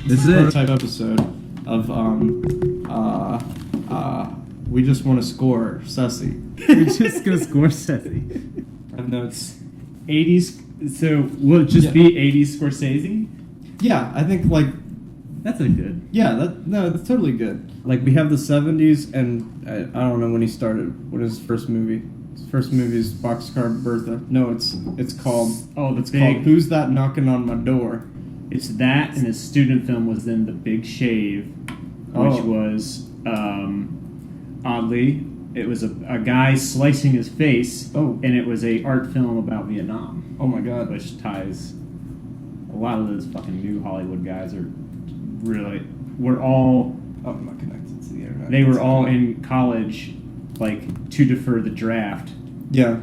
This is a prototype episode of we just want to score sese. We're just gonna score sese. I have notes. 80s. So will it just be 80s Scorsese? Yeah, I think like That's a good. yeah, that's totally good. Like we have the 70s, and I don't know when he started. What is his first movie? His first movie is Boxcar Bertha. No, it's called It's called Who's That Knocking on My Door? It's that, and his student film was then The Big Shave, which was oddly, it was a guy slicing his face. And it was a art film about Vietnam. Oh my god, which ties a lot of those fucking new Hollywood guys are really were all. Oh, I'm not connected to the internet. They were all in college, like to defer the draft. Yeah.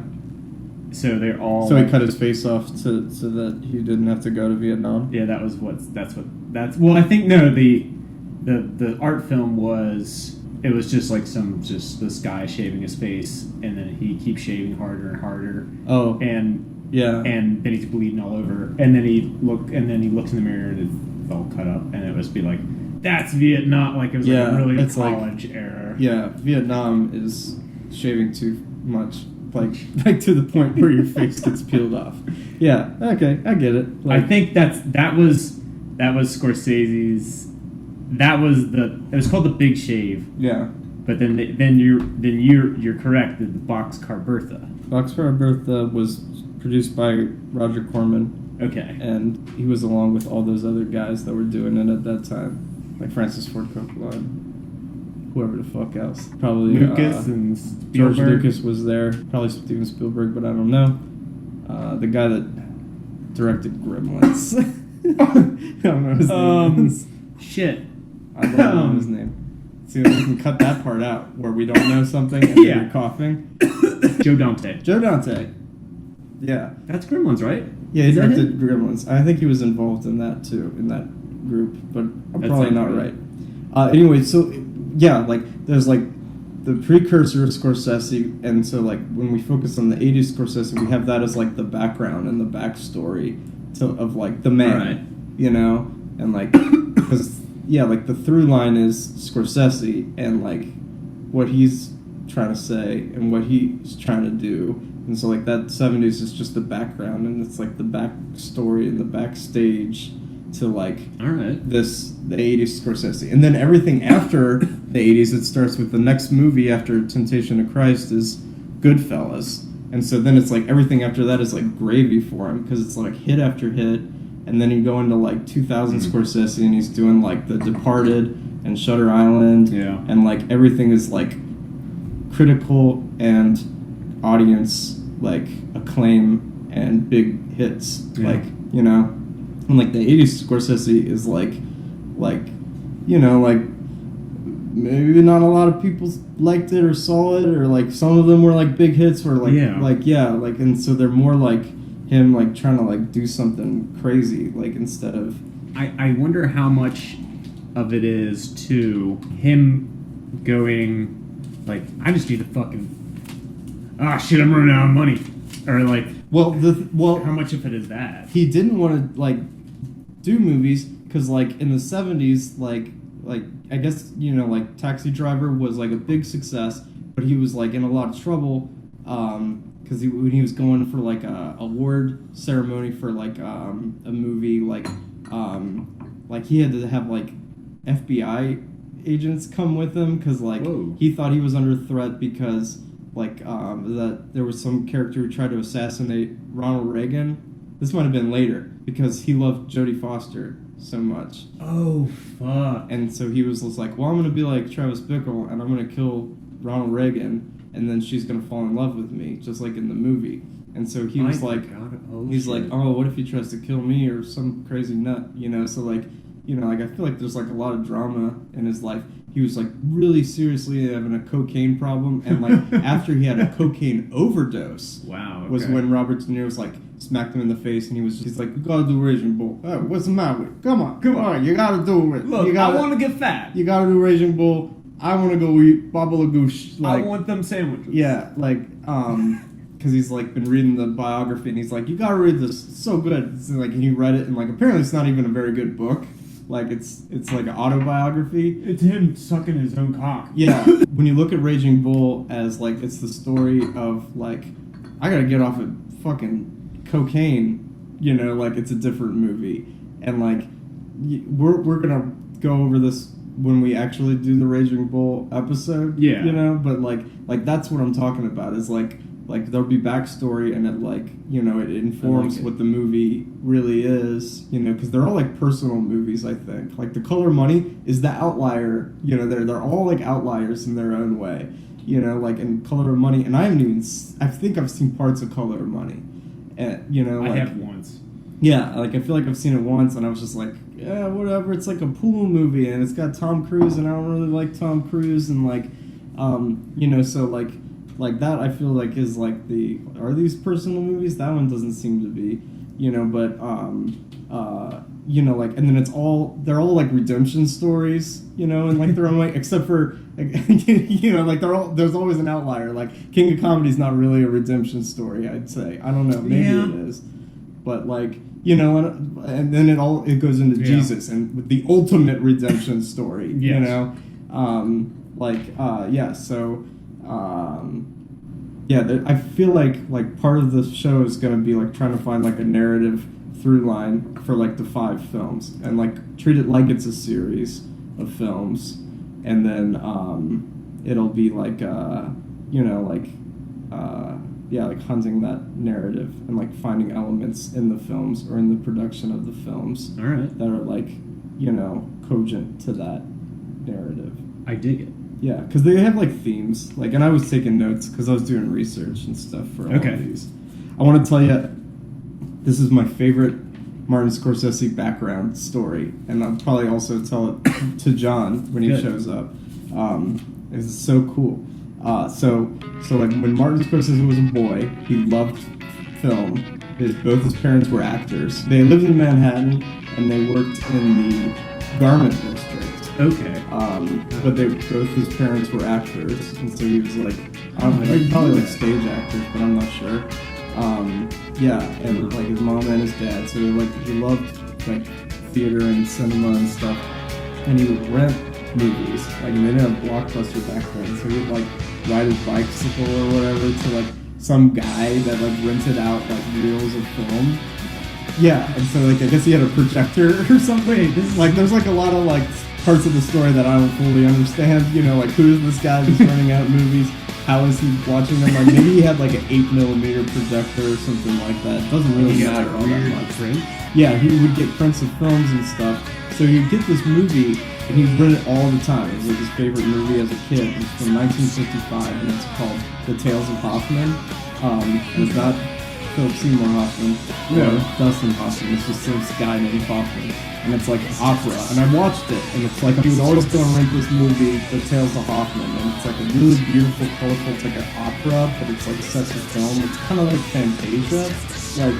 So they're all. So he cut his face off so that he didn't have to go to Vietnam. Yeah, that's. Well, I think no. The art film was. It was just like this guy shaving his face, and then he keeps shaving harder and harder. Oh. And yeah. And then he's bleeding all over, and then he looks in the mirror, and it's all cut up, and it was be like, that's Vietnam. Like it was like a really college era. Yeah, Vietnam is shaving too much. Like to the point where your face gets peeled off. Yeah, okay, I get it. I think that was Scorsese's. It was called The Big Shave. Yeah. But then you're correct. The Boxcar Bertha. Boxcar Bertha was produced by Roger Corman. Okay. And he was along with all those other guys that were doing it at that time, like Francis Ford Coppola and whoever the fuck else. Probably Lucas and Spielberg. George Lucas was there. Probably Steven Spielberg, but I don't know. The guy that directed Gremlins. I don't know his name. Shit. I don't know his name. See, we can cut that part out where we don't know something and you're coughing. Joe Dante. Joe Dante. Yeah. That's Gremlins, right? Yeah, he directed Gremlins. I think he was involved in that too, in that group, but I'm probably not right. Anyway, so yeah, like there's like the precursor of Scorsese, and so like when we focus on the 80s Scorsese, we have that as like the background and the backstory of like the man, right. You know, and like because yeah, like the through line is Scorsese and like what he's trying to say and what he's trying to do. And so, like, that 70s is just the background, and it's, like, the backstory and the backstage to, like, the 80s Scorsese. And then everything after the 80s, it starts with the next movie after Temptation of Christ is Goodfellas. And so then it's, like, everything after that is, like, gravy for him, because it's, like, hit after hit. And then you go into, like, 2000 Scorsese, and he's doing, like, The Departed and Shutter Island. Yeah. And, like, everything is, like, critical and audience like acclaim and big hits, like, you know, and like the 80s Scorsese is like you know, like maybe not a lot of people liked it or saw it, or like some of them were like big hits or like and so they're more like him like trying to like do something crazy, like instead of I wonder how much of it is to him going like, I just need to fucking shit, I'm running out of money. Or like, how much of it is that? He didn't want to like do movies because like in the 70s, like I guess, you know, like Taxi Driver was like a big success, but he was like in a lot of trouble because when he was going for like a award ceremony for like a movie, like he had to have like FBI agents come with him because like he thought he was under threat because like that there was some character who tried to assassinate Ronald Reagan. This might have been later because he loved Jodie Foster so much. Oh fuck! And so he was just like, well, I'm gonna be like Travis Bickle and I'm gonna kill Ronald Reagan and then she's gonna fall in love with me, just like in the movie. And so he was like, he's like, oh, what if he tries to kill me or some crazy nut, you know? So like, you know, like I feel like there's like a lot of drama in his life. He was like really seriously having a cocaine problem, and like after he had a cocaine overdose, was when Robert De Niro was like smacked him in the face, and he's like, "You gotta do Raging Bull. Hey, what's the matter with you? Come on, you gotta do it. Look, I want to get fat. You gotta do Raging Bull. I want to go eat Baba Lagoosh. Like, I want them sandwiches. Yeah, like because he's like been reading the biography, and he's like, you gotta read this. It's so good. It's like, and he read it, and like apparently it's not even a very good book. Like it's like an autobiography. It's him sucking his own cock. Yeah. When you look at Raging Bull as like it's the story of like I gotta get off of fucking cocaine, you know, like it's a different movie, and like we're gonna go over this when we actually do the Raging Bull episode. Yeah. You know, but like that's what I'm talking about is like there'll be backstory and it like, you know, it informs what the movie really is, you know, because they're all like personal movies, I think. Like The Color of Money is the outlier, you know, they're all like outliers in their own way, you know, like in Color of Money, and I think I've seen parts of Color of Money, and you know, like, I have once. Yeah, like I feel like I've seen it once and I was just like, yeah, whatever, it's like a pool movie and it's got Tom Cruise and I don't really like Tom Cruise and like, you know, so like that I feel like is like are these personal movies? That one doesn't seem to be, you know, but you know, like, and then they're all like redemption stories, you know, and like their own way, except for like, you know, like there's always an outlier. Like King of Comedy's not really a redemption story, I'd say. I don't know, maybe it is, but like, you know, and then it goes into Jesus and with the ultimate redemption story, you know, yeah, so. Yeah, I feel like part of the show is going to be like trying to find like a narrative through line for like the 5 films and like treat it like it's a series of films, and then it'll be like you know, like yeah, like hunting that narrative and like finding elements in the films or in the production of the films that are like, you know, cogent to that narrative. I dig it. Yeah, because they have like themes, like, and I was taking notes because I was doing research and stuff for all of these. I want to tell you, this is my favorite Martin Scorsese background story, and I'll probably also tell it to John when he shows up. It's so cool. So like when Martin Scorsese was a boy, he loved film. Both his parents were actors. They lived in Manhattan and they worked in the garment district. Okay. But both his parents were actors, and so he was like, I don't know, like, probably like stage actors, but I'm not sure. Yeah, and like his mom and his dad, so like he loved like theater and cinema and stuff, and he would rent movies. Like, and they didn't have Blockbuster back then, so he would like ride his bicycle or whatever to like some guy that like rented out like reels of film. Yeah, and so like I guess he had a projector or something. Like there's like a lot of like parts of the story that I don't fully understand, you know, like who is this guy who's running out movies? How is he watching them? Like maybe he had like an 8mm projector or something like that. It doesn't really matter all that much. Print? Yeah, he would get prints of films and stuff. So he'd get this movie and he'd rent it all the time. It was like his favorite movie as a kid. It's from 1955 and it's called The Tales of Hoffman. It's not Philip Seymour Hoffman or Dustin Hoffman. It's just this guy named Hoffman. And it's like opera, and I watched it, and it's like he would always go and rent this movie, The Tales of Hoffman, and it's like a really beautiful, colorful, it's like an opera, but it's like set to film. It's kind of like Fantasia, like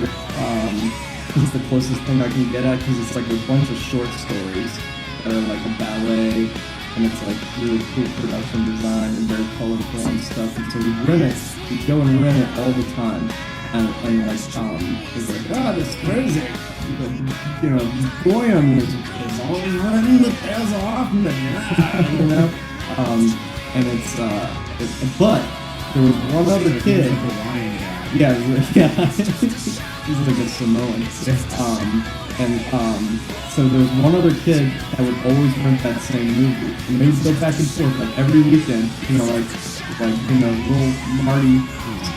it's the closest thing I can get at, because it's like a bunch of short stories that are like a ballet, and it's like really cool production design and very colorful and stuff. And so we'd rent it, we'd go and rent it all the time, and like it's like, this is crazy. You know, Goyam is always running The Tales of Hoffman, you know? And it's, but there was one other kid. Yeah, he's like a Samoan. So there was one other kid that would always rent that same movie. And they would go back and forth, like every weekend, you know, like, you know, little Marty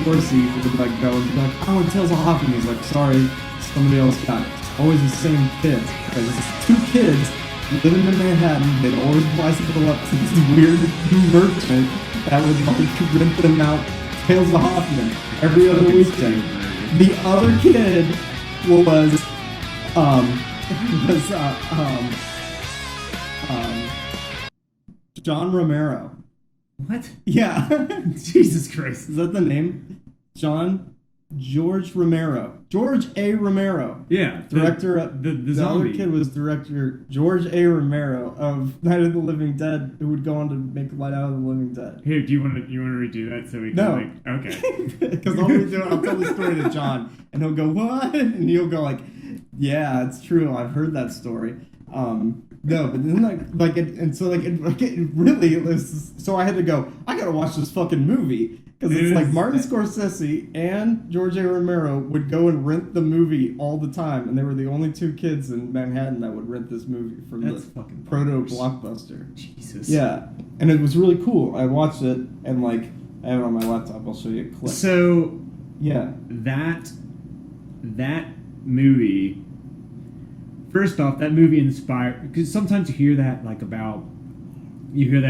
Scorsese would like go and be like, oh, Tales of Hoffman. He's like, sorry, somebody else got it. Always the same kids. Like, it's 2 kids living in Manhattan. They'd always bicycle up to this weird merchant that would like rent them out Tales of Hoffman every other weekend. The other kid was John Romero. What? Yeah. Jesus Christ. Is that the name? George Romero. George A. Romero. Yeah. Director of the other zombie. kid was director George A. Romero of Night of the Living Dead, who would go on to make Light Out of the Living Dead. Here, do you want to redo that so we can okay. Because I'll tell the story to John and he'll go, what? And he'll go like, yeah, it's true, I've heard that story. No, but then it really was, so I had to go, I gotta watch this fucking movie. Because it's like Martin Scorsese and George A. Romero would go and rent the movie all the time, and they were the only two kids in Manhattan that would rent this movie from the proto blockbuster. Jesus. Yeah, and it was really cool. I watched it, and like I have it on my laptop. I'll show you a clip. So yeah, that movie. First off, that movie inspired, because sometimes you hear that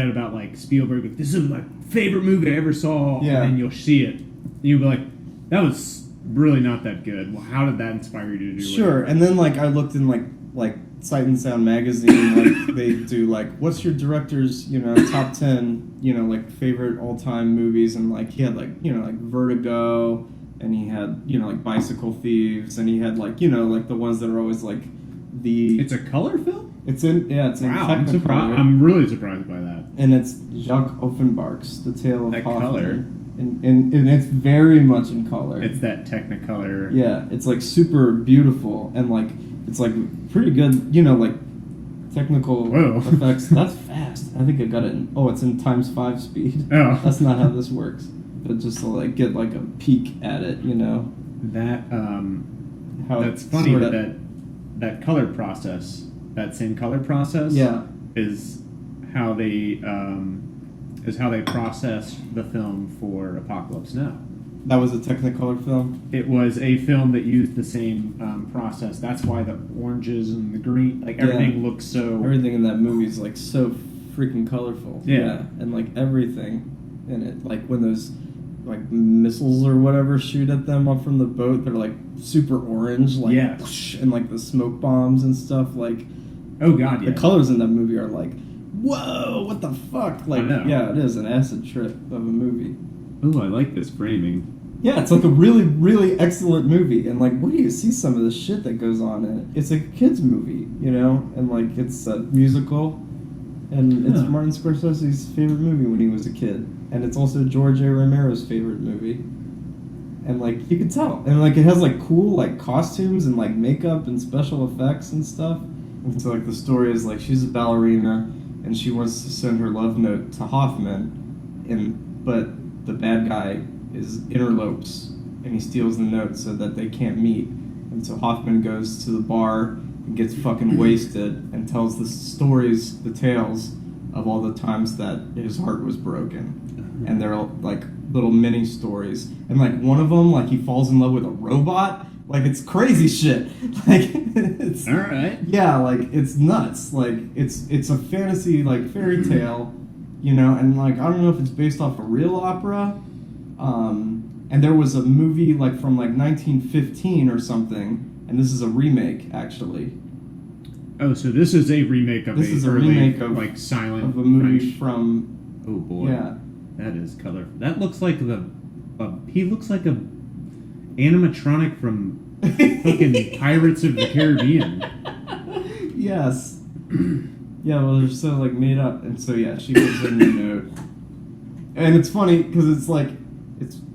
about like Spielberg. Like, this is my favorite movie I ever saw, yeah. And then you'll see it, and you'll be like, that was really not that good. Well, how did that inspire you to do it? Sure, and then like I looked in like Sight and Sound magazine, like they do like, what's your director's, top 10, like favorite all-time movies, and like he had like, like Vertigo, and he had, like Bicycle Thieves, and he had like, like the ones that are always like It's a color film? It's in wow, Technicolor. I'm really surprised by that. And it's Jacques Offenbach's The Tale of That Hoffman. color. And it's very much in color. It's that Technicolor. Yeah, it's like super beautiful, and like it's like pretty good, like technical effects. That's fast. I think I got it in, it's in ×5 speed. Oh. That's not how this works. But just to like get like a peek at it, That how that's funny that color process, that same color process, is how they processed the film for Apocalypse Now. That was a Technicolor film? It was a film that used the same process. That's why the oranges and the green, like everything looks so... Everything in that movie is like so freaking colorful. Yeah. And like everything in it. Like when those like missiles or whatever shoot at them up from the boat, they're like super orange, like whoosh, and like the smoke bombs and stuff. Like, oh god, yeah. The colors in that movie are like, whoa, what the fuck? Like, yeah, it is an acid trip of a movie. Oh, I like this framing. Yeah, it's like a really, really excellent movie. And like, what do you see some of the shit that goes on in it? It's a kid's movie, and like it's a musical. And it's Martin Scorsese's favorite movie when he was a kid. And it's also George A. Romero's favorite movie. And like, you can tell. And like, it has like cool like costumes and like makeup and special effects and stuff. And so like the story is like, she's a ballerina and she wants to send her love note to Hoffman. But the bad guy interlopes and he steals the note so that they can't meet. And so Hoffman goes to the bar and gets fucking wasted and tells the tales of all the times that his heart was broken. And they're all like little mini stories. And like one of them, like he falls in love with a robot. Like it's crazy shit. Like it's all right. Yeah, like it's nuts. Like it's a fantasy like fairy tale, and like I don't know if it's based off a real opera. And there was a movie like from like 1915 or something. And this is a remake, actually. Oh, so this is a remake of like silent of a movie French. from. Oh boy, yeah, that is color. That looks like he looks like a animatronic from fucking Pirates of the Caribbean. Yes. Yeah, well, they're so like made up, and so yeah, she gives him the note, and it's funny because it's like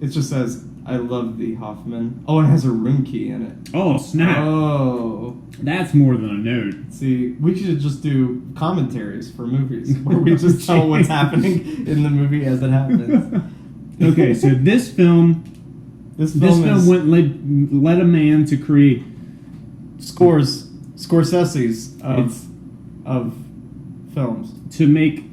it just says, I love thee, Hoffman. Oh, and it has a room key in it. Oh, snap. Oh. That's more than a note. See, we should just do commentaries for movies where we just tell what's happening in the movie as it happens. Okay, so this film led a man to create Scorsese's of films. To make,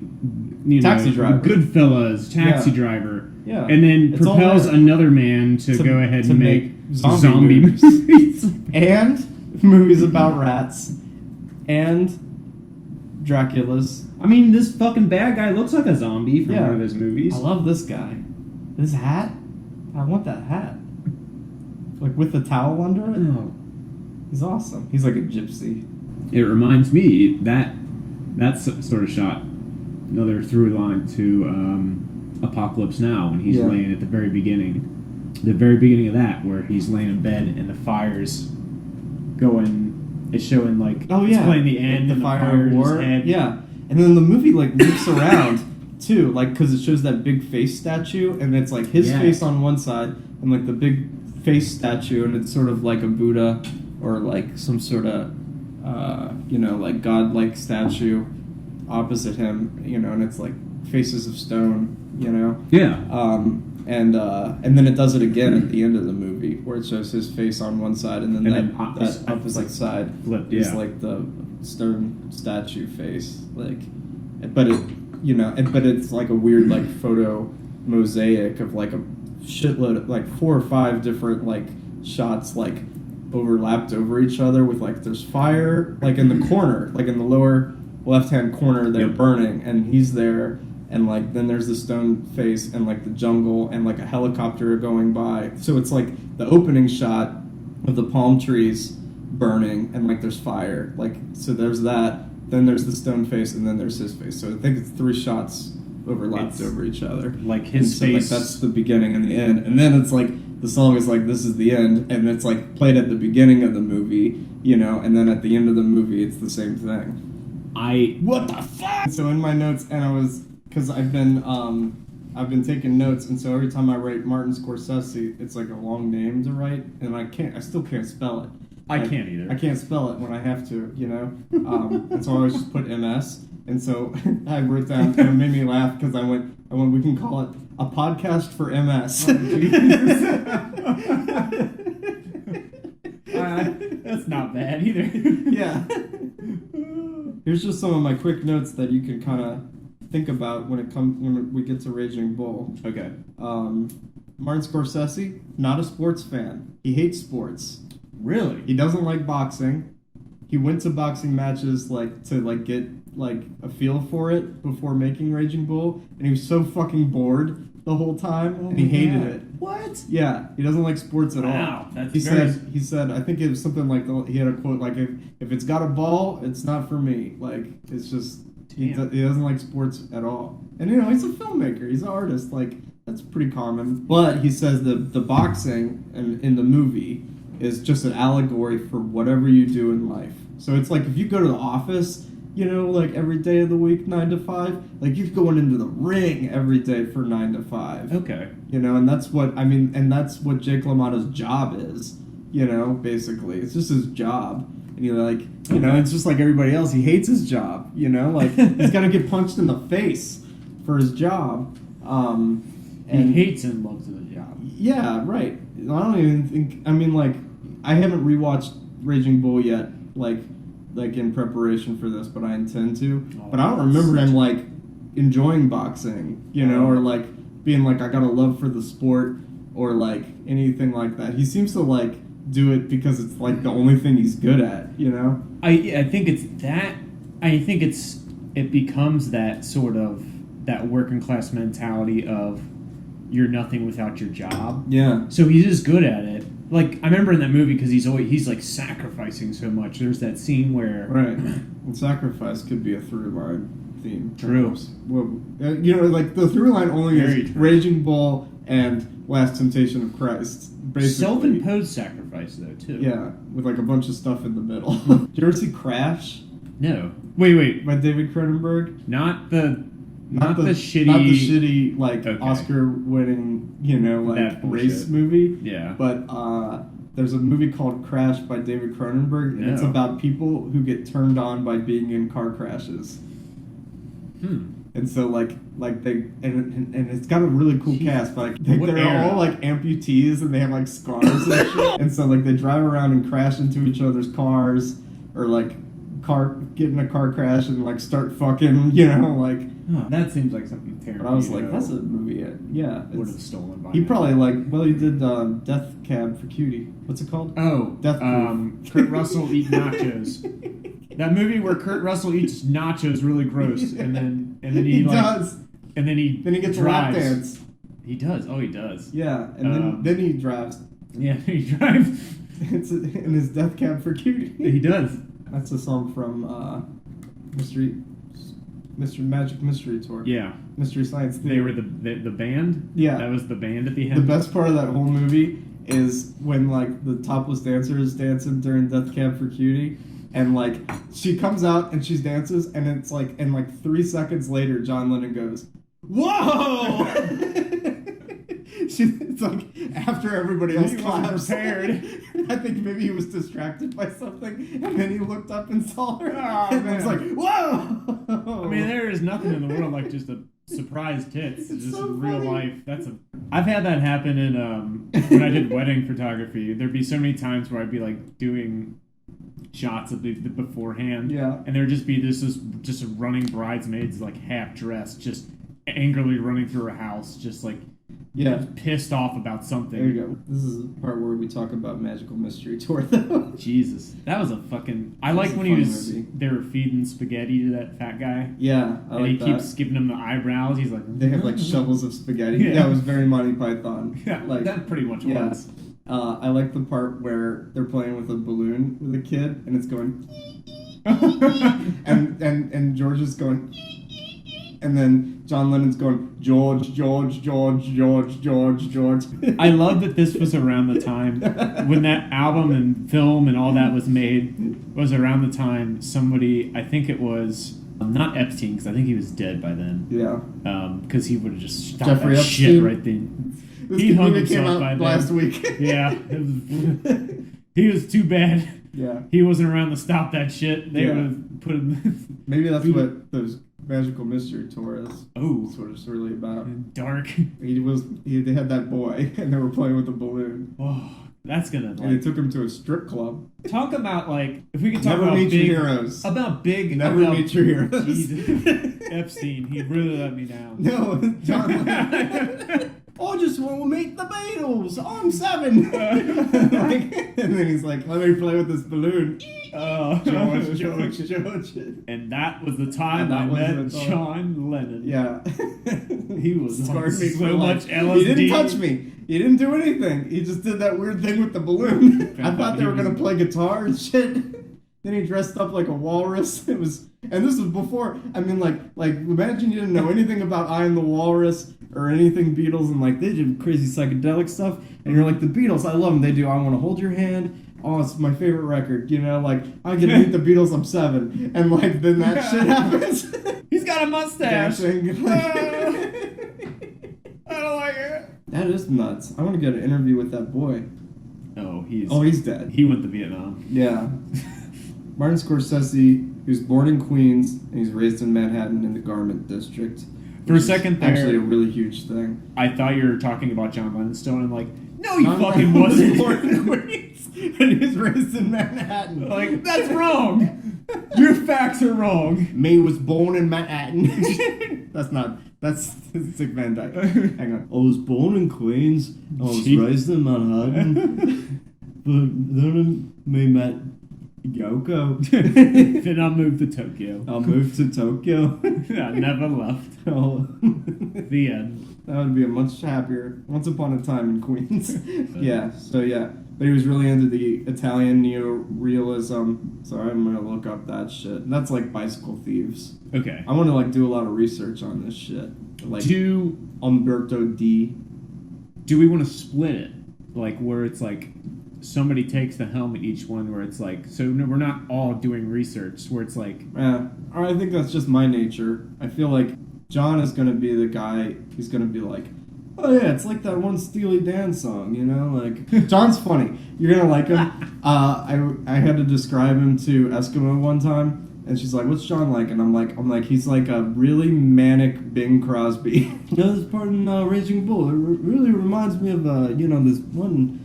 Taxi Driver. Goodfellas, Taxi Driver. Yeah. And then propels another man to go ahead and make zombie movies. And movies about rats. And Dracula's. I mean, this fucking bad guy looks like a zombie from one of his movies. I love this guy. This hat? I want that hat. Like with the towel under it? Oh. He's awesome. He's like a gypsy. It reminds me that sort of shot, another through line to Apocalypse Now, when he's laying at the very beginning of that, where he's laying in bed and the fire's going, it's showing like, it's playing the end, and the fire's head. Yeah, and then the movie like loops around too, like because it shows that big face statue, and it's like his face on one side, and like the big face statue, and it's sort of like a Buddha or like some sort of like godlike statue opposite him, and it's like faces of stone, Yeah. And then it does it again at the end of the movie where it shows his face on one side and then that opposite side flipped, is like the stone statue face, but it's like a weird like photo mosaic of like a shitload of like 4 or 5 different like shots like overlapped over each other with like there's fire like in the corner, like in the lower left-hand corner they're burning and he's there. And like then there's the stone face and like the jungle and like a helicopter going by. So it's like the opening shot of the palm trees burning and like there's fire. Like so there's that. Then there's the stone face and then there's his face. So I think it's 3 shots overlapped over each other. Like his so, face. Like, that's the beginning and the end. And then it's like the song is like this is the end and it's like played at the beginning of the movie, and then at the end of the movie it's the same thing. What the fuck? So in my notes and I was because I've been taking notes, and so every time I write Martin Scorsese, it's like a long name to write, and I still can't spell it. I can't either. I can't spell it when I have to, and so I always just put MS, and so I wrote down, and it made me laugh because I went, we can call it a podcast for MS. That's not bad either. Yeah. Here's just some of my quick notes that you can kind of think about when we get to Raging Bull. Okay. Martin Scorsese, not a sports fan. He hates sports. Really? He doesn't like boxing. He went to boxing matches to get a feel for it before making Raging Bull, and he was so fucking bored the whole time, and he hated it. What? Yeah, he doesn't like sports at all. Wow, that's he said I think it was something like he had a quote like if it's got a ball, it's not for me. Like it's just. He doesn't like sports at all. And, he's a filmmaker. He's an artist. Like, that's pretty common. But he says the boxing in the movie is just an allegory for whatever you do in life. So it's like if you go to the office, like every day of the week, 9 to 5, like you're going into the ring every day for 9 to 5. Okay. And that's what, and that's what Jake LaMotta's job is, basically. It's just his job. And it's just like everybody else. He hates his job, like he's got to get punched in the face for his job. And he hates and loves the job. Yeah, right. I don't even think. I haven't rewatched Raging Bull yet, like in preparation for this, but I intend to. But I don't remember him like enjoying boxing, or like being like I got a love for the sport or like anything like that. He seems to like do it because it's like the only thing he's good at, I think it's that. I think it becomes that sort of that working class mentality of you're nothing without your job. Yeah. So he's just good at it. Like I remember in that movie because he's like sacrificing so much. There's that scene where and sacrifice could be a through line theme. True. Well, like the through line only is Raging Bull and Last Temptation of Christ. Basically. Self-imposed sacrifice, though, too. Yeah, with like a bunch of stuff in the middle. Did you ever see Crash? No. Wait. By David Cronenberg? Not the shitty... Not the shitty, like, Oscar-winning, like, race movie. Yeah. But there's a movie called Crash by David Cronenberg, and it's about people who get turned on by being in car crashes. And so like they and it's got a really cool cast, but they're all like amputees and they have like scars and shit. And so like they drive around and crash into each other's cars or like get in a car crash and like start fucking, that seems like something terrible. But I was like, that's a movie. Yeah, would have stolen by. He probably he did Death Cab for Cutie. What's it called? Oh, Death Kurt Russell eat nachos. That movie where Kurt Russell eats nachos really gross, and then he does, and then he gets drives. a lap dance. He does. Oh, he does. Yeah, and then he drives. Yeah, he drives. It's in his Death Cab for Cutie. He does. That's a song from Magic Mystery Tour. Yeah. Mystery Science Theater. They were the band? Yeah. That was the band at the end? The best part of that whole movie is when, like, the topless dancer is dancing during Death Cab for Cutie, and, like, she comes out and she dances, and it's, like, and, like, 3 seconds later, John Lennon goes, "Whoa!" It's like after everybody else He wasn't claps. prepared. I think maybe he was distracted by something, and then he looked up and saw her, Oh, and man. was like, "Whoa!" I mean, there is nothing in the world like just a surprise tits. It's Just so in real funny. life. I've had that happen in when I did wedding photography. There'd be so many times where I'd be like doing shots of the beforehand, Yeah. and there'd just be just running bridesmaids like half dressed, just angrily running through a house, just like Yeah. pissed off about something. There you go. This is the part where we talk about Magical Mystery Tour, though. Jesus, that was a fucking. I That like was a when fun movie. they were feeding spaghetti to that fat guy, Yeah, I and like he that. keeps giving him the eyebrows. He's like, They have like shovels of spaghetti. Yeah. Yeah, it was very Monty Python. Yeah, like that pretty much yeah. was. I like the part where they're playing with a balloon with a kid, and it's going, and George is going, and then John Lennon's going, George, George, George, George, George, George. I love that this was around the time when that album and film and all that was made. Was around the time somebody, I think it was not Epstein, because I think he was dead by then. Yeah. Because he would have just stopped Jeffrey that Epstein? shit right then. This He hung computer came himself out by then. last week. Yeah, he was too bad. Yeah. He wasn't around to stop that shit. They Yeah. would have put him. Maybe that's what those Magical Mystery Tour is. Oh, That's what it's really about. dark. They had that boy, and they were playing with a balloon. Oh, that's gonna And they like, took him to a strip club. talk about like if we could talk Never about meet big, your heroes. about big Never about, meet your heroes. Jesus. Epstein, he really let me down. No, John. I just want to meet the Beatles. I'm 7. And then he's like, let me play with this balloon. George, George. And that was the time And that I was met the time. John Lennon. Yeah. He was on Scarred me for so much life. LSD. He didn't touch me. He didn't do anything. He just did that weird thing with the balloon. I thought they were going to play guitar and shit. Then he dressed up like a walrus. It was, and this was before. I mean, like imagine you didn't know anything about I Am the Walrus or anything Beatles, and like they did crazy psychedelic stuff, and you're like, the Beatles, I love them. They do I Want to Hold Your Hand. Oh, it's my favorite record. You know, like I get to meet the Beatles. I'm 7, and like then that shit happens. He's got a mustache. Dancing. I don't like it. That is nuts. I want to get an interview with that boy. Oh, He's dead. he went to Vietnam. Yeah. Martin Scorsese, he was born in Queens, and he's raised in Manhattan in the Garment District. For a which is second there, actually a really huge thing. I thought you were talking about John Lennon still, and I'm like, no, he John fucking Lennon wasn't. was born in Queens, and he was raised in Manhattan. Like, that's wrong. Your facts are wrong. May was born in Manhattan. That's Sick Van Dyke. Hang on. I was born in Queens. I was Gee. raised in Manhattan. But then I met Yoko. Then I moved to Tokyo. I'll move to Tokyo. I never left. Oh. The end. That would be a much happier once upon a time in Queens. Yeah, so yeah. But he was really into the Italian neo-realism, so I'm gonna look up that shit. That's like Bicycle Thieves. Okay. I want to like do a lot of research on this shit. Like Do Umberto D. we want to split it? Like, where it's like somebody takes the helm at each one, where it's like, so no, we're not all doing research, where it's like, Yeah, I think that's just my nature. I feel like John is gonna be the guy who's gonna be like, oh yeah, it's like that one Steely Dan song, you know? Like, John's funny. You're gonna like him. I had to describe him to Eskimo one time, and she's like, what's John like? And I'm like, he's like a really manic Bing Crosby. This part in Raging Bull, it really reminds me of, this one,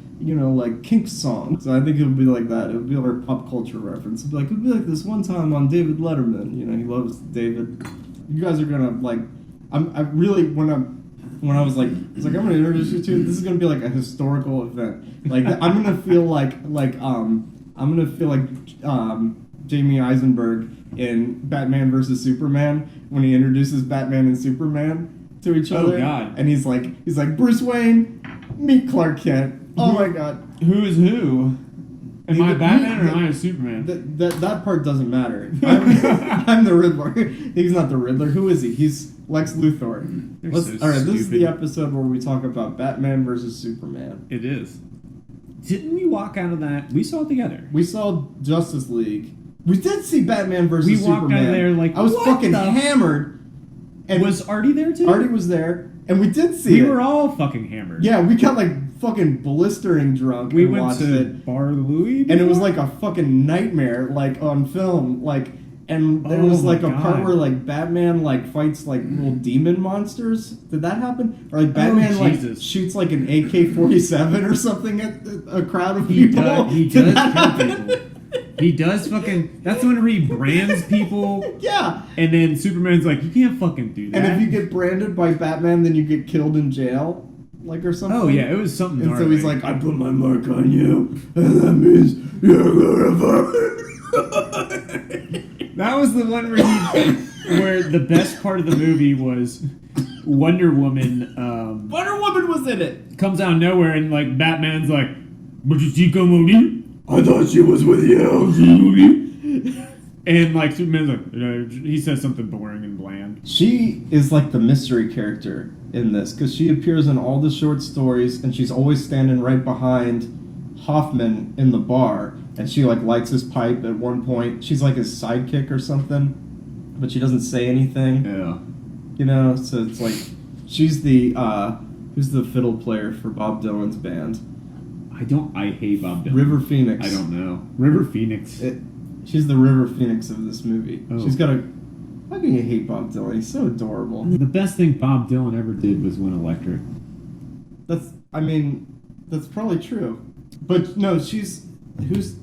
like Kinks song. So I think it would be like that. It would be like a pop culture reference. It'd be like this one time on David Letterman. You know, he loves David. You guys are gonna like. When I was like, I'm gonna introduce you to. This is gonna be like a historical event. Like I'm gonna feel like Jamie Eisenberg in Batman versus Superman when he introduces Batman and Superman to each other. Oh, God. And he's like Bruce Wayne, meet Clark Kent. Oh my God. who is who? Am I Batman or am I Superman? That part doesn't matter. I'm the Riddler. He's not the Riddler. Who is he? He's Lex Luthor. So All right, this is the stupid. episode where we talk about Batman versus Superman. It is. Didn't we walk out of that? We saw it together. We saw Justice League. We did see Batman versus We Superman. walked out of there like, I was what fucking the- hammered, And was Artie there too? Artie was there, and we did see it. We were all fucking hammered. Yeah, we got like fucking blistering drunk. We and went watched to it, Bar Louie, and it was like a fucking nightmare, like on film, like. And there was like a part where like Batman like fights like little demon monsters. Did that happen? Or like Batman like shoots like an AK-47 or something at a crowd of people. He does kill people. He does fucking. That's when he brands people. Yeah. And then Superman's like, you can't fucking do that. And if you get branded by Batman, then you get killed in jail, like or something. Oh yeah, it was something. And gnarly. so he's like, I put my mark on you, and that means you're gonna. That was the one where the best part of the movie was Wonder Woman. Wonder Woman was in it. Comes out of nowhere and like Batman's like, "But you see, come with me? I thought she was with you." And like Superman's like, he says something boring and bland. She is like the mystery character in this because she appears in all the short stories, and she's always standing right behind Hoffman in the bar. And she like lights his pipe at one point. She's like his sidekick or something, but she doesn't say anything. Yeah. You know, so it's like she's the who's the fiddle player for Bob Dylan's band? I hate Bob Dylan. River Phoenix. I don't know. River Phoenix. She's the River Phoenix of this movie. Oh. She's got a. How can you hate Bob Dylan? He's so adorable. The best thing Bob Dylan ever did was win Electric. That's probably true. But no, who's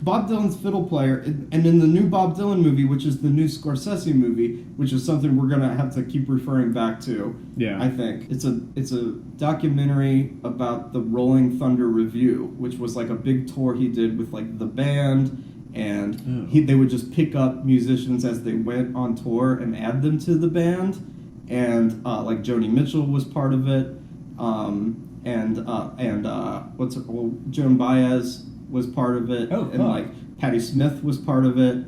Bob Dylan's fiddle player, and in the new Bob Dylan movie, which is the new Scorsese movie, which is something we're gonna have to keep referring back to. Yeah, I think it's a documentary about the Rolling Thunder Revue, which was like a big tour he did with like the band, and they would just pick up musicians as they went on tour and add them to the band, and like Joni Mitchell was part of it, Joan Baez was part of it, and like Patti Smith was part of it.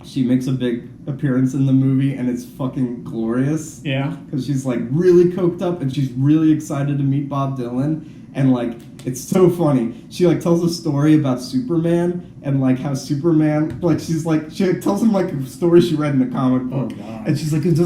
She makes a big appearance in the movie, and it's fucking glorious. Yeah, because she's like really coked up, and she's really excited to meet Bob Dylan, and like it's so funny. She like tells a story about Superman, and like how Superman, like she tells him like a story she read in a comic book, and she's like, and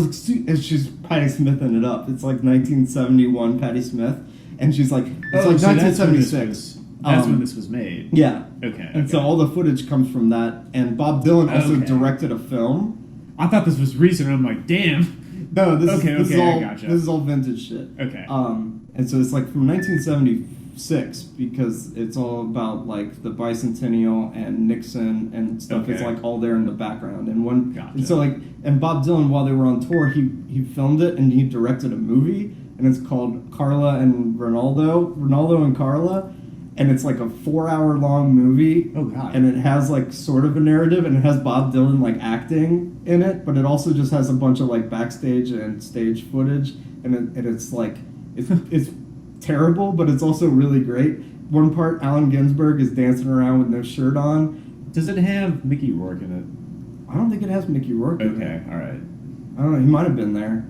she's Patti Smith in it up. It's like 1971 Patti Smith, and she's like, it's like 1976. That's when this was made. Yeah. Okay. And so all the footage comes from that. And Bob Dylan also directed a film. I thought this was recent. I'm like, damn. No, this gotcha. This is all vintage shit. Okay. And so it's like from 1976 because it's all about like the bicentennial and Nixon and stuff. Okay. It's like all there in the background. And and so like Bob Dylan, while they were on tour, he filmed it and he directed a movie, and it's called Carla and Ronaldo and Carla. And it's like a 4-hour-long movie. Oh, God. And it has like sort of a narrative, and it has Bob Dylan like acting in it, but it also just has a bunch of like backstage and stage footage, and it's like it's terrible, but it's also really great. One part, Allen Ginsberg is dancing around with no shirt on. Does it have Mickey Rourke in it? I don't think it has Mickey Rourke in it. Okay, all right. I don't know. He might have been there.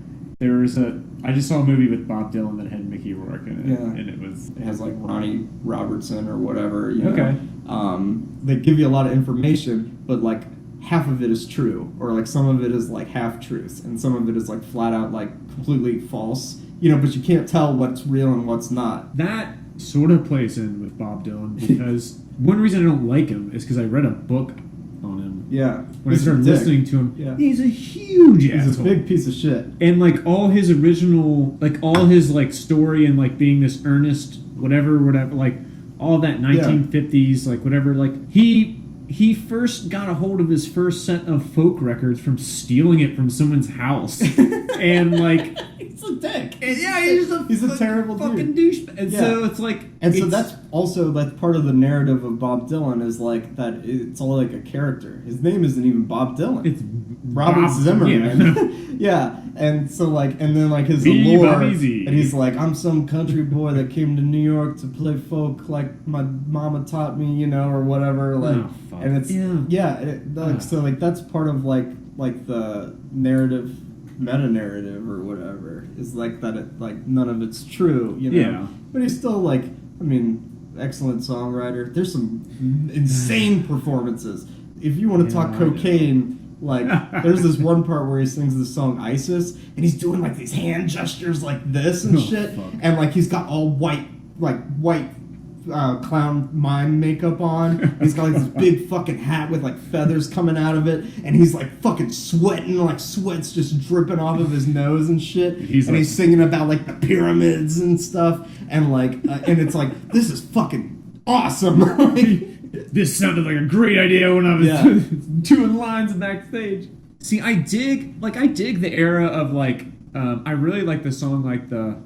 I just saw a movie with Bob Dylan that had Mickey Rourke in it, Yeah. and it has like Ronnie Robertson or whatever. You Okay. know? They give you a lot of information, but like half of it is true, or like some of it is like half truth, and some of it is like flat out like completely false. You know, but you can't tell what's real and what's not. That sort of plays in with Bob Dylan because one reason I don't like him is because I read a book on him. Yeah. When I started listening to him, yeah. He's a huge asshole. He's a big piece of shit. And like all his original, like all his like story and like being this earnest, whatever, like all that 1950s, like whatever, like he first got a hold of his first set of folk records from stealing it from someone's house. And like he's a dick. He's a terrible fucking douche. And so it's like, and so that's part of the narrative of Bob Dylan is like that it's all like a character. His name isn't even Bob Dylan. It's Robert Zimmerman. Yeah. And so like, and then like his allure, and he's like, I'm some country boy that came to New York to play folk like my mama taught me, you know, or whatever. Like, and it's so like that's part of like the narrative, meta narrative or whatever is like that. It like none of it's true, you know. Yeah. But he's still like, I mean, excellent songwriter. There's some insane performances. If you want to talk cocaine Like, there's this one part where he sings the song ISIS, and he's doing, like, these hand gestures like this and shit. Fuck. And, like, he's got all white clown mime makeup on. He's got, like, this big fucking hat with, like, feathers coming out of it. And he's, like, fucking sweating, like, sweat's just dripping off of his nose and shit. He's singing about, like, the pyramids and stuff. And, like, and it's like, this is fucking awesome. This sounded like a great idea when I was doing lines backstage. See, I dig the era of, like, I really like the song, like,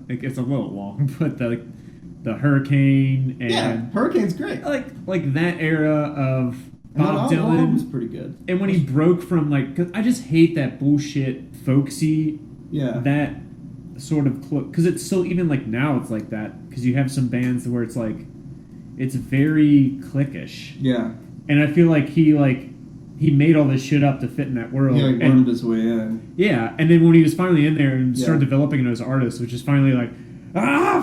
it's a little long, but the Hurricane and Hurricane's great. Like that era of Bob that Dylan album was pretty good. And when he broke from, like, cause I just hate that bullshit folksy, that sort of because it's still, even like now it's like that, because you have some bands where it's like it's very cliquish. Yeah. And I feel like he made all this shit up to fit in that world. He, like, wormed his way in. Yeah, and then when he was finally in there and started developing it as an artist, which is finally like,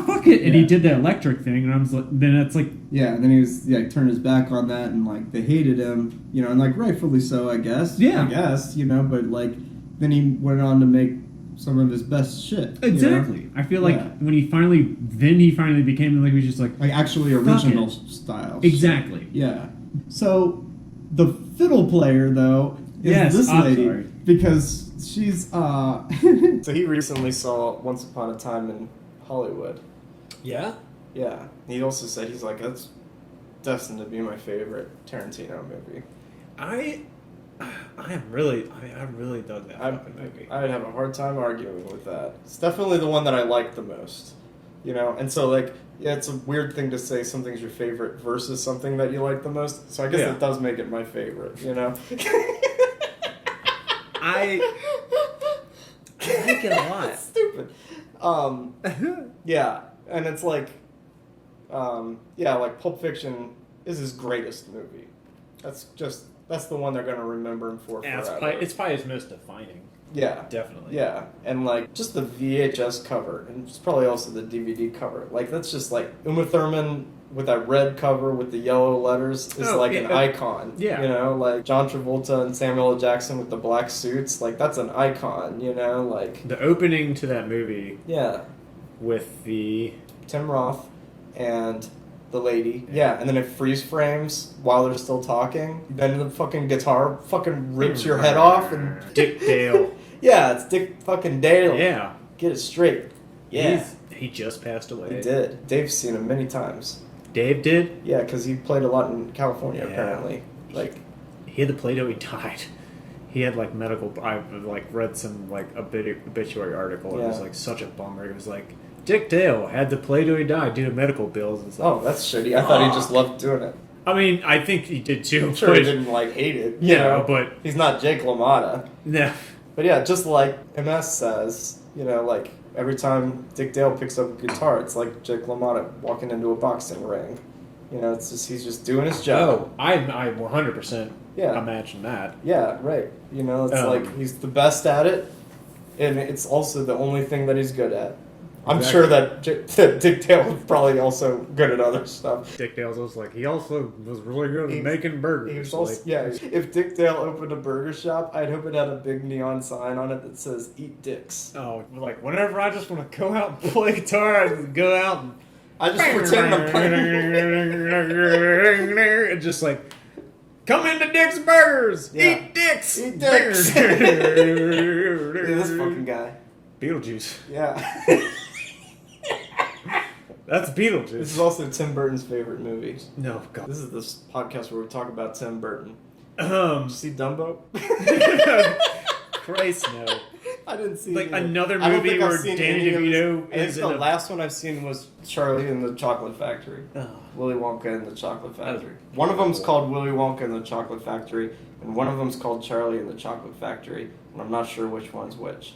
fuck it, and he did the electric thing, and I was like, then it's like, and then he was turned his back on that, and like they hated him, and like rightfully so, I guess. Yeah, I guess, but like then he went on to make some of his best shit. Exactly. I feel like when he finally became, like, he was just like actually original style. Exactly. Shit. Yeah. So the fiddle player though is this lady, because she's So he recently saw Once Upon a Time in Hollywood. Yeah? Yeah. He also said, he's like, that's destined to be my favorite Tarantino movie. I really dug that fucking movie. I'd have a hard time arguing with that. It's definitely the one that I like the most. And so, like, it's a weird thing to say something's your favorite versus something that you like the most. So I guess that does make it my favorite, I like it a lot. That's stupid. Yeah. And it's like, like Pulp Fiction is his greatest movie. That's the one they're going to remember him for forever. It's probably his most defining. Yeah. Definitely. Yeah. And, like, just the VHS cover, and it's probably also the DVD cover. Like, that's just, like, Uma Thurman with that red cover with the yellow letters is, an icon. Yeah. Like, John Travolta and Samuel L. Jackson with the black suits. Like, that's an icon, Like... The opening to that movie... Yeah. With the... Tim Roth and... the lady. Yeah, and then it freeze frames while they're still talking. Then the fucking guitar fucking rips your head off and... Dick Dale. Yeah, it's Dick fucking Dale. Yeah. Get it straight. Yeah. He just passed away. He did. Dave's seen him many times. Dave did? Yeah, because he played a lot in California, apparently. Like... He had to play till he died. He had, like, medical... I, like, read some, like, obituary article. It was, like, such a bummer. It was, like... Dick Dale had to play till he died due to medical bills and stuff. Oh, that's shitty. I thought he just loved doing it. I mean, I think he did too. I'm sure he didn't, like, hate it. But... He's not Jake LaMotta. Yeah. But yeah, just like MS says, like, every time Dick Dale picks up a guitar, it's like Jake LaMotta walking into a boxing ring. It's just, he's just doing his job. Oh, I 100% imagine that. Yeah, right. It's like, he's the best at it, and it's also the only thing that he's good at. I'm sure that Dick Dale was probably also good at other stuff. Dick Dale's also like, he also was really good at making burgers. He was also, if Dick Dale opened a burger shop, I'd hope it had a big neon sign on it that says, "Eat dicks." Oh, like, whenever I just want to go out and play guitar, I just go out and... I just pretend I'm playing. And just like, come into Dick's Burgers! Yeah. Eat dicks! Eat dicks! Yeah, this fucking guy. Beetlejuice. Yeah. That's Beetlejuice. This is also Tim Burton's favorite movie. No, God. This is this podcast where we talk about Tim Burton. Did you see Dumbo? Christ, no. I didn't see like it. another movie where Danny DeVito is in the last one I've seen was Charlie and the Chocolate Factory. Oh. Willy Wonka and the Chocolate Factory. One of them's called Willy Wonka and the Chocolate Factory, and one of them's called Charlie and the Chocolate Factory, and I'm not sure which one's which.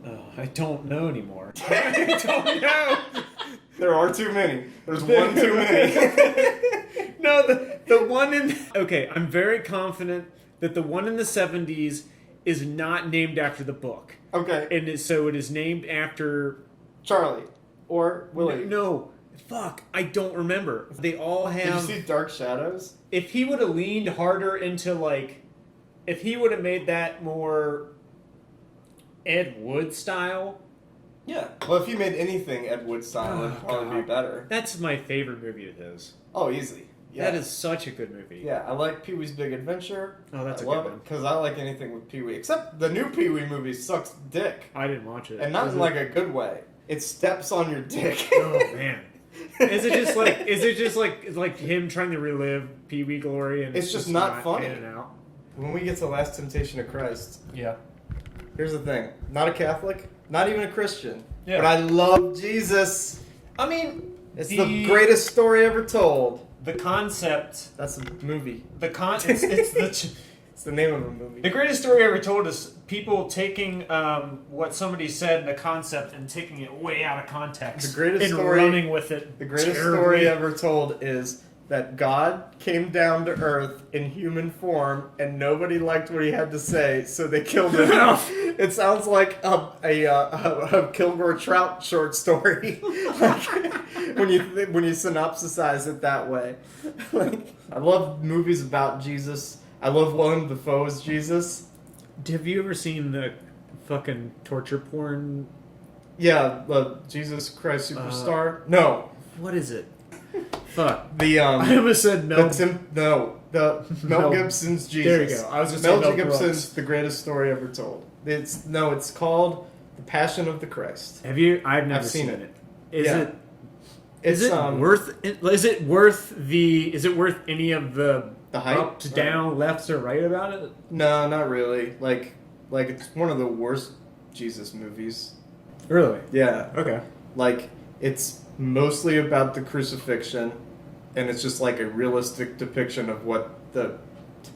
Oh, I don't know anymore. I don't know. There are too many. There's one too many. No, the one in... Okay, I'm very confident that the one in the 70s is not named after the book. Okay. And so it is named after... Charlie. Or Willie. No. Fuck. I don't remember. They all have... Did you see Dark Shadows? If he would have leaned harder into, like... if he would have made that more Ed Wood style. Yeah. Well, if he made anything Ed Wood style, it'd probably be better. That's my favorite movie of his. Oh, easy. Yeah. That is such a good movie. Yeah, I like Pee-wee's Big Adventure. Oh, that's I a love good it one. because I like anything with Pee-wee, except the new Pee-wee movie sucks dick, I didn't watch it. and not Is in it- like a good way. It steps on your dick. Oh man. Is it just like him trying to relive Pee Wee glory and It's just not funny. panning out? When we get to Last Temptation of Christ, Yeah. here's the thing: not a Catholic, not even a Christian, Yeah. but I love Jesus. I mean, It's the greatest story ever told. the concept. That's a movie. It's It's the name of a movie. the greatest story ever told is people taking what somebody said in a concept and taking it way out of context. The greatest and story- running with it. The greatest terribly. story ever told is that God came down to Earth in human form, and nobody liked what he had to say, so they killed him. It sounds like a Kilgore Trout short story, like, when you synopsisize it that way. Like, I love movies about Jesus. I love Willem Dafoe's Jesus. Have you ever seen the fucking torture porn? Yeah, the Jesus Christ Superstar. No, What is it? Fuck. the I almost said Mel. the Mel Mel- Gibson's Jesus. There you go. I was just Mel saying Mel Gibson's Brooks. The Greatest Story Ever Told. It's called The Passion of the Christ. Have you? I've never I've seen it. Is Yeah. it? Is It's it worth? Is it worth any of the hype? up to down, lefts or right about it? No, not really. Like it's one of the worst Jesus movies. Really? Yeah. Okay. Like, it's mostly about the crucifixion, and it's just like a realistic depiction of what the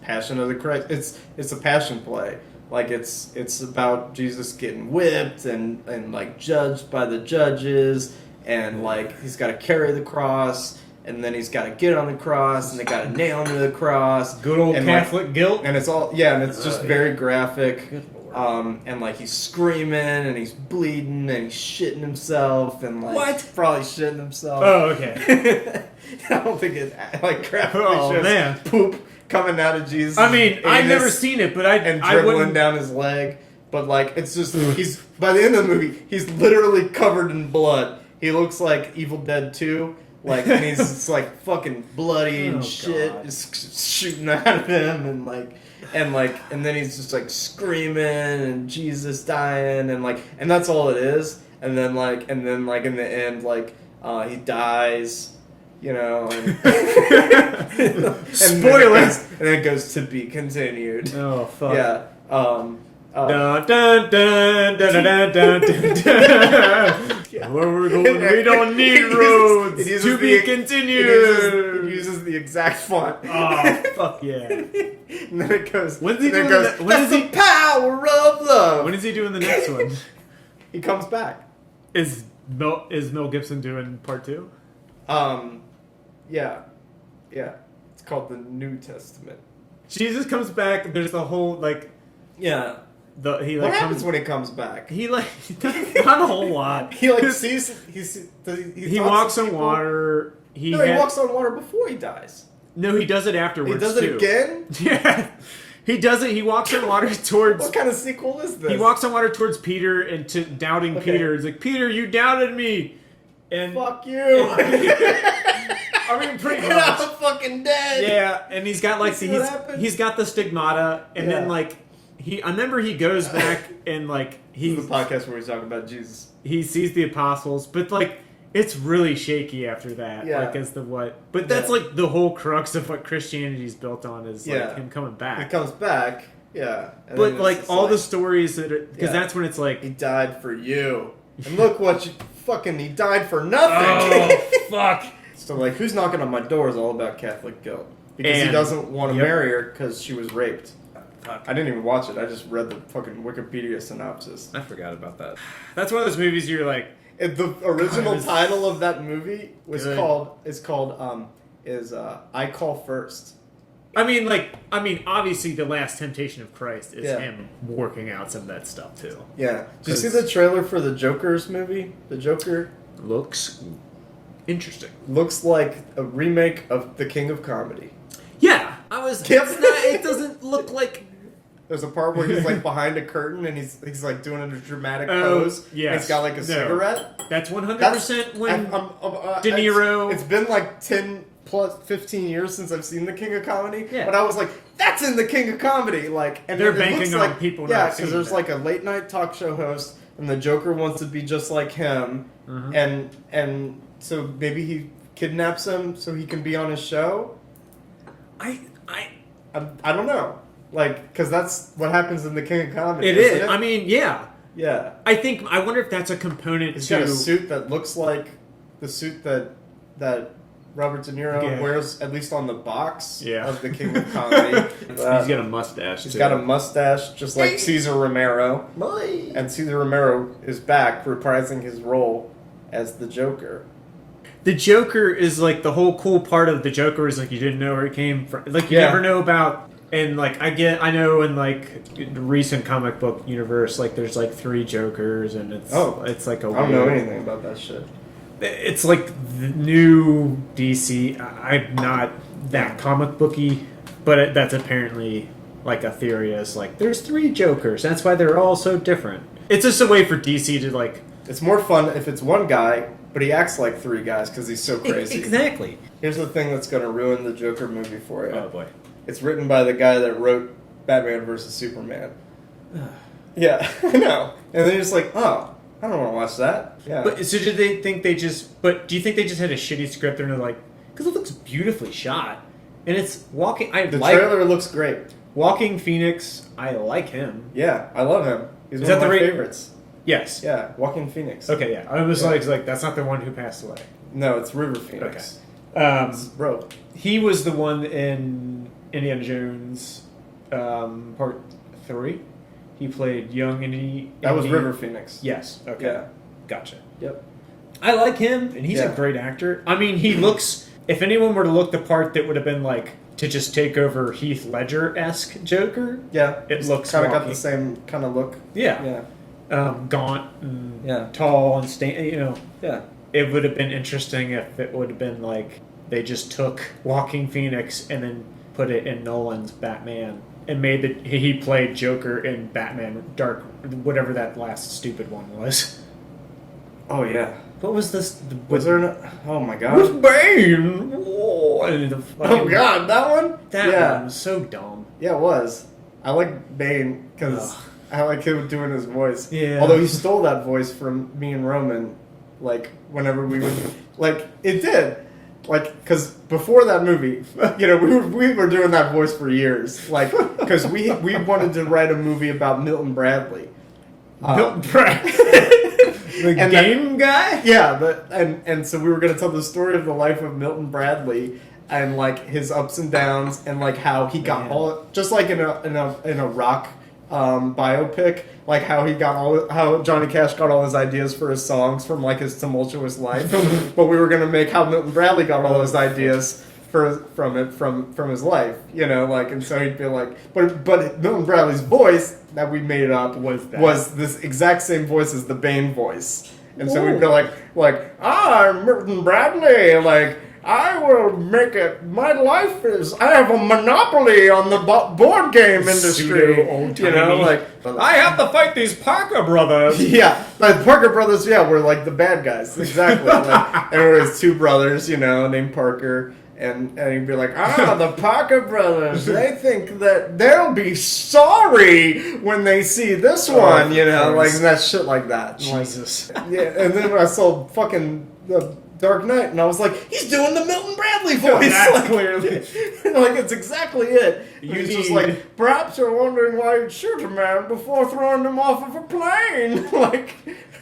Passion of the Christ. It's a passion play. Like, it's about Jesus getting whipped and like judged by the judges, and like he's got to carry the cross, and then he's got to get on the cross, and they got to nail him to the cross. Good old and Catholic guilt. And it's all and it's just very graphic. Good lord. And like he's screaming and he's bleeding and he's shitting himself and like What? probably shitting himself. Oh, okay. I don't think it like graphically Oh, shows man. poop coming out of Jesus. I mean, I've never seen it, but and I dribbling wouldn't. down his leg. But like it's just he's by the end of the movie he's literally covered in blood. He looks like Evil Dead 2. Like, and he's just like fucking bloody and Oh, shit God. is shooting out of him, and then he's just like screaming and Jesus dying and that's all it is. And then in the end he dies, you know. And, Spoilers! And then it goes to be continued. Oh fuck. Yeah. Dun, dun, dun, dun, dun, dun, dun, dun, dun. Where we're going, we don't need roads. It uses To be continued. It uses the exact font. Oh fuck yeah! And then it goes. When's he and then it doing goes, that- when That's is the he- power of love. When is he doing the next one? He comes back. Is Mel Gibson doing part 2? Yeah. It's called the New Testament. Jesus comes back. There's the whole like Yeah. he What like happens comes. when he comes back? He like not a whole lot. He like sees. He walks on water. He walks on water before he dies. No, he does it afterwards. He does it too. again. Yeah, he does it. He walks on water towards. What kind of sequel is this? He walks on water towards Peter and to doubting Okay. Peter. He's like, Peter, you doubted me, and Fuck you. I mean, pretty I'm much. fucking dead. Yeah, and he's got like See what happened? he's got the stigmata, and then Yeah. like I remember he goes back and like This is the podcast where we talk about Jesus. he sees the apostles, but like it's really shaky after that. Yeah. Like as the what, but that's Yeah. like the whole crux of what Christianity's built on is like Yeah. him coming back. He comes back. Yeah. And But then like it's all the stories that because Yeah. that's when it's like he died for you, and look what you fucking he died for nothing. oh fuck. So like, who's knocking on my door is all about Catholic guilt because he And- doesn't want to yep. marry her because she was raped. Fuck. I didn't even watch it. I just read the fucking Wikipedia synopsis. I forgot about that. That's one of those movies you're like, The original God, it's title of that movie was good. called I Call First. I mean, obviously, the Last Temptation of Christ is Yeah. him working out some of that stuff too. Yeah. Did you see 'Cause- the trailer for the Joker's movie? The Joker Looks interesting. looks like a remake of The King of Comedy. Yeah, I was. Yep. It's not, it doesn't look like There's a part where he's like behind a curtain and he's like doing a dramatic pose. Yes. He's got like a cigarette. That's 100% when De It's Niro. been like 10 plus 15 years since I've seen The King of Comedy. Yeah. But I was like, that's in The King of Comedy. Like, and They're it banking looks on like, people yeah, not because seeing there's that. like a late night talk show host, and the Joker wants to be just like him, and so maybe he kidnaps him so he can be on his show. I don't know, like, because that's what happens in The King of Comedy. It isn't is. it? I mean, yeah. Yeah. I wonder if that's a component He's to. got a suit that looks like the suit that Robert De Niro wears, at least on the box of The King of Comedy. He's got a mustache. He's got a mustache, just like Cesar Romero. And Cesar Romero is back, reprising his role as the Joker. The Joker is like the whole cool part of the Joker is like you didn't know where it came from. Like you never know about. And like I know in like the recent comic book universe, like there's like 3 Jokers, and it's like a. I don't know anything about that shit. It's like the new DC. I'm not that comic booky, but that's apparently like a theory. Is like there's 3 Jokers. That's why they're all so different. It's just a way for DC to like. It's more fun if it's one guy, but he acts like 3 guys because he's so crazy. Exactly. Here's the thing that's going to ruin the Joker movie for you. Oh boy. It's written by the guy that wrote Batman vs Superman. Yeah, I know. And they're just like, oh, I don't want to watch that. Yeah. But so did they think they just? But do you think they just had a shitty script and they're like, because it looks beautifully shot, and it's walking. The trailer looks great. Walking Phoenix. I like him. Yeah, I love him. He's one of my favorites. Yes. Yeah, Walking Phoenix. Okay, yeah. I was like, that's not the one who passed away. No, it's River Phoenix. Okay. Bro. He was the one in Indiana Jones, Part 3. He played young Indy. That was River Phoenix. Yes. Okay. Yeah. Gotcha. Yep. I like him, and he's a great actor. I mean, he looks. If anyone were to look the part that would have been like to just take over Heath Ledger-esque Joker. Yeah. It looks kind of got the same kind of look. Yeah. Yeah. Gaunt and tall and Yeah. It would have been interesting if it would have been like they just took Walking Phoenix and then put it in Nolan's Batman and made he played Joker in Batman Dark, whatever that last stupid one was. Oh yeah. What was this? Was there? Oh my god. With Bane. Oh god, that one. That one was so dumb. Yeah, it was. I like Bane because I like him doing his voice. Yeah. Although he stole that voice from me and Roman, like whenever we would, like it did, like because before that movie, you know, we were doing that voice for years, like because we wanted to write a movie about Milton Bradley. Milton Bradley. The game guy? Yeah, and so we were going to tell the story of the life of Milton Bradley and like his ups and downs and like how he got all just like in a rock biopic, like how Johnny Cash got all his ideas for his songs from like his tumultuous life, but we were going to make how Milton Bradley got all those ideas from his life, you know, like, and so he'd be like, but Milton Bradley's voice that we made up was this exact same voice as the Bane voice, and so we'd be like, I'm Milton Bradley, like, I will make it. My life is. I have a monopoly on the board game industry. You know, like I have to fight these Parker brothers. Yeah, the Parker brothers. Yeah, were like the bad guys. Exactly. Like, and it was 2 brothers, you know, named Parker. And he'd be like, the Parker brothers, they think that they'll be sorry when they see this one, you know, like that shit like that. Jesus. Like, yeah, and then I saw fucking the Dark Knight, and I was like, he's doing the Milton Bradley voice. That's like, clearly. Like, it's exactly it. He's just like, perhaps you're wondering why you'd shoot a man before throwing him off of a plane. Like,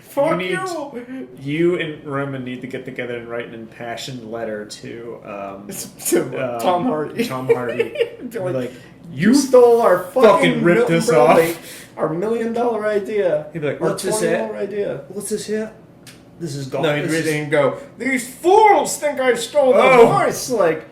fuck you. You and Roman need to get together and write an impassioned letter to Tom Hardy. Tom Hardy. like, you stole our fucking ripped Milton us Bradley, off. Our $1 million idea. He'd be like, our what's this $20 idea. What's this here? This is gone. No, he'd read it and go, these fools think I stole the voice. Like,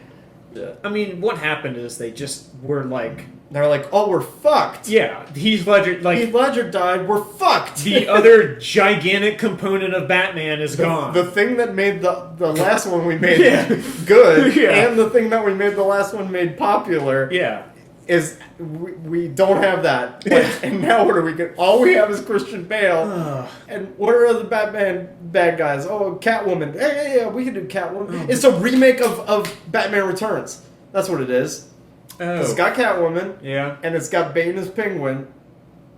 yeah. I mean, what happened is they just were like... They're like, oh, we're fucked. Yeah, Heath Ledger died, we're fucked. The other gigantic component of Batman is gone. The thing that made the last one we made good, and the thing that we made the last one made popular, is we don't have that. Like, and now what are we going? All we have is Christian Bale. And what are the Batman bad guys? Oh, Catwoman. Hey, yeah, we can do Catwoman. It's a remake of Batman Returns. That's what it is. Oh. It's got Catwoman. Yeah. And it's got Bane as Penguin,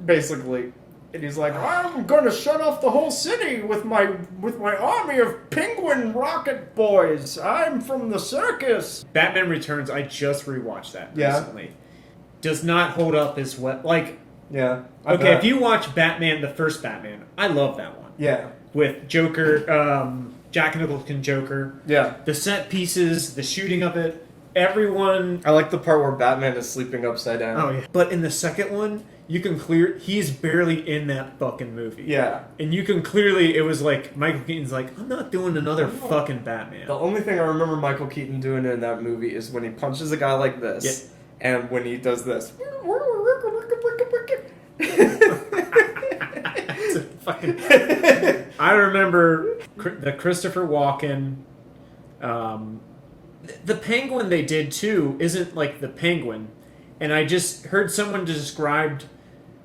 basically. And he's like, I'm going to shut off the whole city with my army of penguin rocket boys. I'm from the circus. Batman Returns, I just rewatched that Yeah. recently. Does not hold up as well. Like, Yeah. okay, if you watch Batman, the first Batman, I love that one. Yeah. With Joker, Jack Nicholson Joker. Yeah. The set pieces, the shooting of it, everyone. I like the part where Batman is sleeping upside down. Oh, yeah. But in the second one, you can he's barely in that fucking movie. Yeah. And you can clearly, it was like, Michael Keaton's like, I'm not doing another fucking Batman. The only thing I remember Michael Keaton doing in that movie is when he punches a guy like this, and when he does this. I remember the Christopher Walken. The Penguin they did too isn't like the Penguin, and I just heard someone described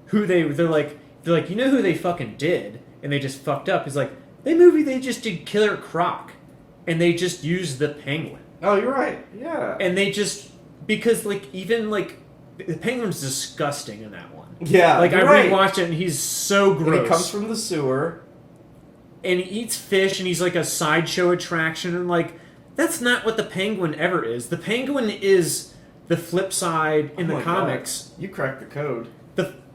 who they're like you know who they fucking did, and they just fucked up. It's like they just did Killer Croc, and they just used the Penguin. Oh, you're right. Yeah. And they just because like even like the Penguin's disgusting in that one. Yeah. Like I right. rewatched it and he's so gross. And he comes from the sewer. And he eats fish and he's like a sideshow attraction and like that's not what the Penguin ever is. The Penguin is the flip side in the comics. God. You cracked the code.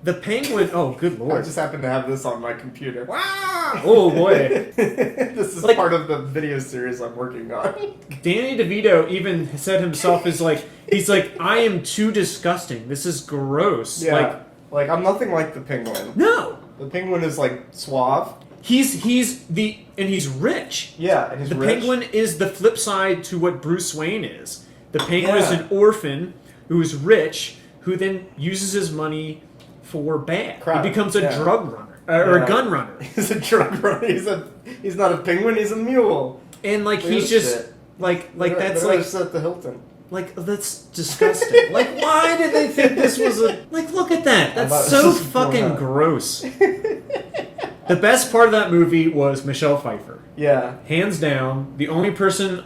The Penguin. Oh, good lord! I just happen to have this on my computer. Wow! Oh boy! This is like, part of the video series I'm working on. Danny DeVito even said himself is like he's like I am too disgusting. This is gross. Yeah. Like I'm nothing like the Penguin. No. The Penguin is like suave. He's rich. Yeah, and he's the rich. Penguin is the flip side to what Bruce Wayne is. The Penguin is an orphan who is rich, who then uses his money for bad. Crap. He becomes a drug runner or a gun runner. He's a drug runner. He's not a penguin. He's a mule. And like Look he's at just shit. like They're that's like just at the Hilton. like that's disgusting. Like why did they think this was a like look at that? That's so fucking gross. The best part of that movie was Michelle Pfeiffer. Yeah. Hands down, the only person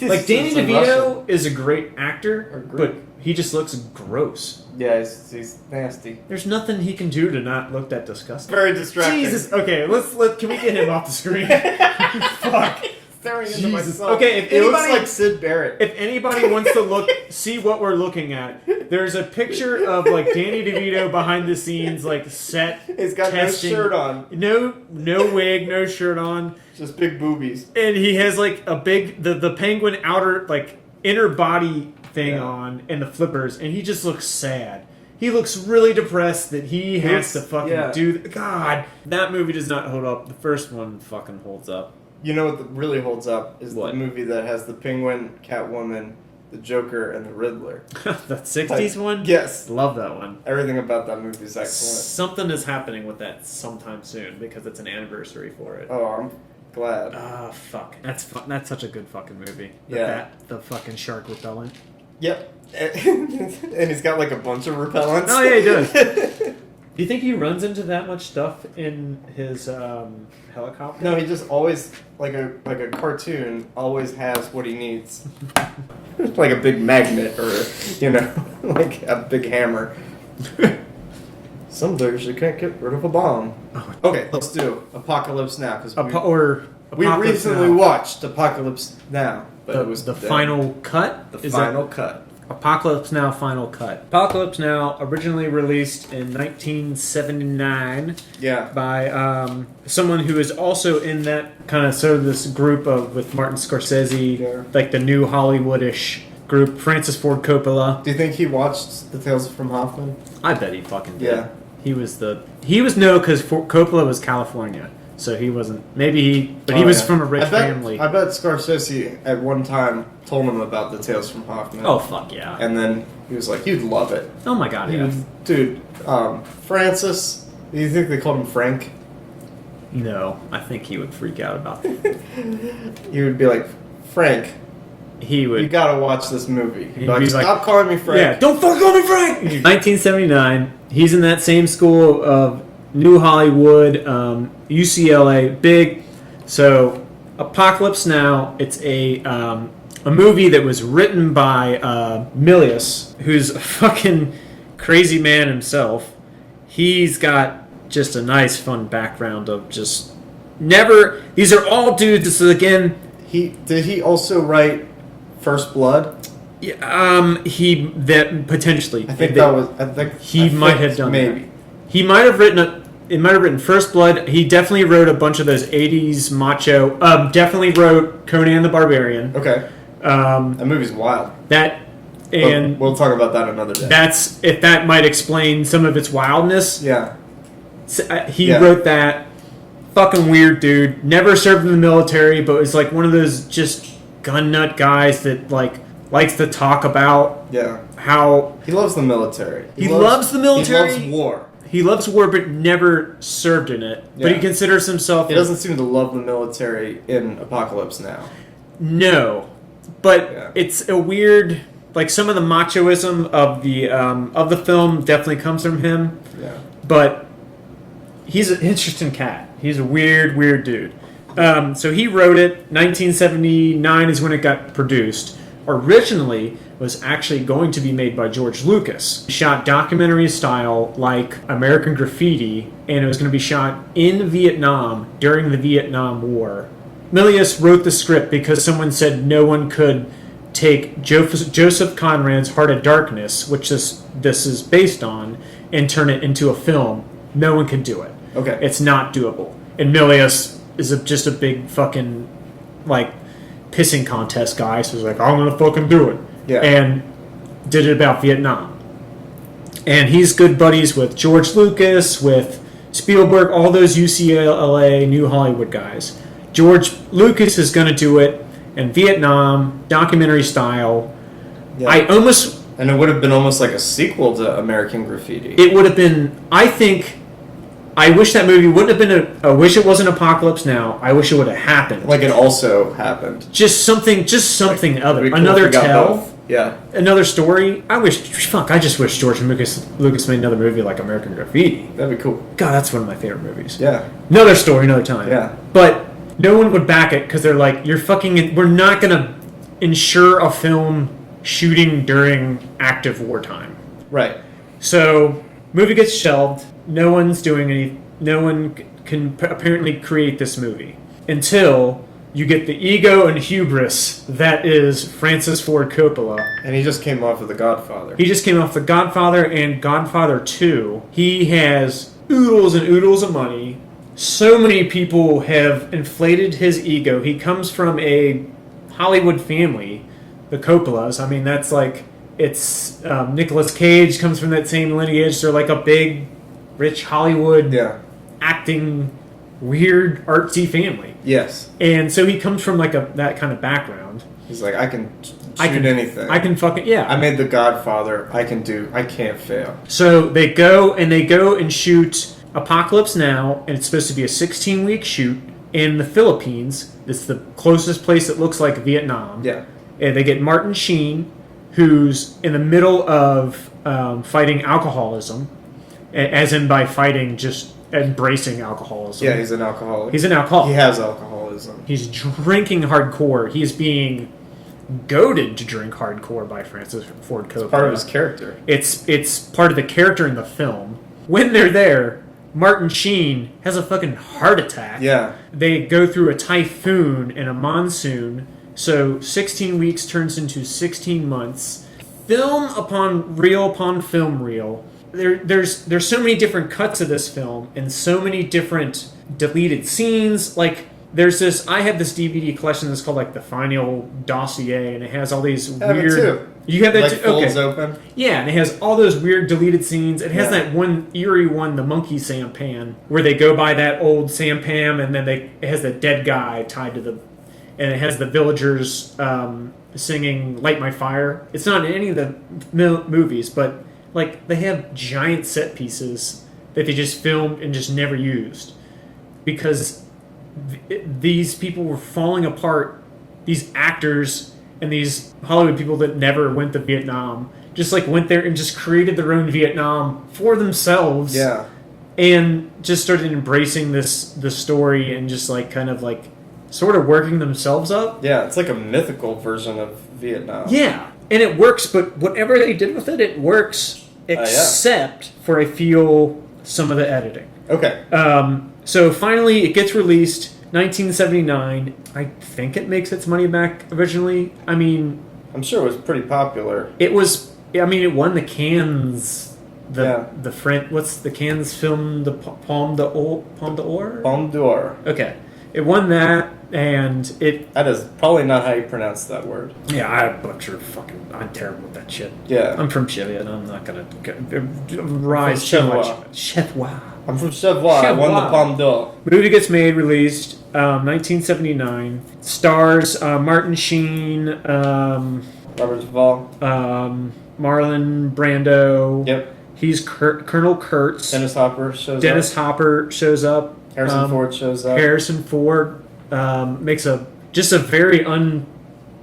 like Danny DeVito is a great actor, but he just looks gross. Yeah, he's nasty. There's nothing he can do to not look that disgusting. Very distracting. Jesus. Okay, can we get him off the screen? Fuck. Staring into Jesus. myself. Okay, if it looks anybody- like Sid Barrett. If anybody wants to see what we're looking at, there's a picture of like Danny DeVito behind the scenes, like set. He's got testing. no shirt on. No wig, no shirt on. Just big boobies. And he has like a big the penguin outer like inner body thing on and the flippers, and he just looks sad. He looks really depressed that he has to fucking do. God, that movie does not hold up. The first one fucking holds up. You know what really holds up is What? the movie that has the Penguin, Catwoman, the Joker, and the Riddler. The 60s one? Yes. Love that one. Everything about that movie is excellent. Something is happening with that sometime soon because it's an anniversary for it. Oh, I'm glad. Ah, fuck. That's such a good fucking movie. The fucking shark repellent. Yep. And he's got like a bunch of repellents. Oh, yeah, he does. Do you think he runs into that much stuff in his helicopter? No, he just always like a cartoon always has what he needs. Like a big magnet or like a big hammer. Some days you can't get rid of a bomb. Okay, let's do Apocalypse Now because we recently watched Apocalypse Now, but it was the final cut. The final cut. Apocalypse Now Final Cut. Apocalypse Now, originally released in 1979 by someone who is also in that kind of this group with Martin Scorsese, like the new Hollywoodish group, Francis Ford Coppola. Do you think he watched The Tales from Hoffman? I bet he fucking did. Yeah. He was because Coppola was California. So he wasn't. He was from a rich family. I bet Scorsese at one time told him about the Tales from Hoffman. Oh fuck yeah! And then he was like, "You'd love it." Oh my god, yeah, dude. Francis. Do you think they called him Frank? No, I think he would freak out about that. He would be like, Frank. he would. You gotta watch this movie. He'd be like, be stop calling me Frank. Yeah, don't fuck call me Frank! 1979, he's in that same school of New Hollywood, UCLA, big. So, Apocalypse Now, it's a movie that was written by Milius, who's a fucking crazy man himself. He's got just a nice, fun background of just never. These are all dudes. This is again. Did he also write First Blood? He that potentially. I think he might have done maybe. that. He might have written It might have written First Blood. He definitely wrote a bunch of those '80s macho. Definitely wrote Conan the Barbarian. Okay. That movie's wild. And we'll talk about that another day. If that might explain some of its wildness. Yeah. He wrote that. Fucking weird dude. Never served in the military, but was like one of those just gun nut guys that likes to talk about how he loves the military. He loves the military. He loves war. He loves war, but never served in it. Yeah. But he considers himself. He doesn't seem to love the military in Apocalypse Now. No, but it's a weird. Like some of the machoism of the film definitely comes from him. Yeah. But he's an interesting cat. He's a weird dude. So he wrote it. 1979 is when it got produced. Originally, was actually going to be made by George Lucas. He shot documentary style like American Graffiti, and it was going to be shot in Vietnam during the Vietnam War. Milius wrote the script because someone said no one could take Joseph Conrad's Heart of Darkness, which this is based on, and turn it into a film. No one can do it. Okay. It's not doable. And Milius is just a big fucking, pissing contest guy, so he's like, I'm gonna fucking do it. Yeah. And did it about Vietnam. And he's good buddies with George Lucas, with Spielberg, all those UCLA, New Hollywood guys. George Lucas is gonna do it in Vietnam, documentary style. Yeah. And it would have been almost like a sequel to American Graffiti. It would have been, I wish that movie wouldn't have been I wish it wasn't Apocalypse Now. I wish it would have happened. Like it also happened. Just something other. Cool Another tell. Both. Yeah. Another story. I just wish George Lucas made another movie like American Graffiti. That'd be cool. God, that's one of my favorite movies. Yeah. Another story, another time. Yeah. But no one would back it because they're like, we're not going to insure a film shooting during active wartime. Right. So, movie gets shelved. No one can apparently create this movie until you get the ego and hubris that is Francis Ford Coppola. And he just came off of The Godfather. He just came off The Godfather and Godfather 2. He has oodles and oodles of money. So many people have inflated his ego. He comes from a Hollywood family, the Coppolas. I mean, that's it's Nicolas Cage comes from that same lineage. They're like a big, rich Hollywood acting, weird, artsy family. Yes. And so he comes from that kind of background. He's like, I can shoot anything. I can fucking, yeah. I made The Godfather. I can't fail. So they go and shoot Apocalypse Now, and it's supposed to be a 16-week shoot in the Philippines. It's the closest place that looks like Vietnam. Yeah. And they get Martin Sheen, who's in the middle of fighting alcoholism, as in by fighting, just embracing alcoholism. Yeah, he's an alcoholic. He's an alcoholic. He has alcoholism. He's drinking hardcore. He's being goaded to drink hardcore by Francis Ford Coppola. It's part of his character. It's part of the character in the film. When they're there, Martin Sheen has a fucking heart attack. Yeah. They go through a typhoon and a monsoon, so 16 weeks turns into 16 months. Film upon film reel. There's so many different cuts of this film and so many different deleted scenes. I have this DVD collection that's called the Final Dossier, and it has all these weird. I have it too. You have that too? Folds Okay. open. Yeah, and it has all those weird deleted scenes. It has that one eerie one, the monkey sampan, where they go by that old sampan, and then it has the dead guy tied to and it has the villagers singing "Light My Fire." It's not in any of the movies, but they have giant set pieces that they just filmed and just never used because these people were falling apart. These actors and these Hollywood people that never went to Vietnam just like went there and just created their own Vietnam for themselves. Yeah. And just started embracing the story and just like kind of like sort of working themselves up. Yeah, it's like a mythical version of Vietnam. Yeah, and it works, but whatever they did with it, it works, except for, I feel, some of the editing. Okay. So finally, it gets released, 1979. I think it makes its money back originally. I mean... I'm sure it was pretty popular. It was... I mean, it won the Cannes... The French... What's the Cannes film? The Palme d'Or? Palme d'Or. Okay. It won that, and it... That is probably not how you pronounce that word. Yeah, I butcher fucking... I'm terrible with that shit. Yeah. I'm from Chile, and I'm not going to rise too much. Chevois. I'm from Chevois. I won the Palme d'Or. Movie gets made, released, 1979. Stars Martin Sheen, Robert Duvall. Marlon Brando. Yep. He's Colonel Kurtz. Dennis Hopper shows up. Harrison Ford shows up. Harrison Ford makes a very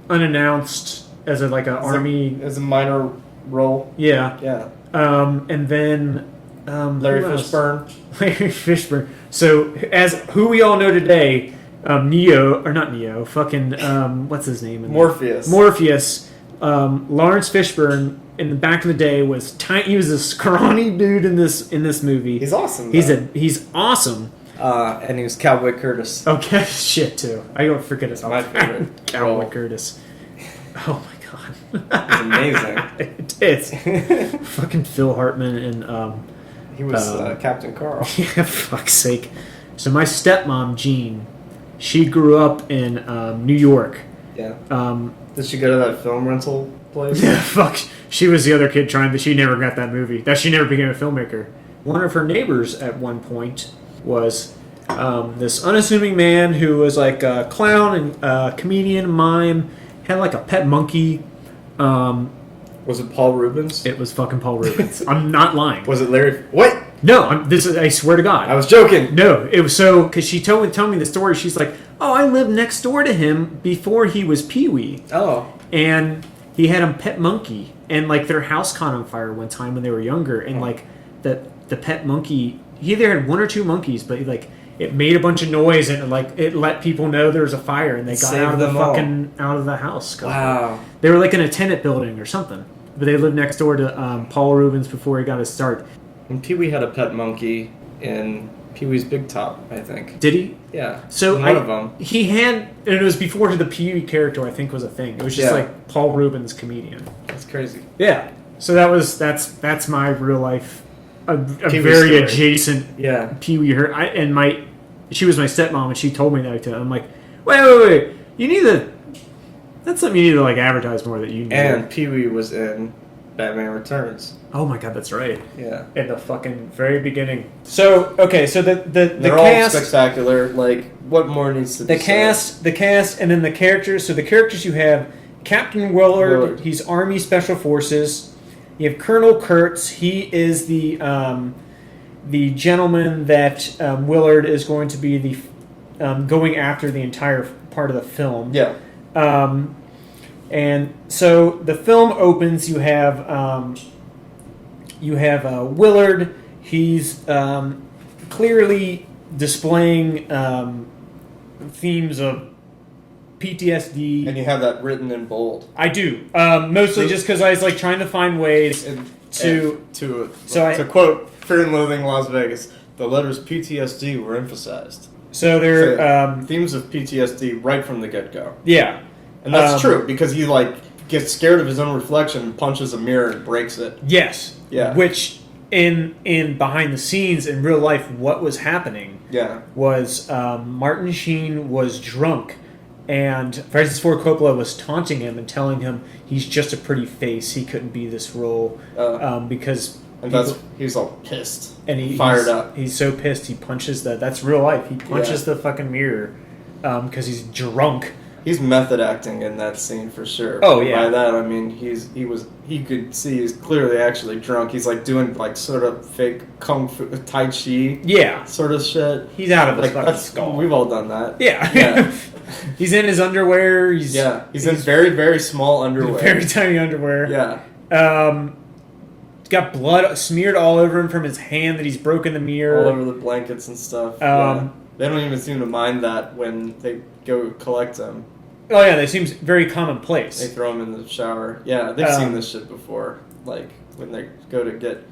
unannounced as an army as a minor role. Yeah. Yeah. And then Larry Fishburne. Larry Fishburne. So as who we all know today, Neo, fucking what's his name? Morpheus. Lawrence Fishburne in the back of the day was tiny. He was a scrawny dude in this movie. He's awesome. He's awesome. And he was Cowboy Curtis. Okay, shit too. I don't forget his my favorite. Cowboy Curtis. Oh my god, it's amazing. It is. Fucking Phil Hartman and he was Captain Carl. Yeah, fuck's sake. So my stepmom Jean, she grew up in New York. Yeah. Did she go to that film rental place? Yeah, fuck. She was the other kid trying, but she never got that movie. She never became a filmmaker. One of her neighbors at one point was this unassuming man who was like a clown and comedian, mime, had like a pet monkey. Was it Paul Rubens? It was fucking Paul Rubens. I'm not lying. Was it Larry? What? No, I swear to God. I was joking. No, it was so because she told me the story. She's like, "Oh, I lived next door to him before he was Pee-wee." Oh, and he had a pet monkey, and like their house caught on fire one time when they were younger, and like the pet monkey, he either had one or two monkeys, but like it made a bunch of noise and like it let people know there was a fire, and they got out of the house. Wow. They were like in a tenant building or something, but they lived next door to Paul Rubens before he got his start. And Pee-wee had a pet monkey in Pee-wee's Big Top, I think. Did he? Yeah. So one of them. He had, and it was before the Pee-wee character I think was a thing. It was just like Paul Rubens comedian. That's crazy. Yeah. So that's my real life, a very story. adjacent Pee-wee. She was my stepmom, and she told me that. I'm like, wait. You need to. That's something you need to like advertise more that you need. And Pee-wee was in Batman Returns. Oh my god, that's right. Yeah. In the fucking very beginning. So okay, so the They're cast, all spectacular. Like, what more needs to be said? The cast, and then the characters. So the characters you have: Captain Willard. He's Army Special Forces. You have Colonel Kurtz. He is the gentleman that Willard is going to be the going after the entire part of the film. Yeah. And so the film opens. You have Willard. He's clearly displaying themes of PTSD. And you have that written in bold. I do, mostly just because I was like trying to find ways to quote Fear and Loathing in Las Vegas, the letters PTSD were emphasized. So they're themes of PTSD right from the get-go. Yeah. And that's true, because he like gets scared of his own reflection and punches a mirror and breaks it. Yes. Yeah. Which in behind the scenes in real life, what was happening was Martin Sheen was drunk, and Francis Ford Coppola was taunting him and telling him he's just a pretty face, he couldn't be this role because. And he's all pissed and he's fired up. He's so pissed he punches that's real life. He punches the fucking mirror because he's drunk. He's method acting in that scene for sure. Oh yeah. By that I mean he could see he's clearly actually drunk. He's like doing like sort of fake kung fu tai chi. Yeah. Sort of shit. He's out of his like fucking skull. We've all done that. Yeah. He's in his underwear. He's in very, very small underwear. Very tiny underwear. Yeah. He's got blood smeared all over him from his hand that he's broken the mirror. All over the blankets and stuff. Yeah. They don't even seem to mind that when they go collect him. Oh yeah, that seems very commonplace. They throw him in the shower. Yeah, they've seen this shit before. Like when they go to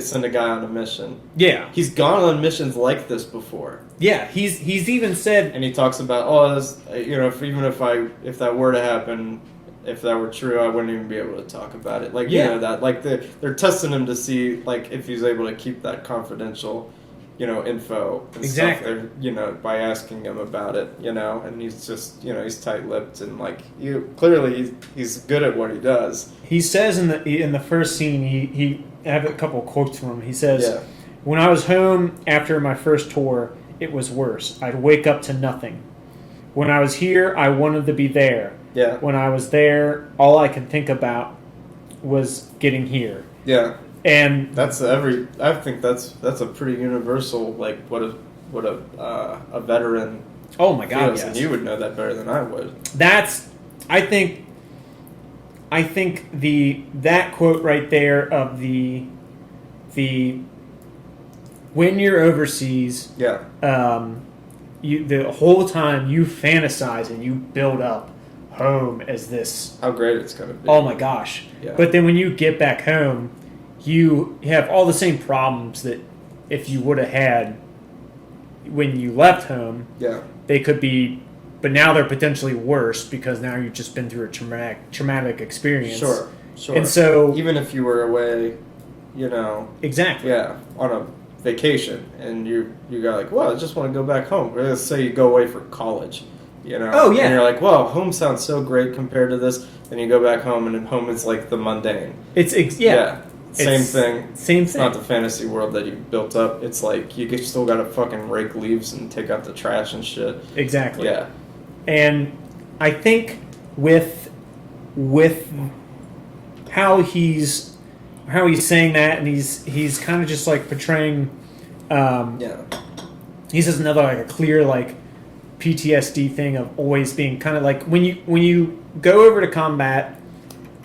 send a guy on a mission. Yeah, he's gone on missions like this before. Yeah, he's even said, and he talks about this, if that were to happen, if that were true, I wouldn't even be able to talk about it. Like that, like they're testing him to see like if he's able to keep that confidential. Info and exactly. stuff there, by asking him about it, and he's just, he's tight-lipped and clearly he's good at what he does. He says in the first scene, he I have a couple of quotes from him. He says, "When I was home after my first tour, it was worse. I'd wake up to nothing. When I was here, I wanted to be there. Yeah. When I was there, all I could think about was getting here." Yeah. And I think that's a pretty universal, like what a veteran. Oh my God! Feels, yes. And you would know that better than I would. I think that quote right there of the when you're overseas, the whole time you fantasize and you build up home as this how great it's gonna be. Oh my gosh! Yeah. But then when you get back home, you have all the same problems that if you would have had when you left home. Yeah. They could be, but now they're potentially worse because now you've just been through a traumatic experience. Sure. And so, even if you were away, exactly. Yeah, on a vacation, and you got like, well, I just want to go back home. Let's say you go away for college. Oh yeah. And you're like, well, home sounds so great compared to this. Then you go back home, and home is like the mundane. Same thing. It's not the fantasy world that you built up. It's like you still got to fucking rake leaves and take out the trash and shit. Exactly. Yeah. And I think with how he's saying that, and he's kind of just like portraying. He says another like a clear like PTSD thing of always being kind of like when you go over to combat.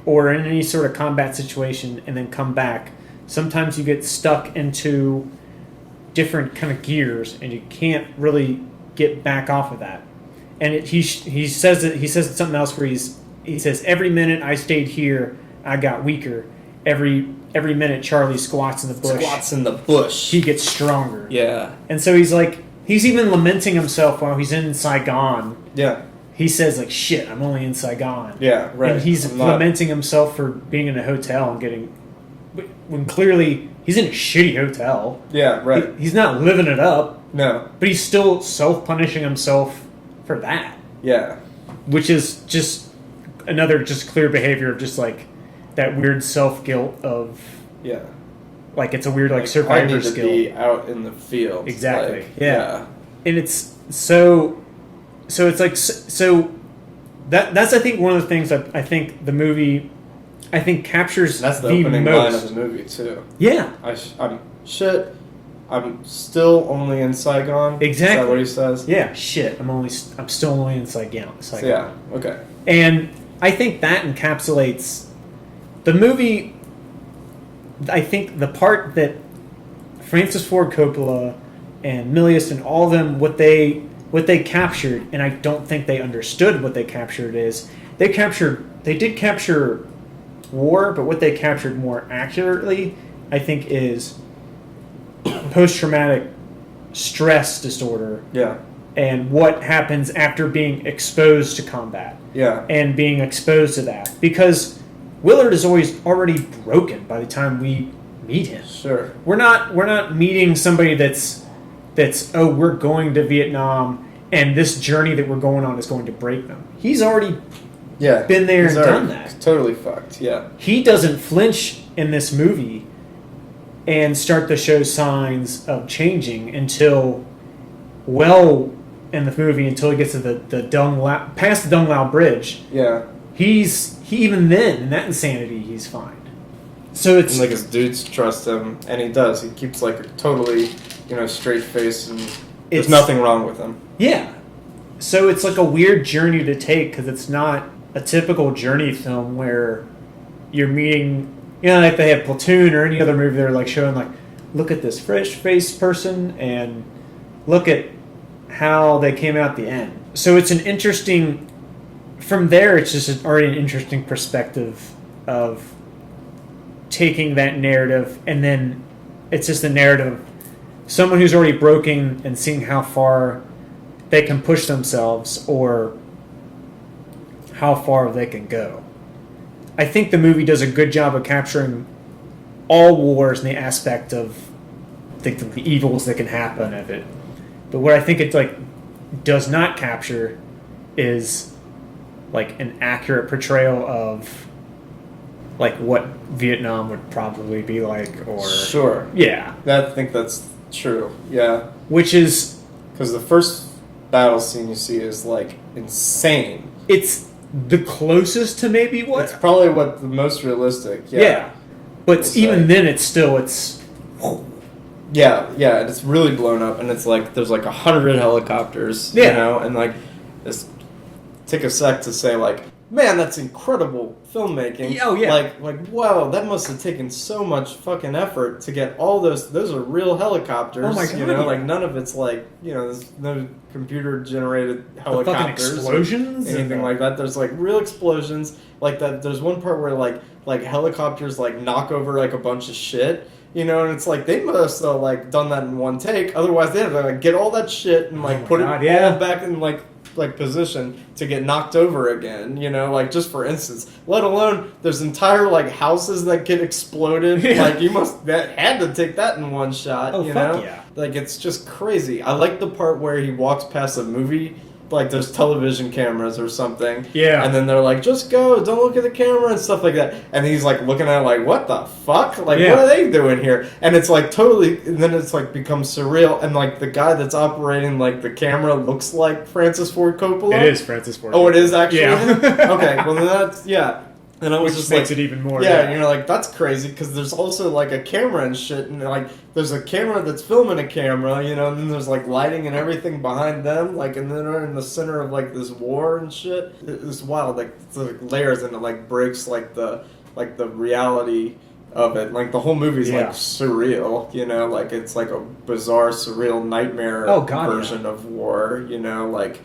Or in any sort of combat situation and then come back, sometimes you get stuck into different kind of gears and you can't really get back off of that. And he says something else where he says every minute I stayed here, I got weaker. Every minute Charlie squats in the bush. He gets stronger. Yeah. And so he's even lamenting himself while he's in Saigon. Yeah. He says, like, shit, I'm only in Saigon. Yeah, right. And he's lamenting himself for being in a hotel and getting... When clearly, he's in a shitty hotel. Yeah, right. He's not living it up. No. But he's still self-punishing himself for that. Yeah. Which is just another just clear behavior of just, like, that weird self-guilt of... Yeah. Like, it's a weird, like survivor skill. I need to be out in the field. Exactly. Like, yeah. And it's so... So it's like that's I think one of the things that I think the movie captures. That's the opening line of the movie too. Yeah, I'm still only in Saigon. Exactly. Is that what he says? Yeah, shit. I'm still only in Saigon. So yeah. Okay. And I think that encapsulates the movie. I think the part that Francis Ford Coppola and Milius and all of them what they captured, and I don't think they understood what they captured is they did capture war, but what they captured more accurately, I think, is post-traumatic stress disorder. Yeah. And what happens after being exposed to combat. Yeah. And being exposed to that. Because Willard is already broken by the time we meet him. Sure. We're not meeting somebody that's we're going to Vietnam and this journey that we're going on is going to break them. He's already been there and done that. Totally fucked, yeah. He doesn't flinch in this movie and start to show signs of changing until well in the movie until he gets to the past the Dung Lao Bridge. Yeah. He even then in that insanity he's fine. So it's and, like his dudes trust him, and he does. He keeps like a totally straight face, and there's nothing wrong with him. Yeah, So it's like a weird journey to take because it's not a typical journey film where you're meeting, like they have Platoon or any other movie. They're like showing like, look at this fresh-faced person and look at how they came out the end. So it's an interesting. From there, it's just already an interesting perspective of taking that narrative, and then it's just a narrative of someone who's already broken and seeing how far they can push themselves or how far they can go. I think the movie does a good job of capturing all wars and the aspect of the evils that can happen of it. But what I think it does not capture is like an accurate portrayal of like what Vietnam would probably be like, or Sure. yeah, I think that's true. Yeah. which is Because the first battle scene you see is like insane. it's the closest to maybe It's what probably what the most realistic. yeah. But We'll even say. then, it's Yeah, and it's really blown up, and it's like there's like 100 helicopters, Yeah. you know, and like this. Take a sec to say like, man, that's incredible filmmaking. Oh, yeah. Like wow, that must have taken so much fucking effort to get all those. Those are real helicopters. Oh my God, You know, yeah. like none of it's like there's no computer generated the fucking helicopters. explosions, Anything like that. There's like real explosions. Like that. There's one part where like helicopters like knock over like a bunch of shit. You know, and it's like they must have like done that in one take. Otherwise, they have to like get all that shit and like Oh my put God, it yeah. all back in like position to get knocked over again. You know, like just for instance. Let alone there's entire like houses that get exploded. Yeah. Like you that had to take that in one shot. Oh, you fuck know? yeah. Like it's just crazy. I like the part where he walks past a movie. Like there's television cameras or something. Yeah. And then they're like, just go, don't look at the camera and stuff like that. And he's like looking at it like, what the fuck? Like, Yeah. what are they doing here? And it's like totally, and then it's like becomes surreal. And like the guy that's operating like the camera looks like Francis Ford Coppola. it is Francis Ford. Oh, it is actually Yeah. him? Okay, well then that's, yeah. And I was Which just makes like, it even more. yeah, and you're like, that's crazy because there's also like a camera and shit, and like there's a camera that's filming a camera, you know, and then there's like lighting and everything behind them, like, and then they're in the center of like this war and shit. It's wild, like it's like layers, and it like breaks like the reality of it. Like the whole movie's Yeah. like surreal, you know, like it's like a bizarre, surreal nightmare Oh, God, version of war, you know, like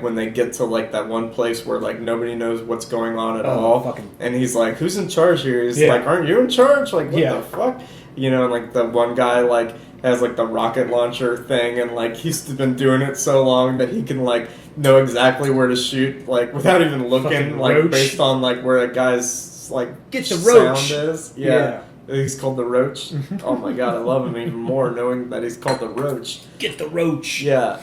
when they get to like that one place where like nobody knows what's going on at Oh, all, fucking- and he's like, "Who's in charge here?" He's Yeah. like, "Aren't you in charge?" Like, what Yeah. the fuck, you know? And like the one guy like has like the rocket launcher thing, and like he's been doing it so long that he can like know exactly where to shoot, like without even looking, Fucking like roach. based on like where a guy's like Get the roach. sound is. Yeah. He's called the Roach. Oh my god, I love him even more knowing that he's called the Roach. Get the roach. Yeah.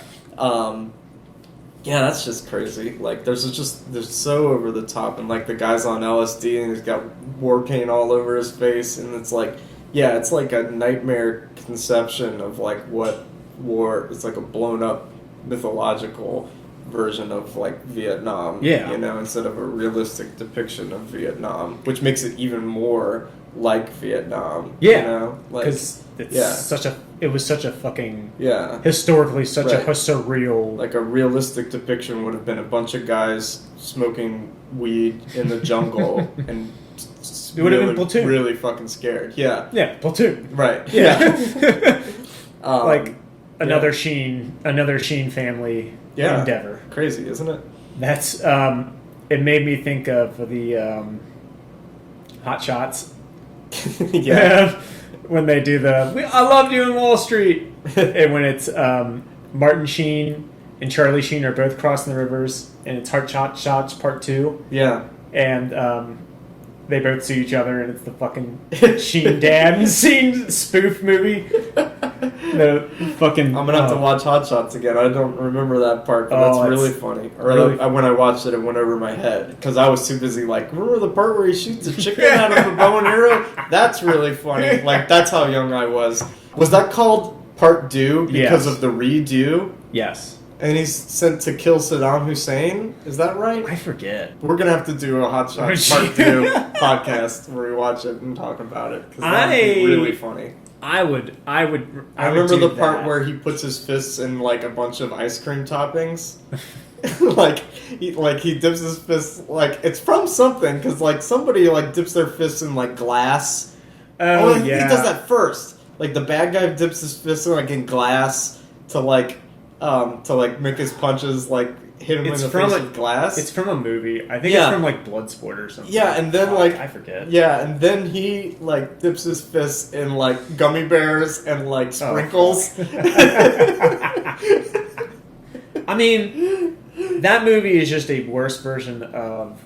Yeah, that's just crazy. Like, they're so over the top, and like the guy's on LSD and he's got war paint all over his face, and it's like, yeah, it's like a nightmare conception of like what war. It's like a blown up mythological version of like Vietnam. Yeah. You know, instead of a realistic depiction of Vietnam, which makes it even more like Vietnam. Yeah. You know, like Because it's yeah. it was such a fucking yeah. historically such Right. a surreal. Like a realistic depiction would have been a bunch of guys smoking weed in the jungle and It would have been Platoon. really fucking scared. Yeah, Yeah, Platoon. right. Yeah. Um, another Sheen family Yeah. endeavor. crazy, isn't it? That's it made me think of the Hot Shots. Yeah, When they do I loved you in Wall Street. And when it's Martin Sheen and Charlie Sheen are both crossing the rivers, and it's Hot Shots Part 2. yeah. And they both see each other, and it's the fucking Sheen dad scene spoof movie. The fucking. I'm gonna have to watch Hot Shots again. I don't remember that part, but Oh, that's really it's funny. Or really when I watched it, it went over my head because I was too busy. Like, remember the part where he shoots a chicken out of a bow and arrow? That's really funny. Like, that's how young I was. Was that called Part Due because Yes. of the redo? Yes. And he's sent to kill Saddam Hussein? Is that right? I forget. We're going to have to do a Hot Shots Part 2 podcast where we watch it and talk about it. Because that's really funny. I would I remember do the part that. where he puts his fists in like a bunch of ice cream toppings. he dips his fist like it's from something because like somebody like dips their fists in like glass. Oh, He yeah. does that first. Like the bad guy dips his fist in like in glass to make his punches like hit him It's in the from face a- with glass. It's from a movie. I think Yeah. it's from like Bloodsport or something. Yeah, and then, Fuck, like- I forget. Yeah, and then he like dips his fists in like gummy bears and like sprinkles. I mean, that movie is just a worse version of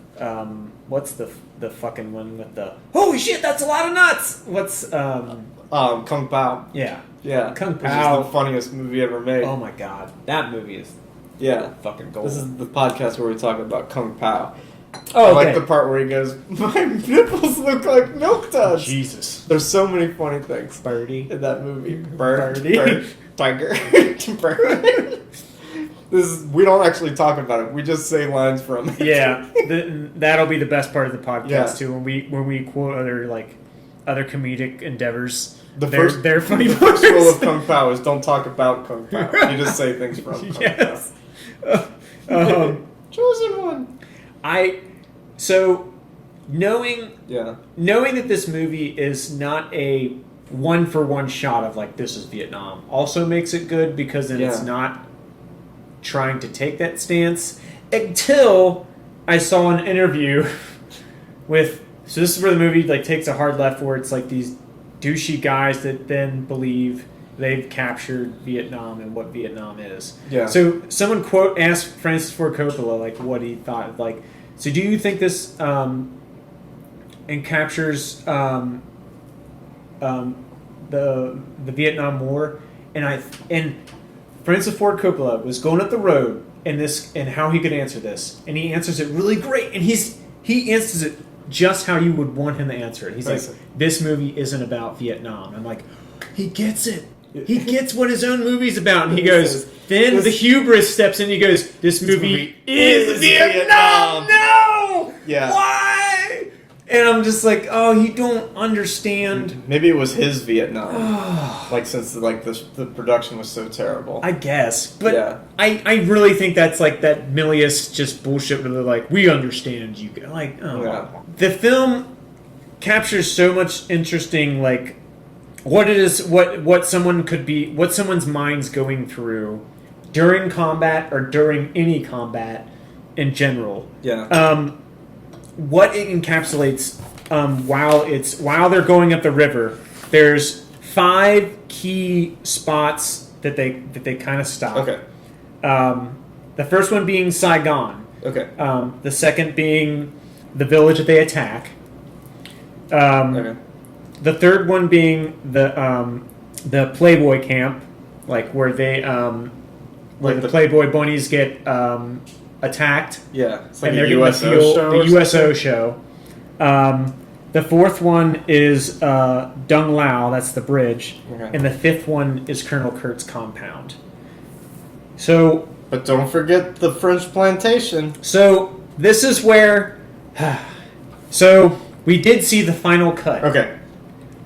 what's the fucking one with the holy shit, that's a lot of nuts. What's Kung Pao. yeah. Yeah, Kung which Pao. is the funniest movie ever made. Oh my god, that movie is Yeah, fucking gold. this is the podcast where we talk about Kung Pao. Oh, I like okay. the part where he goes, "My nipples look like milk duds." Jesus, There's so many funny things Birdie. in that movie. Birdie. Bird, tiger, bird. We don't actually talk about it. We just say lines from it. Yeah, that'll be the best part of the podcast Yeah. too. When we quote other comedic endeavors. The funny first parts. rule of Kung Pao is don't talk about Kung Pao. You just say things from Kung Yes. Pao. Chosen one. So knowing Yeah. that this movie is not a one-for-one shot of like this is Vietnam also makes it good because then it's Yeah. not trying to take that stance until I saw an interview with so this is where the movie like takes a hard left where it's like these douchey guys that then believe they've captured Vietnam and what Vietnam is. Yeah. So someone asked Francis Ford Coppola like what he thought like. So do you think this captures the Vietnam War? And Francis Ford Coppola was going up the road and how he could answer this, and he answers it really great, and he answers it just how you would want him to answer it. He's like, this movie isn't about Vietnam. I'm like, he gets it. He gets what his own movie's about. And he goes, then the hubris steps in and he goes, this movie is Vietnam. No! Yeah. Why? And I'm just like, oh, you don't understand. Maybe it was his Vietnam. Like since like the production was so terrible. I guess. But Yeah. I really think that's like that Milius just bullshit where they're like, we understand you. Like, oh. Yeah. The film captures so much interesting, like, what it is, what someone could be, what someone's mind's going through during combat or during any combat in general. Yeah. What it encapsulates while they're going up the river. There's 5 key spots that they kind of stop. Okay. The first one being Saigon. Okay. The second being the village that they attack. Okay. The third one being the Playboy camp, like where they where Like the the- Playboy bunnies get attacked, Yeah. It's like and a they're getting USO the show. the or USO something? show. The fourth one is Dung Lao, that's the bridge, Okay. and the fifth one is Colonel Kurt's compound. So But don't forget the French plantation. So this is where. So we did see the final cut. Okay.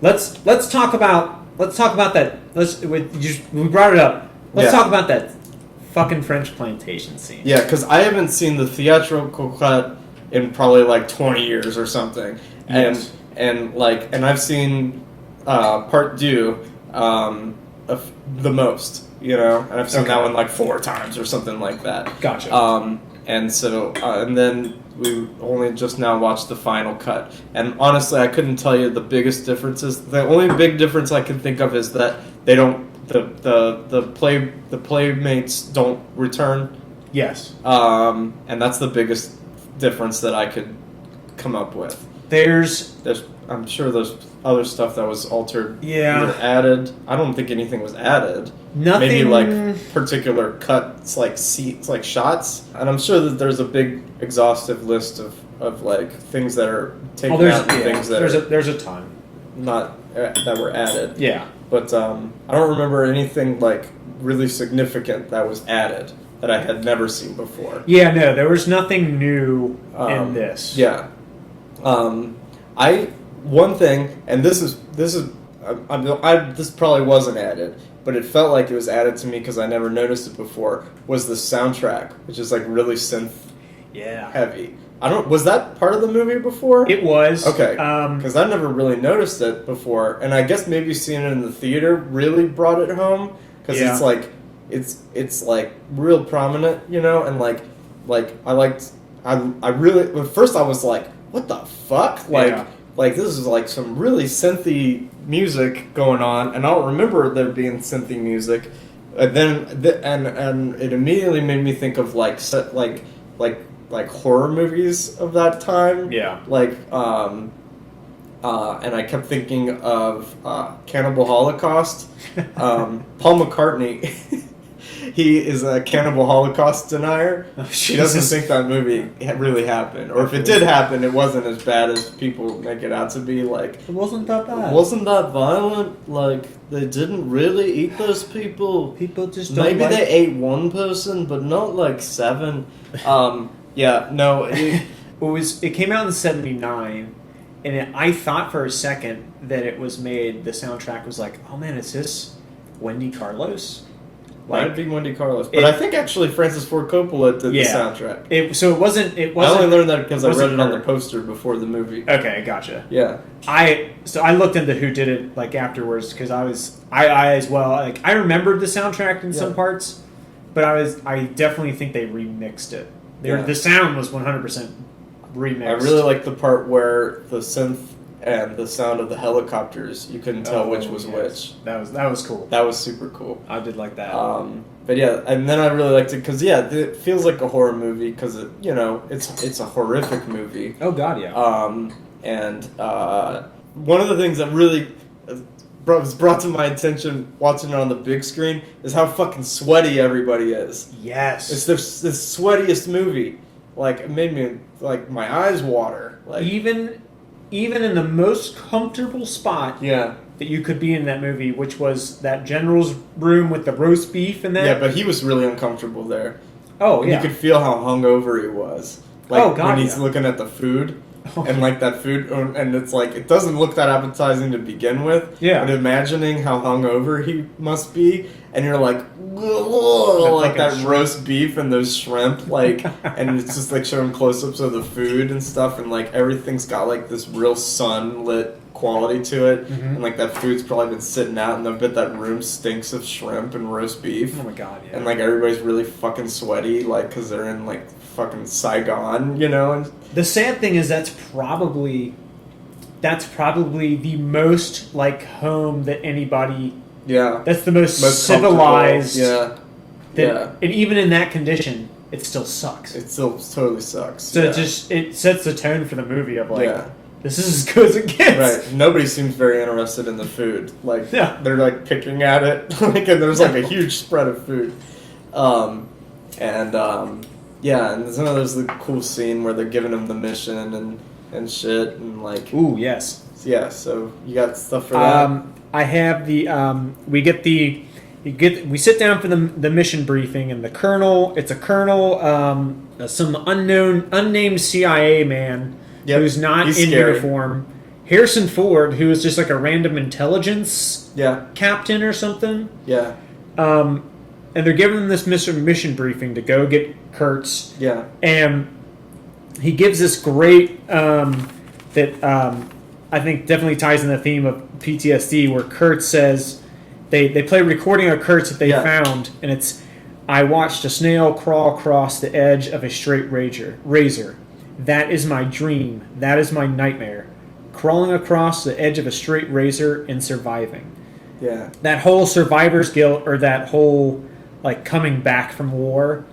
Let's talk about that. We brought it up. Let's Yeah. talk about that fucking French plantation scene. Yeah, because I haven't seen the theatrical cut in probably like 20 years or something. Yes. And I've seen part 2 the most, you know, and I've seen Okay. that one like 4 times or something like that. Gotcha. And so and then we only just now watched the final cut, and honestly, I couldn't tell you the biggest differences. The only big difference I can think of is that they don't the playmates don't return. Yes. And that's the biggest difference that I could come up with. I'm sure there's other stuff that was altered, Yeah. either added. I don't think anything was added. Nothing. Maybe like particular cuts, like seats, like shots. And I'm sure that there's a big exhaustive list of like things that are taken out and things that there's a ton. not that were added. Yeah. But I don't remember anything like really significant that was added that I had never seen before. Yeah. No, there was nothing new in this. Yeah. One thing, and this is this probably wasn't added, but it felt like it was added to me because I never noticed it before. Was the soundtrack, which is like really synth heavy. Was that part of the movie before? It was. Okay. Because I never really noticed it before, and I guess maybe seeing it in the theater really brought it home because it's like it's like real prominent, and like I really at first I was like, what the fuck, like this is like some really synthy music going on, and I don't remember there being synthy music, and then and it immediately made me think of like horror movies of that time. Yeah. And I kept thinking of Cannibal Holocaust. Paul McCartney, he is a Cannibal Holocaust denier. Oh, he doesn't think that movie really happened. Or if it did happen, it wasn't as bad as people make it out to be. Like, it wasn't that bad. It wasn't that violent. Like, they didn't really eat those people. People just don't Maybe they ate one person, but not like 7. Yeah, no. It came out in '79, and I thought for a second that it was made. The soundtrack was like, oh man, is this Wendy Carlos? Might be Wendy Carlos, but I think actually Francis Ford Coppola did the soundtrack. It wasn't. I only learned that because I read it on the poster before the movie. Okay, gotcha. Yeah. I looked into who did it like afterwards because I as well, like I remembered the soundtrack in some parts, but I definitely think they remixed it. The sound was 100% remixed. I really like the part where the synth and the sound of the helicopters, you couldn't tell which was which. That was cool. That was super cool. I did like that. But yeah, and then I really liked it because it feels like a horror movie because it's a horrific movie. Oh god, yeah. And one of the things that really was brought to my attention watching it on the big screen is how fucking sweaty everybody is. Yes. It's the sweatiest movie. Like, it made me, like, my eyes water. Like, even in the most comfortable spot that you could be in that movie, which was that general's room with the roast beef and that. Yeah, but he was really uncomfortable there. Oh, and yeah. you could feel how hungover he was. Like, when he's looking at the food. And like that food, and it's like it doesn't look that appetizing to begin with. Yeah. But imagining how hungover he must be, and you're like, like that shrimp. Roast beef and those shrimp, like, and it's just like showing close-ups of the food and stuff, and like everything's got like this real sunlit quality to it, and like that food's probably been sitting out, and I bet that room stinks of shrimp and roast beef. Oh my god, yeah. And like everybody's really fucking sweaty, like because they're in like fucking Saigon, And the sad thing is that's probably the most like home that anybody. Yeah. That's the most civilized. Yeah. And even in that condition, it still sucks. It still totally sucks. So it sets the tone for the movie of like, this is as good as it gets. Right. Nobody seems very interested in the food. Like they're like picking at it, like, and there's like a huge spread of food. And some of there's the cool scene where they're giving him the mission and shit and like. Ooh, yes. Yeah. So you got stuff for that. I have the we sit down for the mission briefing, and the colonel. It's a colonel, some unnamed CIA man who's not in uniform. Harrison Ford, who is just like a random intelligence captain or something. Yeah. And they're giving him this mission briefing to go get Kurtz. Yeah. And he gives this great that I think definitely ties in the theme of PTSD, where Kurtz says they play a recording of Kurtz that they found, and it's, I watched a snail crawl across the edge of a straight razor. That is my dream. That is my nightmare. Crawling across the edge of a straight razor and surviving. Yeah. That whole survivor's guilt, or that whole like coming back from war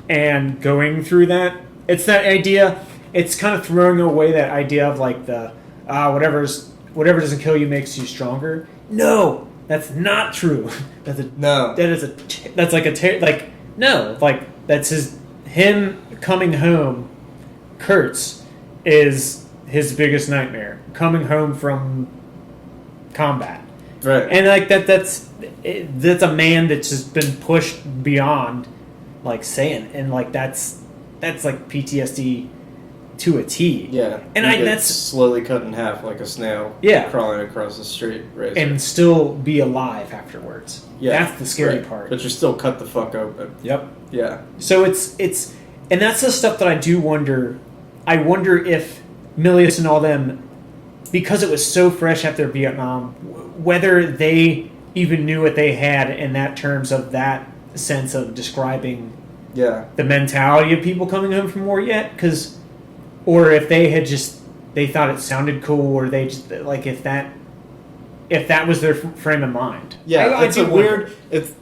and going through that. It's that idea. It's kind of throwing away that idea of like the whatever doesn't kill you makes you stronger. No, that's not true. That's him coming home. Kurtz is his biggest nightmare. Coming home from combat. Right. And like that's a man that's just been pushed beyond like saying, and like that's like PTSD to a T. Yeah, and you get that's slowly cut in half like a snail. Yeah. Crawling across the street, razor. and still be alive afterwards. Yeah, That's the scary right. part. But you're still cut the fuck open. Yep. Yeah. So it's and that's the stuff that I do wonder. I wonder if Milius and all them, because it was so fresh after Vietnam, whether they even knew what they had in that terms of that sense of describing Yeah. the mentality of people coming home from war yet, or if they had they thought it sounded cool, or they just like if that was their frame of mind. Yeah, I it's do a wonder. weird.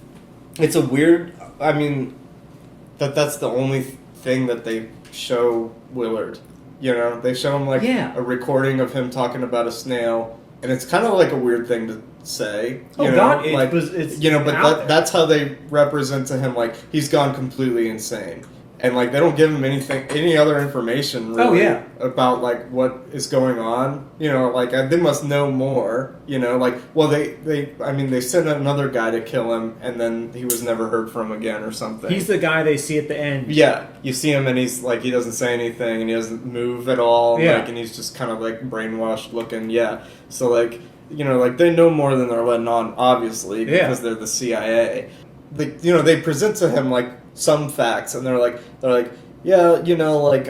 It's a weird. I mean, that's the only thing that they show Willard. You know, they show him like Yeah. a recording of him talking about a snail, and it's kind of like a weird thing to say. Oh, you know? God, like it's you know, but out there. that's how they represent to him like he's gone completely insane. And like they don't give him any other information really Oh, yeah. about like what is going on. You know, like they must know more. You know, like well they sent another guy to kill him, and then he was never heard from again or something. He's the guy they see at the end. Yeah, you see him and he's like he doesn't say anything and he doesn't move at all. Yeah. Like, and he's just kind of like brainwashed looking. Yeah, so like you know like they know more than they're letting on, obviously because they're the CIA. They present to him like some facts and they're like yeah, you know, like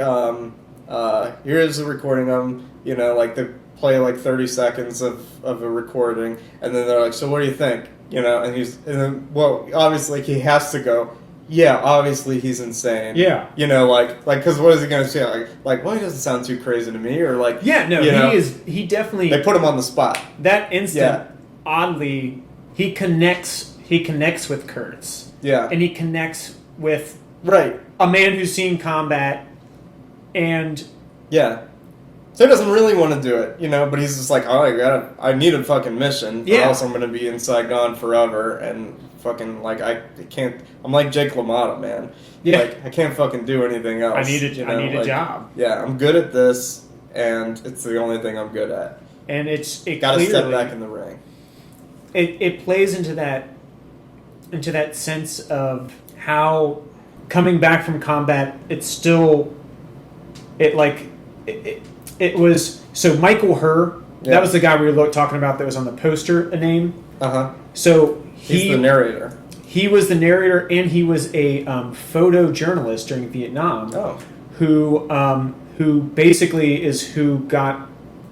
here's a recording of him, you know, like they play like 30 seconds of a recording and then they're like, so what do you think, you know, and then well obviously he has to go, yeah, obviously he's insane. Yeah. You know, like because what is he gonna say, like well he doesn't sound too crazy to me, or like Yeah, no, you know, he definitely they put him on the spot. that instant. Yeah. Oddly, he connects with Kurtz. Yeah, And he connects with right. a man who's seen combat, and Yeah. So he doesn't really want to do it, you know, but he's just like, oh, I need a fucking mission, or Yeah. else I'm going to be in Saigon forever, and fucking, like, I can't, I'm like Jake LaMotta, man. Yeah. Like, I can't fucking do anything else. I need a like, job. Yeah, I'm good at this, and it's the only thing I'm good at. And it Gotta clearly, step back in the ring. it plays into that sense of how coming back from combat, it's still it was so Michael Herr. Yeah. That was the guy we were talking about that was on the poster. A name. Uh-huh. So He's the narrator. He was the narrator, and he was a photojournalist during Vietnam. Oh. Who basically is who got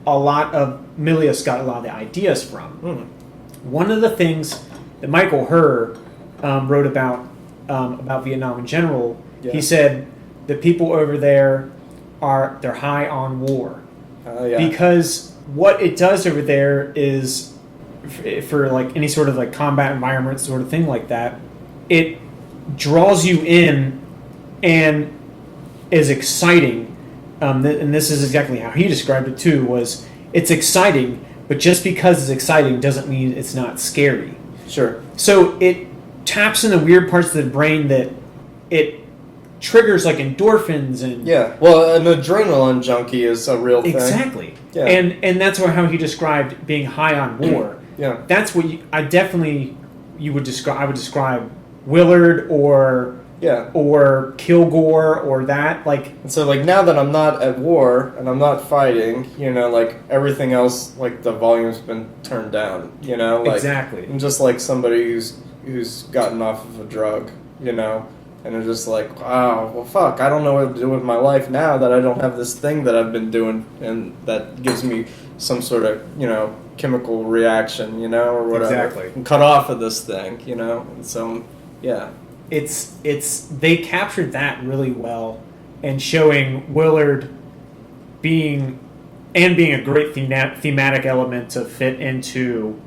a lot of Milius got a lot of the ideas from. One of the things that Michael Herr wrote about Vietnam in general, Yeah. he said the people over there they're high on war Yeah. because what it does over there is for like any sort of like combat environment sort of thing like that, it draws you in and is exciting. And this is exactly how he described it too. Was it's exciting, but just because it's exciting doesn't mean it's not scary. Sure. So it taps into weird parts of the brain that it triggers like endorphins and Yeah. Well, an adrenaline junkie is a real thing. exactly. Yeah. And that's how he described being high on war. Yeah. That's what I would describe Willard or Yeah. or Kilgore or that like And so, like, now that I'm not at war and I'm not fighting, you know, like, everything else, like, the volume's been turned down, you know? Like, exactly. I'm just like somebody who's gotten off of a drug, you know? And they're just like, wow, well, fuck, I don't know what to do with my life now that I don't have this thing that I've been doing and that gives me some sort of, you know, chemical reaction, you know, or whatever. Exactly. I'm cut off of this thing, you know? And so, yeah. It's they captured that really well, and showing Willard being a great thematic element to fit into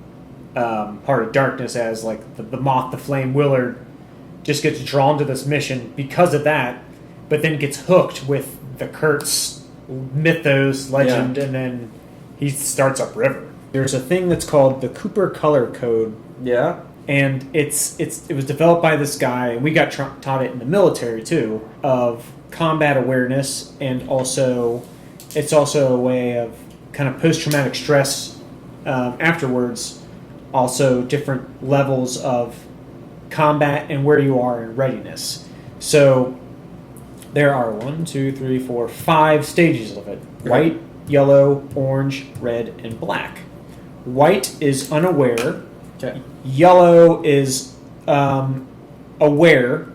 Heart of Darkness as like the moth, the flame. Willard just gets drawn to this mission because of that, but then gets hooked with the Kurtz mythos legend, and then he starts upriver. There's a thing that's called the Cooper Color Code. Yeah? And it was developed by this guy, and we got taught it in the military too, of combat awareness, and also it's also a way of kind of post-traumatic stress afterwards, also different levels of combat and where you are in readiness. So There are 1, 2, 3, 4, 5 stages of it. White, yellow, orange, red, and black. White is unaware. Okay. Yellow is aware.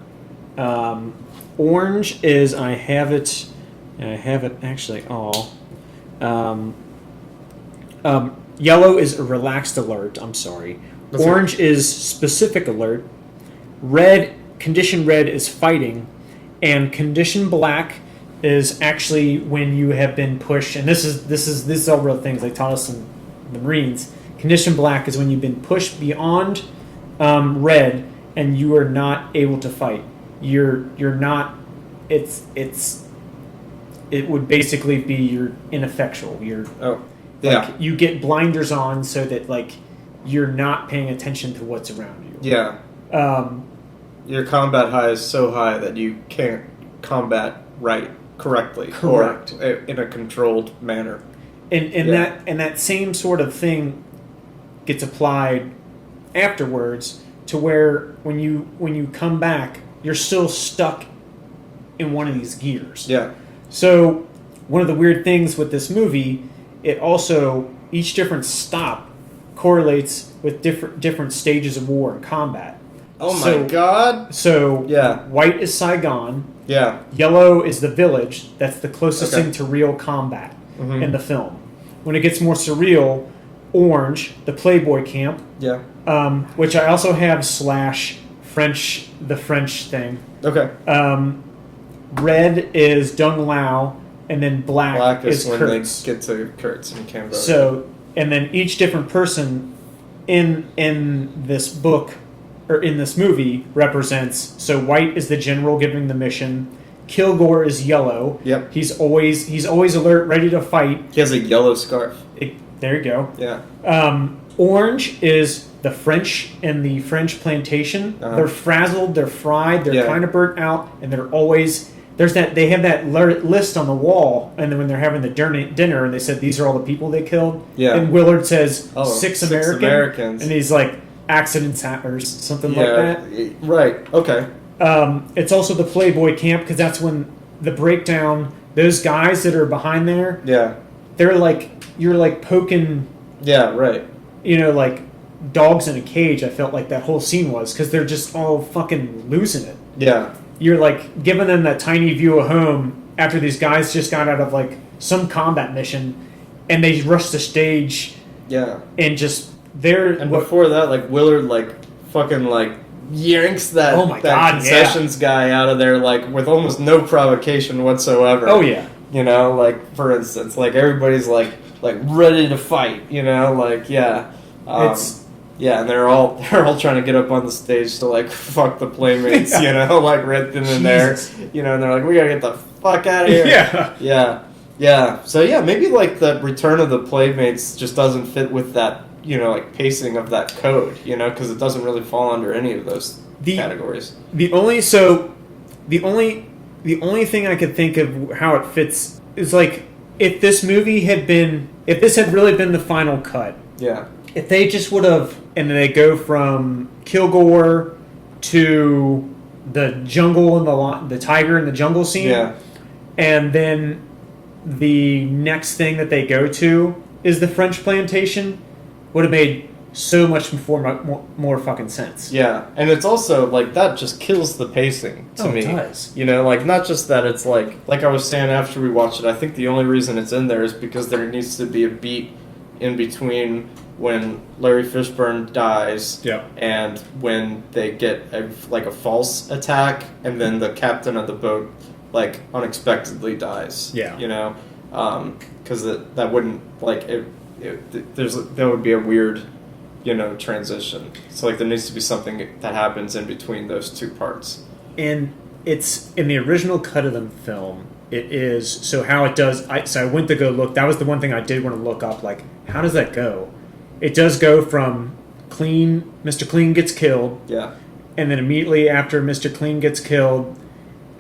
Orange is I have it actually all. Yellow is a relaxed alert. I'm sorry. That's Orange is specific alert. Red, condition red is fighting, and condition black is actually when you have been pushed. And this is all real things they taught us in the Marines. Condition black is when you've been pushed beyond red and you are not able to fight. You're not. It would basically be you're ineffectual. You're Yeah. you get blinders on so that like you're not paying attention to what's around you. Yeah. Your combat high is so high that you can't combat correctly. Correct. Or in a controlled manner. And that same sort of thing gets applied afterwards to where when you come back, you're still stuck in one of these gears. Yeah. So one of the weird things with this movie, it also each different stop correlates with different stages of war and combat. Oh my god. So Yeah. white is Saigon. Yeah. Yellow is the village. That's the closest Okay. thing to real combat Mhm. in the film. When it gets more surreal, orange, the Playboy camp, Yeah. which I also have / the French thing. Okay. Red is Dung Lao, and then black Black is when Kurtz. they get to Kurtz and Cambodia. So, and then each different person in this book or in this movie represents. So white is the general giving the mission. Kilgore is yellow. Yep. He's always alert, ready to fight. He has a yellow scarf. There you go. Yeah. Orange is the French in the French plantation. Uh-huh. They're frazzled, they're fried, they're Yeah. kind of burnt out, and they're always they have that list on the wall, and then when they're having the dinner, and they said these are all the people they killed. Yeah. And Willard says Oh, six six Americans, Americans. and he's like accidents or something like that. Right. Okay. It's also the Playboy camp because that's when the breakdown. Those guys that are behind there, Yeah. they're like you're like poking, Yeah. Right. like dogs in a cage. I felt like that whole scene was because they're just all fucking losing it. Yeah. You're like giving them that tiny view of home after these guys just got out of like some combat mission, and they rush the stage Yeah. and just they're And before that, like Willard, like fucking like yanks that Oh my that God, concessions guy out of there, like with almost no provocation whatsoever. oh yeah. You know, like for instance, like everybody's like ready to fight. You know, like yeah. It's Yeah, and they're all trying to get up on the stage to like fuck the playmates, you know, like right then and there, Jesus. you know, and they're like, we gotta get the fuck out of here. Yeah. So yeah, maybe like the return of the playmates just doesn't fit with that, you know, like pacing of that code, you know, because it doesn't really fall under any of those categories. The only thing I could think of how it fits is like if this had really been the final cut. Yeah. If they just would have, and they go from Kilgore to the jungle and the tiger in the jungle scene, Yeah. and then the next thing that they go to is the French plantation, would have made so much more fucking sense. Yeah, and it's also like that just kills the pacing to me. It does. You know, like not just that it's like I was saying after we watched it, I think the only reason it's in there is because there needs to be a beat in between when Larry Fishburne dies and when they get a false attack and then the captain of the boat like unexpectedly dies. Yeah. You know, because that wouldn't there would be a weird, you know, transition. So like there needs to be something that happens in between those two parts. And it's in the original cut of the film. It is so how it does. So I went to go look. That was the one thing I did want to look up. Like, how does that go? It does go from Clean. Mr. Clean gets killed. Yeah. And then immediately after Mr. Clean gets killed,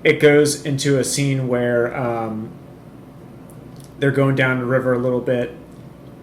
it goes into a scene where they're going down the river a little bit,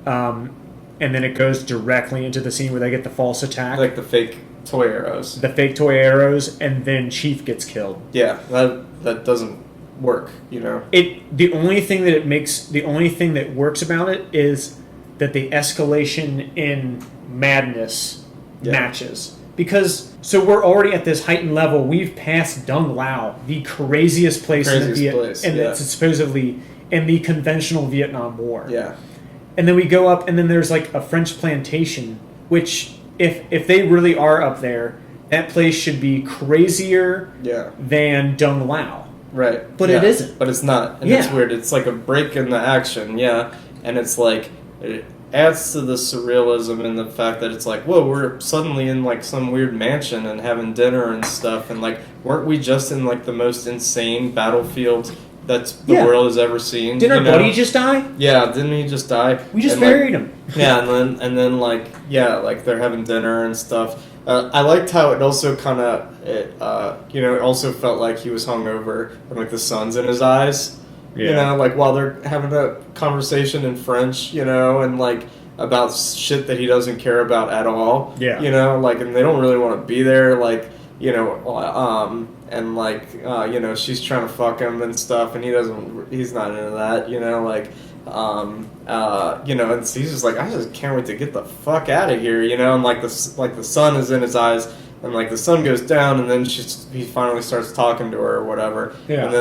and then it goes directly into the scene where they get the false attack, Like the fake toy arrows. the fake toy arrows, and then Chief gets killed. Yeah, that doesn't work. You know. The only thing that works about it is that the escalation in madness matches. Because so we're already at this heightened level. We've passed Dung Lao, the craziest place it's supposedly in the conventional Vietnam War. Yeah. And then we go up, and then there's like a French plantation, which if they really are up there, that place should be crazier than Dung Lao. Right. But it isn't. But it's not. And it's weird. It's like a break in the action, and it's like it adds to the surrealism and the fact that it's like, whoa, we're suddenly in like some weird mansion and having dinner and stuff, and like, weren't we just in like the most insane battlefield that the world has ever seen? Didn't our buddy just die? Yeah, didn't he just die? We just buried him. Yeah, and then like they're having dinner and stuff. I liked how it also kind of it also felt like he was hungover and like the sun's in his eyes. Yeah. You know, like while they're having a conversation in French, you know, and like about shit that he doesn't care about at all. Yeah. You know, like, and they don't really want to be there, like, you know, and like, you know, she's trying to fuck him and stuff, and he's not into that, you know, like, you know, and so he's just like, I just can't wait to get the fuck out of here, you know, and like the sun is in his eyes. And like the sun goes down, and then he finally starts talking to her or whatever. Yeah. And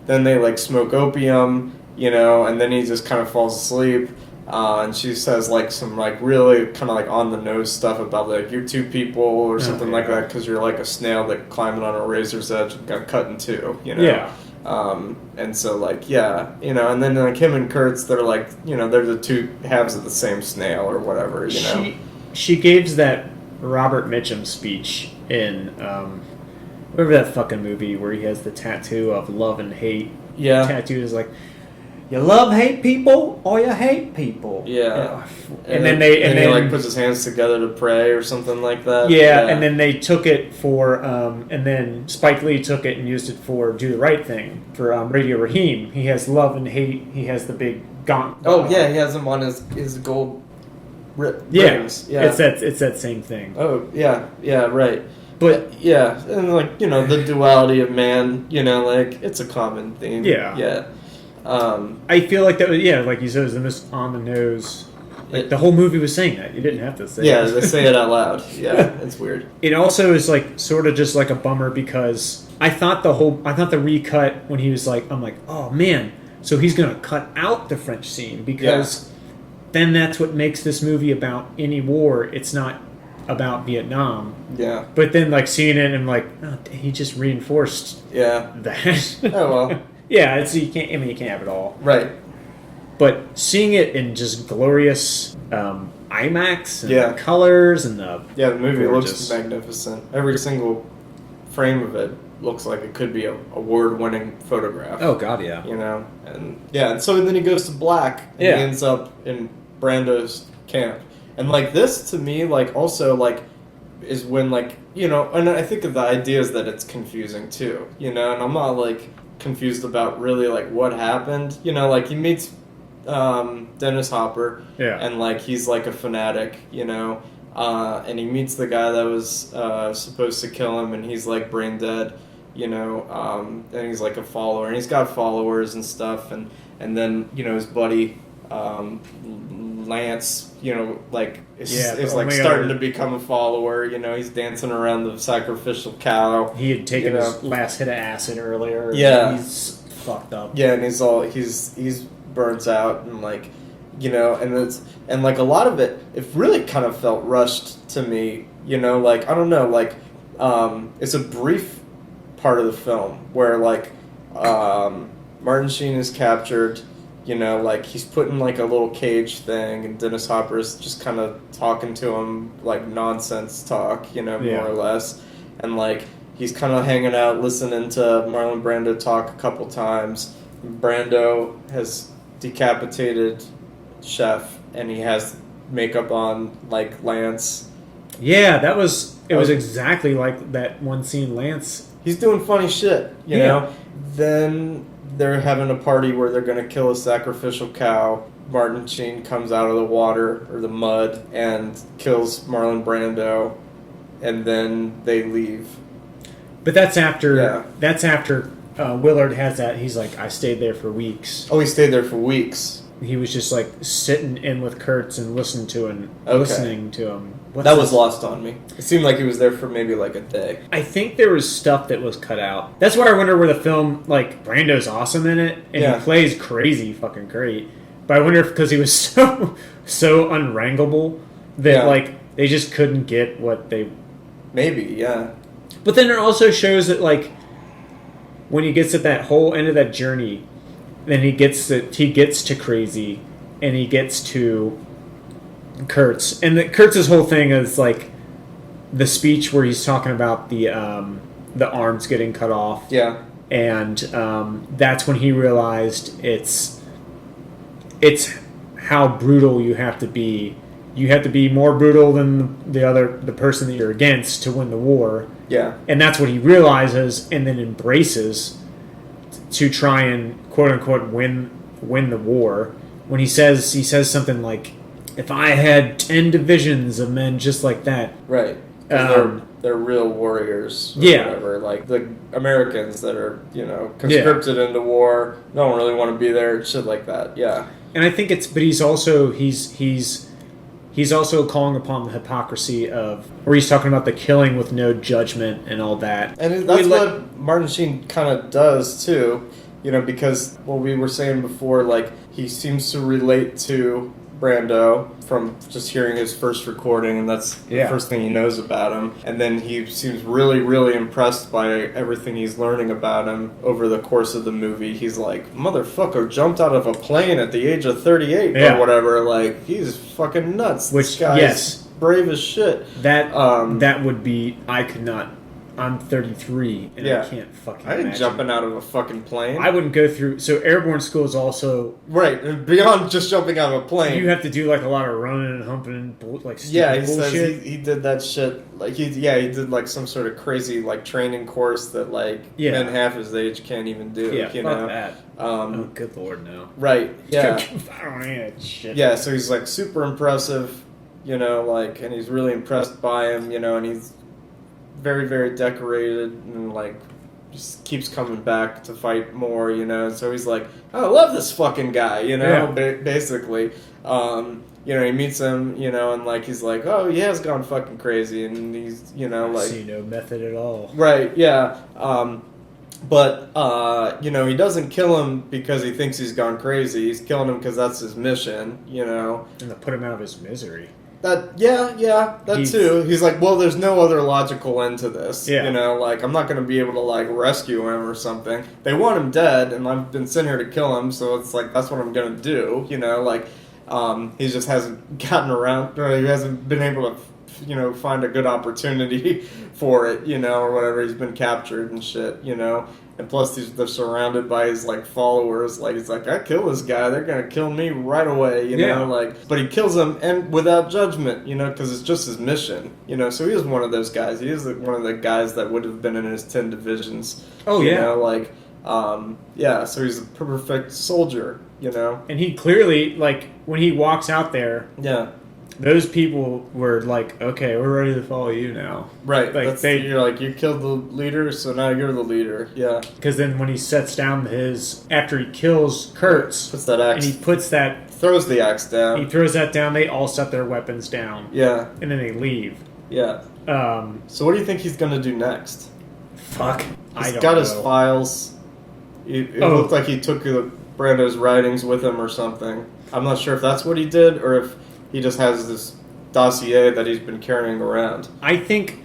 then they like smoke opium, you know, and then he just kind of falls asleep. And she says like some like really kind of like on the nose stuff about like you're two people or something like that because you're like a snail that climbing on a razor's edge and got cut in two, you know. Yeah. And so like you know, and then like him and Kurtz, they're like, you know, they're the two halves of the same snail or whatever, you know. She gives that Robert Mitchum speech in whatever that fucking movie where he has the tattoo of love and hate. Yeah. Tattoo is like, you love hate people or you hate people. Yeah. And then he like puts his hands together to pray or something like that. Yeah, and then they took it for and then Spike Lee took it and used it for Do the Right Thing for Radio Raheem. He has love and hate. He has the big gaunt. Oh yeah, he has him on his gold rings. Yeah. It's that same thing. Oh yeah, right. But and like, you know, the duality of man, you know, like it's a common theme. Yeah. I feel like that was like you said, it was the most on the nose. Like the whole movie was saying that. You didn't have to say it. Yeah, they say it out loud. Yeah, it's weird. It also is like sort of just like a bummer because I thought the recut when he was like, I'm like, oh man, so he's gonna cut out the French scene because then that's what makes this movie about any war. It's not about Vietnam. Yeah. But then like seeing it and like, oh, he just reinforced that. Oh well. Yeah, you can't have it all. Right. But seeing it in just glorious IMAX and the colors and the movie looks magnificent. Every single frame of it looks like it could be a award-winning photograph. Oh God, yeah. You know, and so then he goes to black and he ends up in Brando's camp. And like this to me, like also like is when like, you know, and I think of the ideas that it's confusing too, you know, and I'm not like confused about really like what happened, you know, like he meets Dennis Hopper and like he's like a fanatic, you know, and he meets the guy that was supposed to kill him and he's like brain dead, you know, and he's like a follower and he's got followers and stuff, and then, you know, his buddy Lance, you know, like is like starting to become a follower. You know, he's dancing around the sacrificial cow. He had taken his last hit of acid earlier. Yeah, he's fucked up. Yeah, and he's burns out and like, you know, and like a lot of it really kind of felt rushed to me. You know, like I don't know, like it's a brief part of the film where like Martin Sheen is captured. You know, like, he's put in, like, a little cage thing, and Dennis Hopper's just kind of talking to him, like, nonsense talk, you know, more or less. And, like, he's kind of hanging out, listening to Marlon Brando talk a couple times. Brando has decapitated Chef, and he has makeup on, like, Lance. Yeah, it was exactly like that one scene, Lance. He's doing funny shit, you know? Then they're having a party where they're going to kill a sacrificial cow. Martin Sheen comes out of the water or the mud and kills Marlon Brando, and then they leave. But that's after Willard has that. He's like, I stayed there for weeks. Oh, he stayed there for weeks. He was just like sitting in with Kurtz and listening to him. That was lost on me. It seemed like he was there for maybe like a day. I think there was stuff that was cut out. That's why I wonder where the film, like, Brando's awesome in it, and he plays crazy fucking great. But I wonder if because he was so unwranglable that like they just couldn't get what they. Maybe, yeah. But then it also shows that like when he gets at that whole end of that journey, then he gets to crazy, and he gets to Kurtz, and Kurtz's whole thing is like the speech where he's talking about the arms getting cut off. Yeah. And that's when he realized it's how brutal you have to be. You have to be more brutal than the person that you're against to win the war. Yeah. And that's what he realizes and then embraces to try and quote unquote win the war. When he says something like, "If I had 10 divisions of men just like that." Right. They're real warriors. Or whatever. Like the Americans that are, conscripted into war, don't really want to be there, shit like that. Yeah. And I think but he's also calling upon the hypocrisy of where he's talking about the killing with no judgment and all that. And that's what Martin Sheen kind of does too, because what we were saying before, like he seems to relate to Brando from just hearing his first recording, and that's the first thing he knows about him. And then he seems really, really impressed by everything he's learning about him over the course of the movie. He's like, motherfucker jumped out of a plane at the age of 38 or whatever. Like, he's fucking nuts. This guy's brave as shit. That would be, I could not. I'm 33 and I can't fucking I ain't imagine. jumping out of a fucking plane. I wouldn't go through. So airborne school is also right beyond just jumping out of a plane. You have to do like a lot of running and humping and like stupid he bullshit. says he did that shit. Like he did like some sort of crazy like training course that like men half his age can't even do. Yeah, fuck that. Oh, good lord, no. Right. Yeah. I don't need that shit. Yeah. So he's like super impressive, like, and he's really impressed by him, and he's very, very decorated and like just keeps coming back to fight more, So he's like, oh, I love this fucking guy, basically. He meets him, and like he's like, oh, he has gone fucking crazy, and he's, like, I see no method at all. Right? Yeah. But he doesn't kill him because he thinks he's gone crazy. He's killing him because that's his mission, And to put him out of his misery. That too. He's like, well, there's no other logical end to this. Yeah. Like I'm not going to be able to like rescue him or something. They want him dead, and I've been sent here to kill him, so it's like that's what I'm going to do. He just hasn't gotten around. Or he hasn't been able to, find a good opportunity for it. Or whatever. He's been captured and shit. And plus, they're surrounded by his like followers. Like he's like, I kill this guy, they're gonna kill me right away. But he kills them and without judgment. Because it's just his mission. So he is one of those guys. He is one of the guys that would have been in his 10 divisions. Oh yeah. So he's a perfect soldier. And he clearly like when he walks out there. Yeah. Those people were like, okay, we're ready to follow you now. Right. Like you're like, you killed the leader, so now you're the leader. Yeah. Because then when he sets down after he kills Kurtz, puts that axe, and he throws the axe down. He throws that down. They all set their weapons down. Yeah. And then they leave. Yeah. So what do you think he's gonna do next? Fuck. He's got his files. It looked like he took Brando's writings with him or something. I'm not sure if that's what he did or if he just has this dossier that he's been carrying around. I think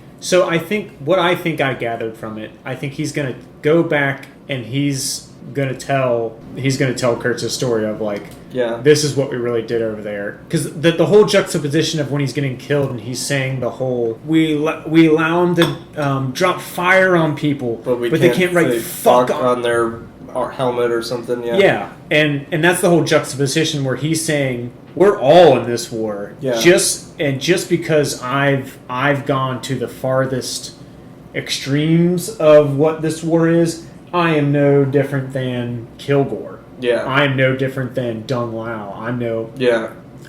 what I gathered from it, I think he's going to go back and he's going to tell Kurtz's story of like, this is what we really did over there. Because the whole juxtaposition of when he's getting killed and he's saying the whole, we allow him to drop fire on people, but they can't write fuck on their helmet or something. Yeah, and that's the whole juxtaposition where he's saying we're all in this war. Yeah. Just because I've gone to the farthest extremes of what this war is, I am no different than Kilgore. Yeah. I am no different than Dung Lao.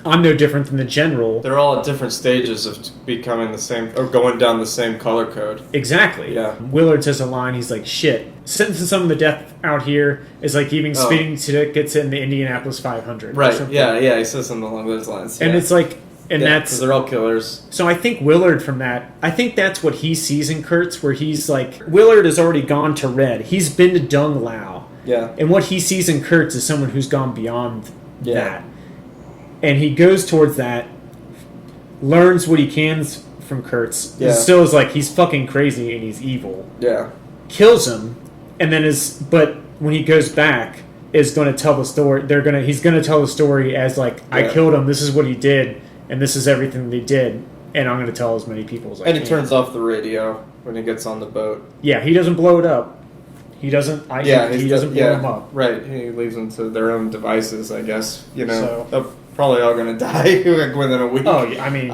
I'm no different than the general. They're all at different stages of becoming the same, or going down the same color code. Exactly. Yeah. Willard says a line, he's like, shit, sentencing someone to death out here is like giving speeding tickets in the Indianapolis 500. Right, yeah, he says something along those lines. And yeah. it's like, and that's... because they're all killers. So I think Willard from that, I think that's what he sees in Kurtz, where he's like, Willard has already gone to red. He's been to Dung Lao. Yeah. And what he sees in Kurtz is someone who's gone beyond Yeah. that. And he goes towards that, learns what he can from Kurtz. Yeah. Still is like, he's fucking crazy and he's evil. Yeah. Kills him, and then but when he goes back, is going to tell the story. He's going to tell the story as like, I killed him, this is what he did, and this is everything they did, and I'm going to tell as many people as I can. And he turns off the radio when he gets on the boat. Yeah, he doesn't blow it up. He doesn't. He doesn't blow them up. Right. He leaves them to their own devices, I guess. You know, So- they're probably all gonna die like within a week. Oh, yeah, I mean,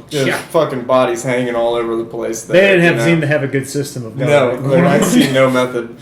just fucking bodies hanging all over the place. They didn't seem to have a good system of No, I see no method.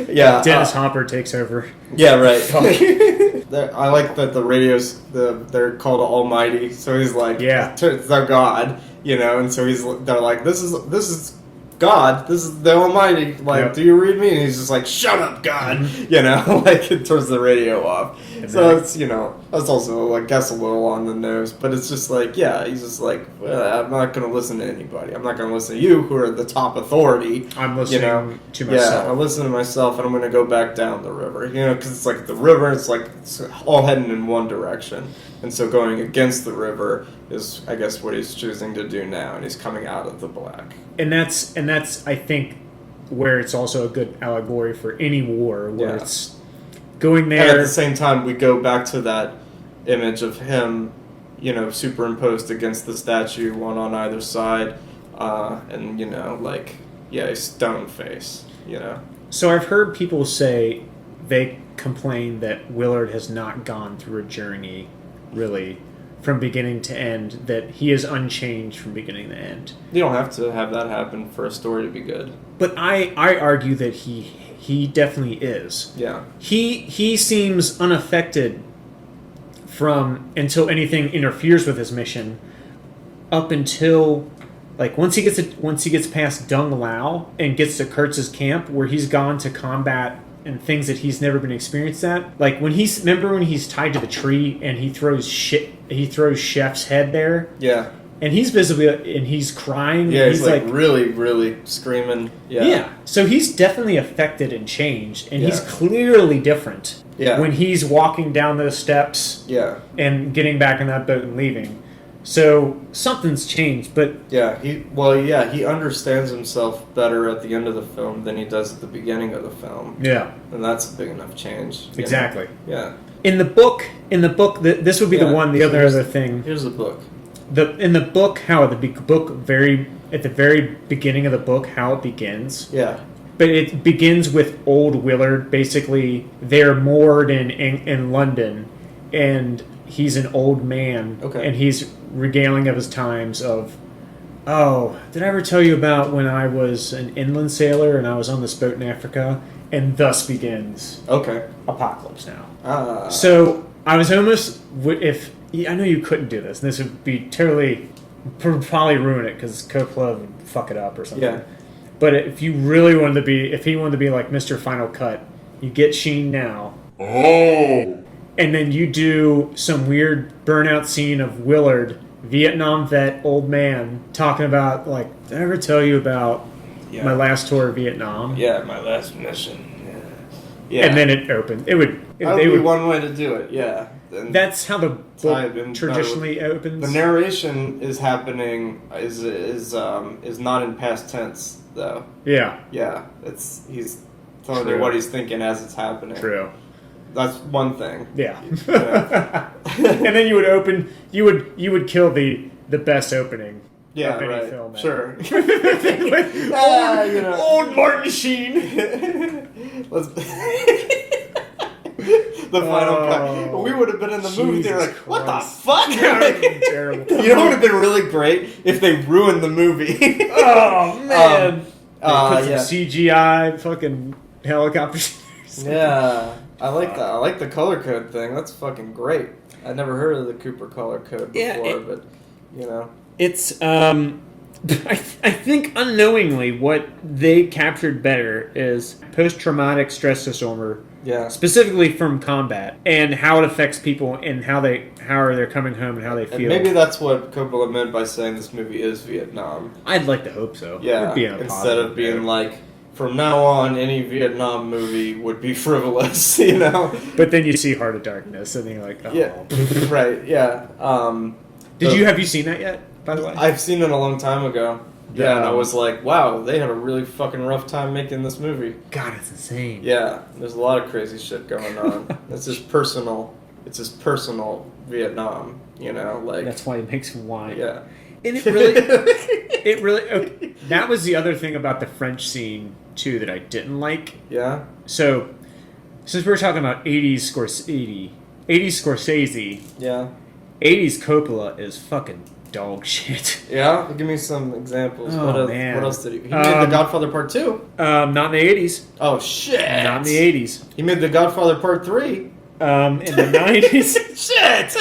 Yeah. Dennis Hopper takes over. Yeah, right. I like that the radios. They're called Almighty, so he's like, they're God, you know, and so they're like, this is God, this is the Almighty. Like, do you read me? And he's just like, shut up, God. You know, like it turns the radio off. So it's, you know, that's also, I guess, a little on the nose. But it's just like, he's just like, well, I'm not going to listen to anybody. I'm not going to listen to you, who are the top authority. I'm listening to myself. Yeah, I'm listening to myself, and I'm going to go back down the river. You know, because it's like the river, it's all heading in one direction. And so going against the river is, I guess, what he's choosing to do now, and he's coming out of the black. And that's I think, where it's also a good allegory for any war, where it's going there. And at the same time, we go back to that image of him, you know, superimposed against the statue, one on either side, and, you know, like, he's stone face, you know. So I've heard people say they complain that Willard has not gone through a journey, really, from beginning to end, that he is unchanged from beginning to end. You don't have to have that happen for a story to be good. But I argue that he definitely is. Yeah. He seems unaffected from until anything interferes with his mission, up until like once he gets past Dung Lao and gets to Kurtz's camp, where he's gone to combat and things that he's never been experienced at. Like when he's tied to the tree and he throws Chef's head there. Yeah. And he's he's crying. Yeah, and he's like really, really screaming. Yeah. Yeah. So he's definitely affected and changed, and he's clearly different. Yeah. When he's walking down those steps. Yeah. And getting back in that boat and leaving. So something's changed, but he understands himself better at the end of the film than he does at the beginning of the film. Yeah. And that's a big enough change. Exactly. Yeah. In the book, this would be the one. The other thing. Here's the book. In the book, how at the at the very beginning of the book, how it begins. Yeah. But it begins with old Willard. Basically, they're moored in London, and he's an old man. Okay. And he's regaling of his times of, did I ever tell you about when I was an inland sailor and I was on this boat in Africa? And thus begins Apocalypse Now. So I was almost, I know you couldn't do this, and this would be probably ruin it because Coppola would fuck it up or something. Yeah. But if he wanted to be like Mr. Final Cut, you get Sheen now. Oh. And then you do some weird burnout scene of Willard, Vietnam vet, old man, talking about, like, did I ever tell you about my last tour of Vietnam? Yeah, my last mission. Yeah. And then it opened. That would be one way to do it, yeah. And that's how the book traditionally opens. The narration is happening, is not in past tense, though. Yeah. Yeah, he's telling you what he's thinking as it's happening. True. That's one thing. Yeah. And then you would kill the best opening. Yeah, of any right. film Sure. Old Martin Sheen. Let's. The final cut. We would have been in the movie theater like, what the fuck? Terrible. You know what would have been really great if they ruined the movie. Oh man. Put some yeah. CGI fucking helicopters. Yeah, I like that. I like the color code thing. That's fucking great. I never heard of the Cooper color code before, but you know, it's I think unknowingly what they captured better is post-traumatic stress disorder, yeah, specifically from combat, and how it affects people and how are they coming home and how they feel. And maybe that's what Coppola meant by saying this movie is Vietnam. I'd like to hope so. Yeah, instead of being like, from now on, any Vietnam movie would be frivolous, you know? But then you see Heart of Darkness, and you're like, oh. Yeah, right, yeah. Have you seen that yet, by the way? I've seen it a long time ago. Yeah, and I was like, wow, they had a really fucking rough time making this movie. God, it's insane. Yeah, there's a lot of crazy shit going on. It's his personal Vietnam, you know, like... That's why he makes wine. Yeah. And it really, okay, that was the other thing about the French scene, too, that I didn't like. Yeah? So, since we were talking about 80s Scorsese, Yeah. 80s Coppola is fucking dog shit. Yeah? Give me some examples. Oh, Man. What else did he... He made The Godfather Part 2. Not in the 80s. Oh, shit! Not in the 80s. He made The Godfather Part 3. In the 90s. Shit!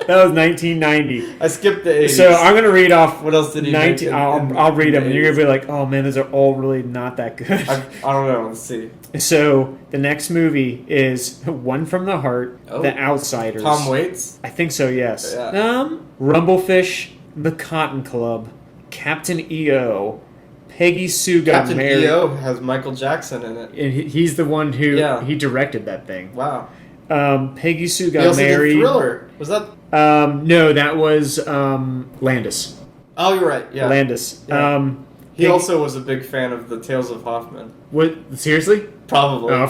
That was 1990. I skipped the 80s. So I'm gonna read off. What else did he make? I'll read them, and you're gonna be like, "Oh man, those are all really not that good." I don't know. Let's see. So the next movie is One from the Heart, The Outsiders. Tom Waits. I think so. Yes. Yeah. Rumblefish, The Cotton Club, Captain EO, Peggy Sue Got Captain Married. EO has Michael Jackson in it. And he's the one who he directed that thing. Wow. Peggy Sue Got He also Married. did Thriller. Was that? No, that was Landis. Oh, you're right. Yeah. Landis. Yeah. He also was a big fan of the Tales of Hoffman. What? Seriously? Probably. Oh.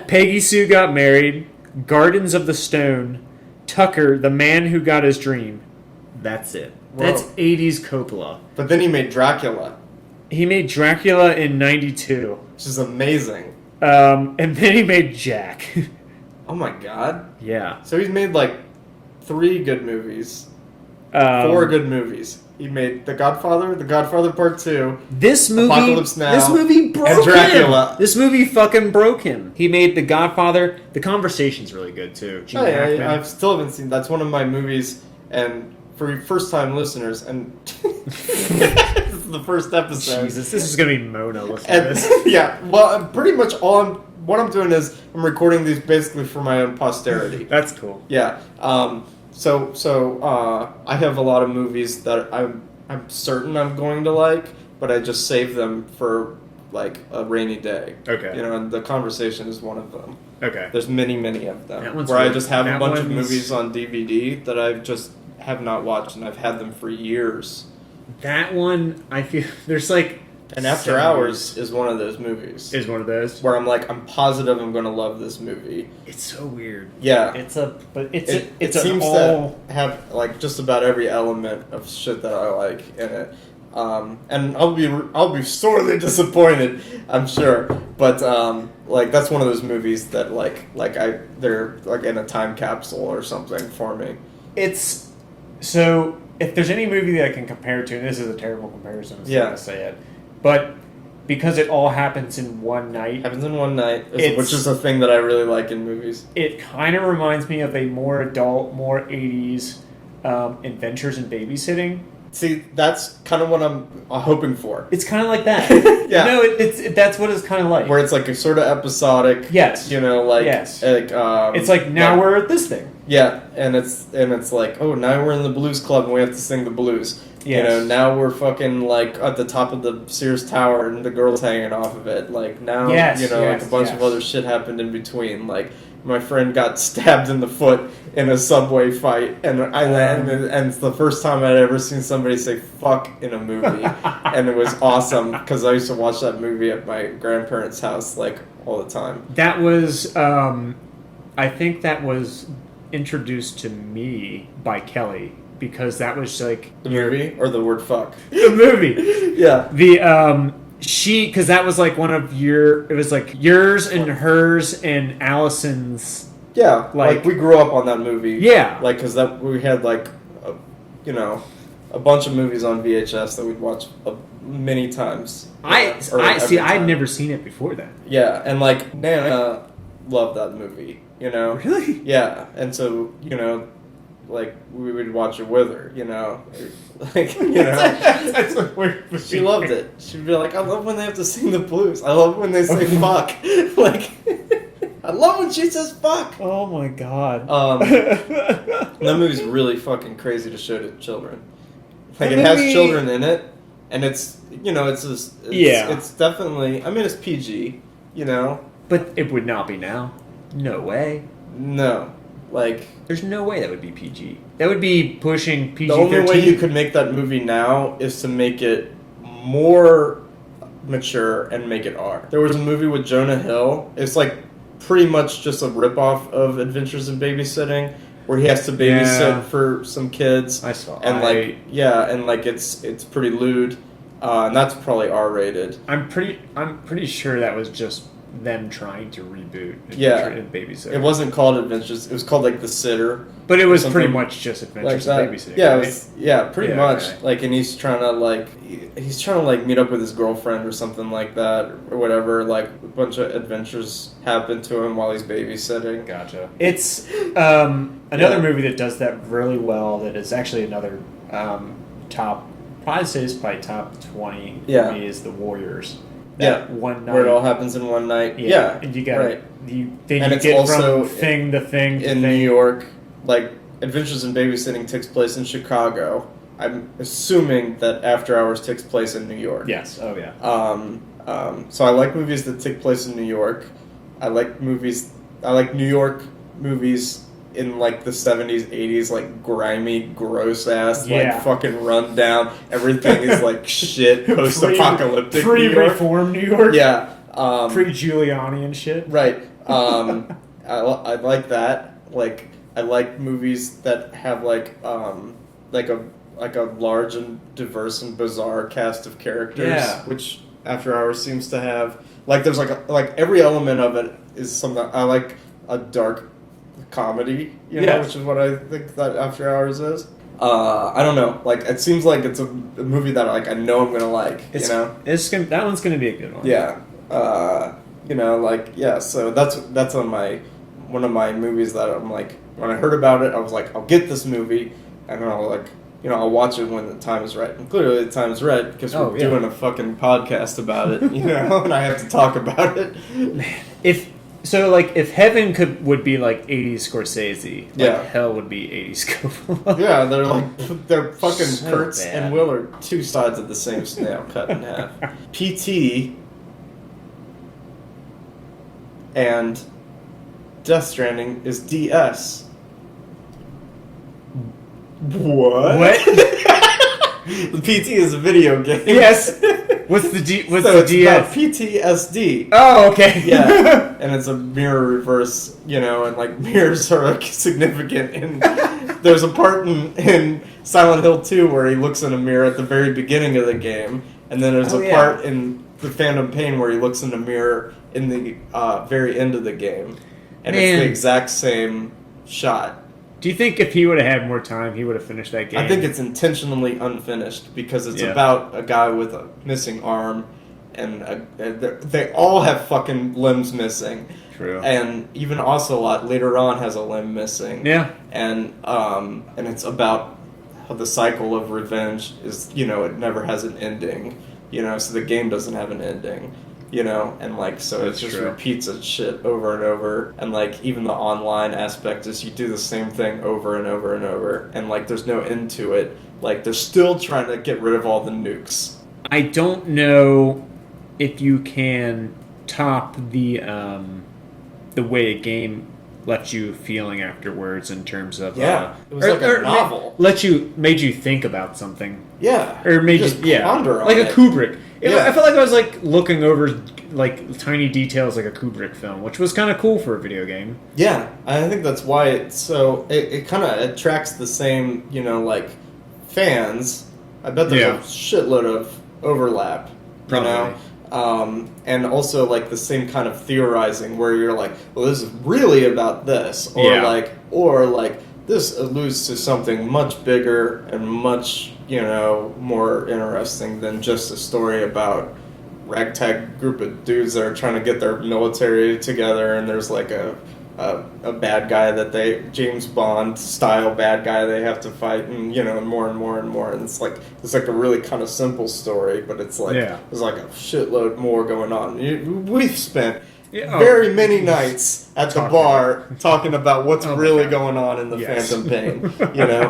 Peggy Sue Got Married, Gardens of the Stone, Tucker, The Man Who Got His Dream. That's it. Whoa. That's 80s Coppola. But then he made Dracula. He made Dracula in 92. Which is amazing. And then he made Jack. Oh my god. Yeah. So he's made like 3 good movies. 4 good movies. He made The Godfather Part 2, This movie, Apocalypse Now, this movie broke and Dracula. him. This movie fucking broke him. He made The Godfather. The Conversation's really good too. Gene Hackman. I still haven't seen. That's one of my movies, and for first-time listeners, and this is the first episode. Jesus, this is gonna be Mona listening to this. Yeah, well, pretty much what I'm doing is I'm recording these basically for my own posterity. That's cool. Yeah. So I have a lot of movies that I'm certain I'm going to like, but I just save them for like a rainy day. Okay. You know, and The Conversation is one of them. Okay. There's many of them That one's where I really- just have a that bunch of one's- movies on DVD that I just have not watched, and I've had them for years. That one, I feel there's like. And After 7 Hours is one of those movies. is one of those. Where I'm like, I'm positive I'm going to love this movie. It's so weird. Yeah. It seems to have like just about every element of shit that I like in it. And I'll be sorely disappointed, I'm sure. But like that's one of those movies that they're like in a time capsule or something for me. It's so if there's any movie that I can compare it to, and this is a terrible comparison, so I'm gonna say it, but because it all happens in one night. Happens in one night, which is a thing that I really like in movies. It kind of reminds me of a more adult, more 80s Adventures in Babysitting. See, that's kind of what I'm hoping for. It's kind of like that. Yeah. No, that's what it's kind of like. Where it's like a sort of episodic. Yes. You know, like yes. It's like now we're at this thing. Yeah, and it's like, oh, now we're in the blues club and we have to sing the blues. Yes. You know, now we're fucking like at the top of the Sears Tower and the girl's hanging off of it. Like now, like a bunch of other shit happened in between. Like my friend got stabbed in the foot in a subway fight, and and it's the first time I'd ever seen somebody say "fuck" in a movie, and it was awesome because I used to watch that movie at my grandparents' house like all the time. That was, I think that was introduced to me by Kelly because that was like The movie or the word "fuck"? the movie. Yeah. The because that was like one of it was like yours and hers and Allison's. Yeah, like we grew up on that movie. Yeah, like because that we had like, a a bunch of movies on VHS that we'd watch many times. I Or see. every I'd time. never seen it before that. Yeah, and like Nana loved that movie, you know. Really? Yeah, and so you know, like we would watch it with her, you know, like you know. That's a weird. She loved it. She'd be like, I love when they have to sing the blues. I love when they say fuck. Like, I love when she says fuck. Oh my god. That movie's really fucking crazy to show to children. Like, it That has movie- children in it, and it's, you know, it's definitely, I mean, it's PG, you know? But it would not be now. No way. No. Like, There's no way that would be PG. That would be pushing PG-13. the only way you could make that movie now is to make it more mature and make it R. There was a movie with Jonah Hill. It's like pretty much just a ripoff of Adventures in Babysitting, where he has to babysit Yeah. for some kids. I saw. And like, yeah, and like it's pretty lewd, and that's probably R rated. I'm pretty sure that was just them trying to reboot. Yeah. Babysitter. It wasn't called Adventures. It was called like The Sitter. But it was something pretty much just Like Adventures that. in Babysitting. Yeah, it right? was, yeah, pretty Yeah, much. okay. Like, and he's trying to like meet up with his girlfriend or something like that, or whatever. Like, a bunch of adventures happen to him while he's babysitting. Gotcha. It's another Yeah. movie that does that really well. That is actually another top. Probably say it's probably top 20 Yeah. for me is The Warriors. Yeah. That one night. Where it all happens in one night. Yeah, and you got right. Then And you it's get also from thing to thing to In thing. New York, like Adventures in Babysitting takes place in Chicago. I'm assuming that After Hours takes place in New York. Yes. Oh yeah. So I like movies that take place in New York. I like New York movies in like the 70s, 80s, like grimy, gross ass, Yeah. like fucking run down. Everything is like shit, post apocalyptic. New York. Pre-reform New York. Yeah. Pre-Giuliani and shit. Right. I like that. Like I like movies that have like a large and diverse and bizarre cast of characters. Yeah. Which After Hours seems to have. Like there's like every element of it is something. I like a dark comedy, you know, Yeah. which is what I think that After Hours is. I don't know. Like it seems like it's a movie that like I know I'm gonna like. It's, you know. that one's gonna be a good one. Yeah. You know, like yeah. So that's on one of my movies that I'm like when I heard about it, I was like, I'll get this movie, and then I'll like. You know, I'll watch it when the time is right. And clearly the time is right because we're doing a fucking podcast about it, you know, and I have to talk about it. If heaven would be like 80s Scorsese, Yeah. hell would be 80s Coppola. Yeah, they're fucking So Kurtz bad. and Will are two sides of the same snail cut in half. PT and Death Stranding is DS. What? The PT is a video game. Yes. What's the So it's about DS? PTSD. Oh, okay. Yeah, and it's a mirror reverse, you know, and like mirrors are like, significant. And there's a part in Silent Hill 2 where he looks in a mirror at the very beginning of the game, and then there's a part in The Phantom Pain where he looks in a mirror in the very end of the game, and it's Man. the exact same shot. Do you think if he would have had more time, he would have finished that game? I think it's intentionally unfinished because it's Yeah. about a guy with a missing arm, and they all have fucking limbs missing. True. And even Ocelot later on has a limb missing. Yeah. And it's about how the cycle of revenge is, you know, it never has an ending. You know, so the game doesn't have an ending. You know, and like so That's it just true. repeats its shit over and over, and like even the online aspect is you do the same thing over and over and over, and like there's no end to it. Like they're still trying to get rid of all the nukes. I don't know if you can top the way a game left you feeling afterwards in terms of It was like a novel. made you think about something. Yeah, Or made just you ponder on like it. a Kubrick. Yeah. I felt like I was like looking over like tiny details like a Kubrick film, which was kind of cool for a video game. Yeah, I think that's why it kind of attracts the same, you know, like fans. I bet there's Yeah. a shitload of overlap, Probably. you know, and also like the same kind of theorizing where you're like, well, this is really about this, or Yeah. like this alludes to something much bigger and much more interesting than just a story about ragtag group of dudes that are trying to get their military together, and there's like a bad guy that James Bond style bad guy they have to fight, and more and more and more, and it's like a really kind of simple story, but it's like there's like a shitload more going on. We've spent very many nights at the bar talking about what's really going on in the Phantom Pain,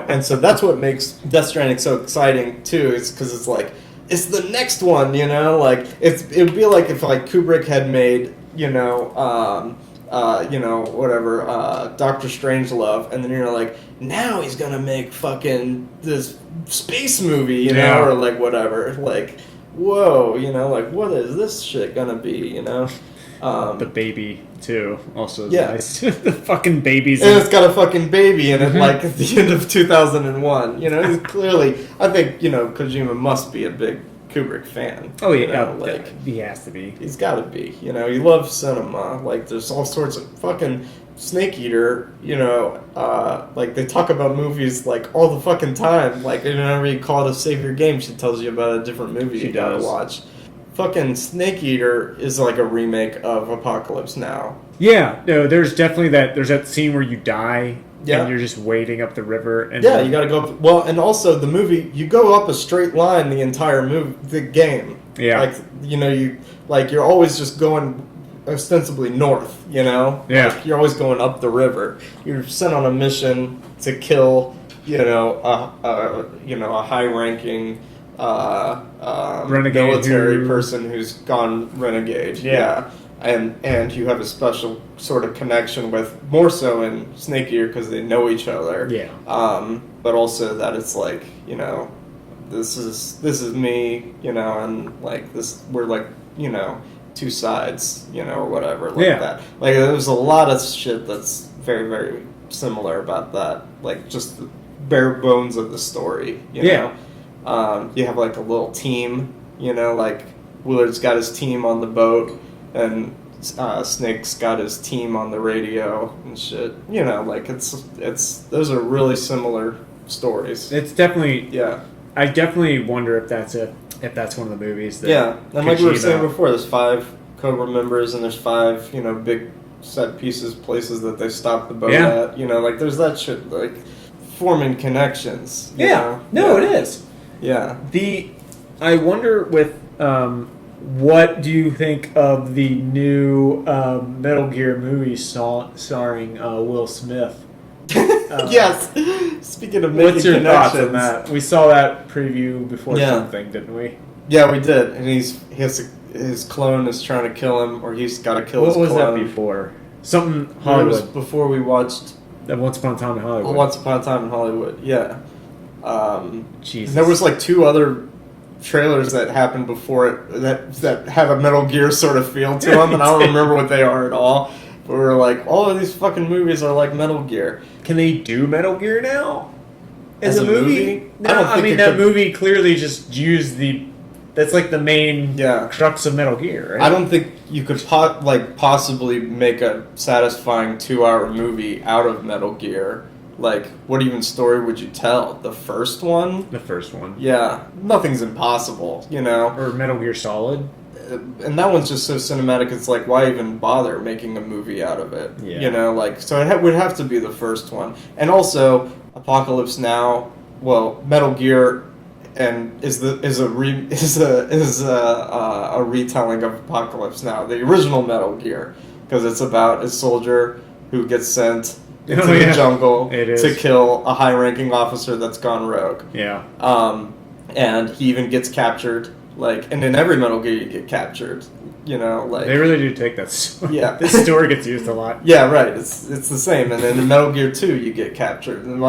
and so that's what makes Death Stranding so exciting too. Is because it's like it's the next one, like it would be like if like Kubrick had made Doctor Strangelove, and then you're like, now he's gonna make fucking this space movie, or like whatever, like whoa, like what is this shit gonna be, The baby too also is nice. The fucking babies, and it's got a fucking baby in it, like at the end of 2001. He's clearly, I think Kojima must be a big Kubrick fan. Oh yeah, he has to be. He's got to be. He loves cinema. Like there's all sorts of fucking Snake Eater. Like they talk about movies like all the fucking time. Like whenever you call it a Save Your Game, she tells you about a different movie you gotta watch. Fucking Snake Eater is like a remake of Apocalypse Now. Yeah, no, there's definitely that. There's that scene where you die and you're just wading up the river. And you gotta go up. Well, and also the movie, you go up a straight line the entire the game. Yeah. You're always just going ostensibly north, Yeah. Like, you're always going up the river. You're sent on a mission to kill, a high-ranking military person who's gone renegade. Yeah. And you have a special sort of connection with, more so in Snake Eater because they know each other. Yeah. But also that it's like, this is me, and like this, we're like, two sides, or whatever, like that. Like there's a lot of shit that's very, very similar about that. Like just the bare bones of the story, you know. You have like a little team, like Willard's got his team on the boat, and Snake's got his team on the radio and shit. Like it's those are really similar stories. It's definitely I definitely wonder if that's one of the movies that and like we were saying before, there's 5 Cobra members and there's 5 big set pieces, places that they stop the boat at. Like there's that shit, like forming connections. It is. Yeah. I wonder with what do you think of the new Metal Gear movie starring Will Smith? Yes. Speaking of making what's your connections, thoughts on that? We saw that preview before something, didn't we? Yeah, we did. And his clone is trying to kill him, or he's got to kill his clone. What was that before? Something Hollywood. It was before we watched Once Upon a Time in Hollywood. Once Upon a Time in Hollywood, yeah. Jesus. There was like 2 other trailers that happened before it that have a Metal Gear sort of feel to them, and I don't remember what they are at all. But we were like, all of these fucking movies are like Metal Gear. Can they do Metal Gear now? As a movie? No, I mean that movie clearly just used that's like the main crux of Metal Gear, right? I don't think you could possibly make a satisfying 2-hour movie out of Metal Gear. Like, what even story would you tell? The first one? The first one. Yeah. Nothing's impossible, Or Metal Gear Solid. And that one's just so cinematic, it's like, why even bother making a movie out of it? Yeah. So it would have to be the first one. And also, Apocalypse Now, Metal Gear is a retelling of Apocalypse Now, the original Metal Gear, because it's about a soldier who gets sent into the jungle to kill a high-ranking officer that's gone rogue. Yeah. And he even gets captured. And in every Metal Gear you get captured. They really do take that. Yeah. This story gets used a lot. Yeah, right. It's the same. And then in Metal Gear 2 you get captured. And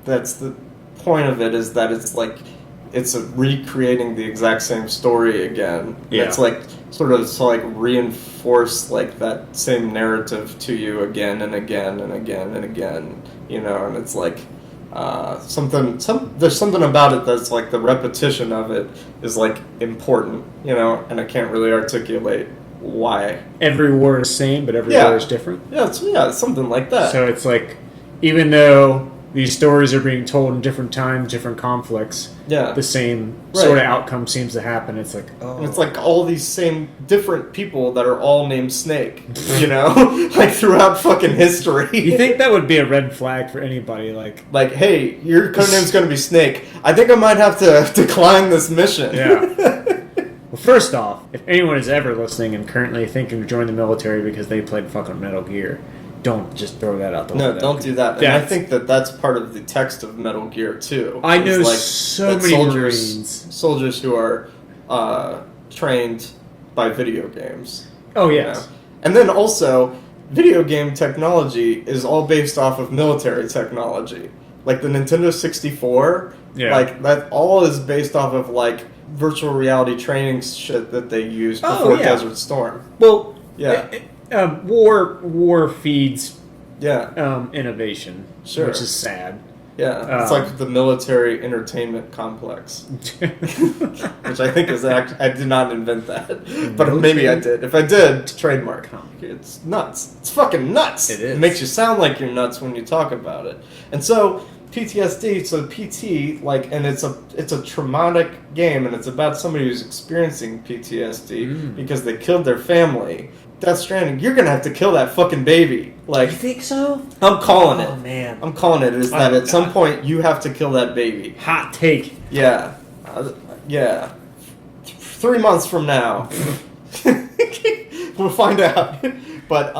that's the point of it, is that it's recreating the exact same story again. Yeah. It's sort of to reinforce that same narrative to you again and again and again and again, and it's there's something about it that's the repetition of it is important, and I can't really articulate why. Every word is the same, but every word is different. Yeah, it's something like that. So it's even though these stories are being told in different times, different conflicts. Yeah. The same Right. sort of outcome seems to happen. It's like, oh. And it's like all these same different people that are all named Snake, you know? Like throughout fucking history. You think that would be a red flag for anybody? Like, hey, your codename's gonna be Snake. I think I might have to decline this mission. Yeah. Well, first off, if anyone is ever listening and currently thinking to join the military because they played fucking Metal Gear, don't just throw that out the window. No, don't do that. And I think that's part of the text of Metal Gear too. I know It's so that many Marines. soldiers who are trained by video games. Oh, you yes. know? And then also, video game technology is all based off of military technology. Like the Nintendo 64, like that all is based off of like virtual reality training shit that they used before Desert Storm. Well, Yeah. War feeds innovation, Sure. which is sad. Yeah, it's like the military entertainment complex, which I think is I did not invent that, but maybe I did. If I did, trademark. It's nuts. It's fucking nuts. It is. It makes you sound like you're nuts when you talk about it. And so PTSD, so PT, like, and it's a traumatic game, and it's about somebody who's experiencing PTSD because they killed their family. Death Stranding, you're gonna have to kill that fucking baby. Like, You think so? I'm calling it. Oh, man. I'm calling it. Is that at some point you have to kill that baby? Hot take. Yeah, yeah. 3 months from now, we'll find out. But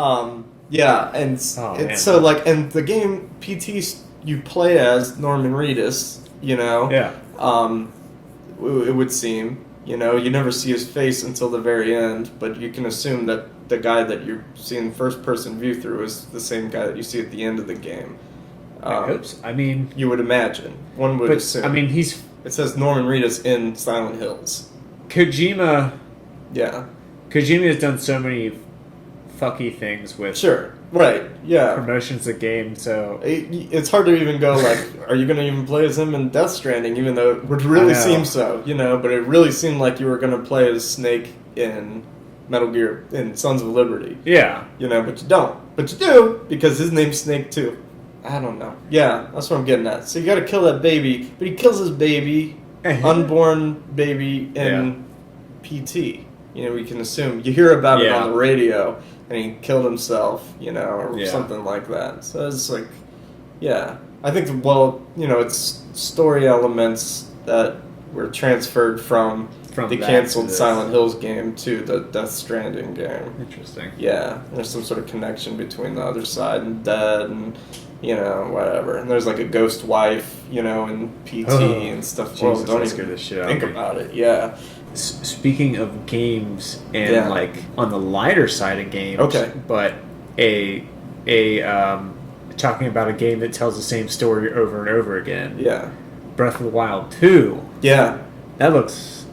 yeah, and it's man. so like, and the game PT, you play as Norman Reedus. You know. Yeah. It would seem. You know, you never see his face until the very end, but you can assume that the guy that you're seeing first-person view through is the same guy that you see at the end of the game. I hope so. I mean, you would imagine. One would assume. I mean, it says Norman Reedus in Silent Hills. Kojima. Yeah. Kojima has done so many fucky things with Right. Yeah. promotions of games, so it's hard to even go like, are you going to even play as him in Death Stranding? Even though it would really seem so, you know. But it really seemed like you were going to play as Snake in Metal Gear in Sons of Liberty. yeah. You know, but you don't. But you do because his name's Snake too. I don't know. Yeah, that's what I'm getting at. So you got to kill that baby, but he kills his baby, unborn baby in PT. You know, we can assume you hear about it on the radio. And he killed himself, you know, or something like that. So it's like, yeah. I think, well, you know, it's story elements that were transferred from the canceled Silent Hills game to the Death Stranding game. Interesting. Yeah. There's some sort of connection between the other side and Dead and, you know, whatever. And there's like a ghost wife, you know, in PT and stuff. Jesus, well, don't even this shit think about it. Yeah. Speaking of games and like on the lighter side of games, but talking about a game that tells the same story over and over again. Yeah. Breath of the Wild 2. Yeah. That looks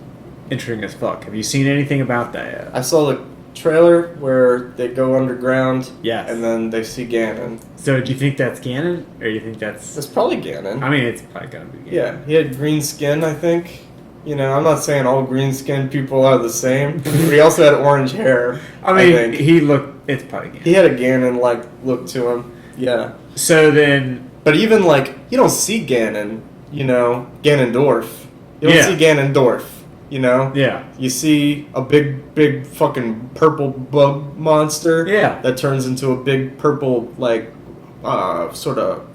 interesting as fuck. Have you seen anything about that yet? I saw the trailer where they go underground. Yes. And then they see Ganon. So do you think that's Ganon? Or do you think that's... It's probably Ganon. I mean, it's probably gonna be Ganon. Yeah. He had green skin, I think. You know, I'm not saying all green-skinned people are the same, but he also had orange hair. I mean, he looked... It's probably Ganon. He had a Ganon-like look to him. Yeah. So then... But even, like, you don't see Ganon, you know, Ganondorf. You don't see Ganondorf, you know? Yeah. You see a big fucking purple bug monster that turns into a big purple, like, sort of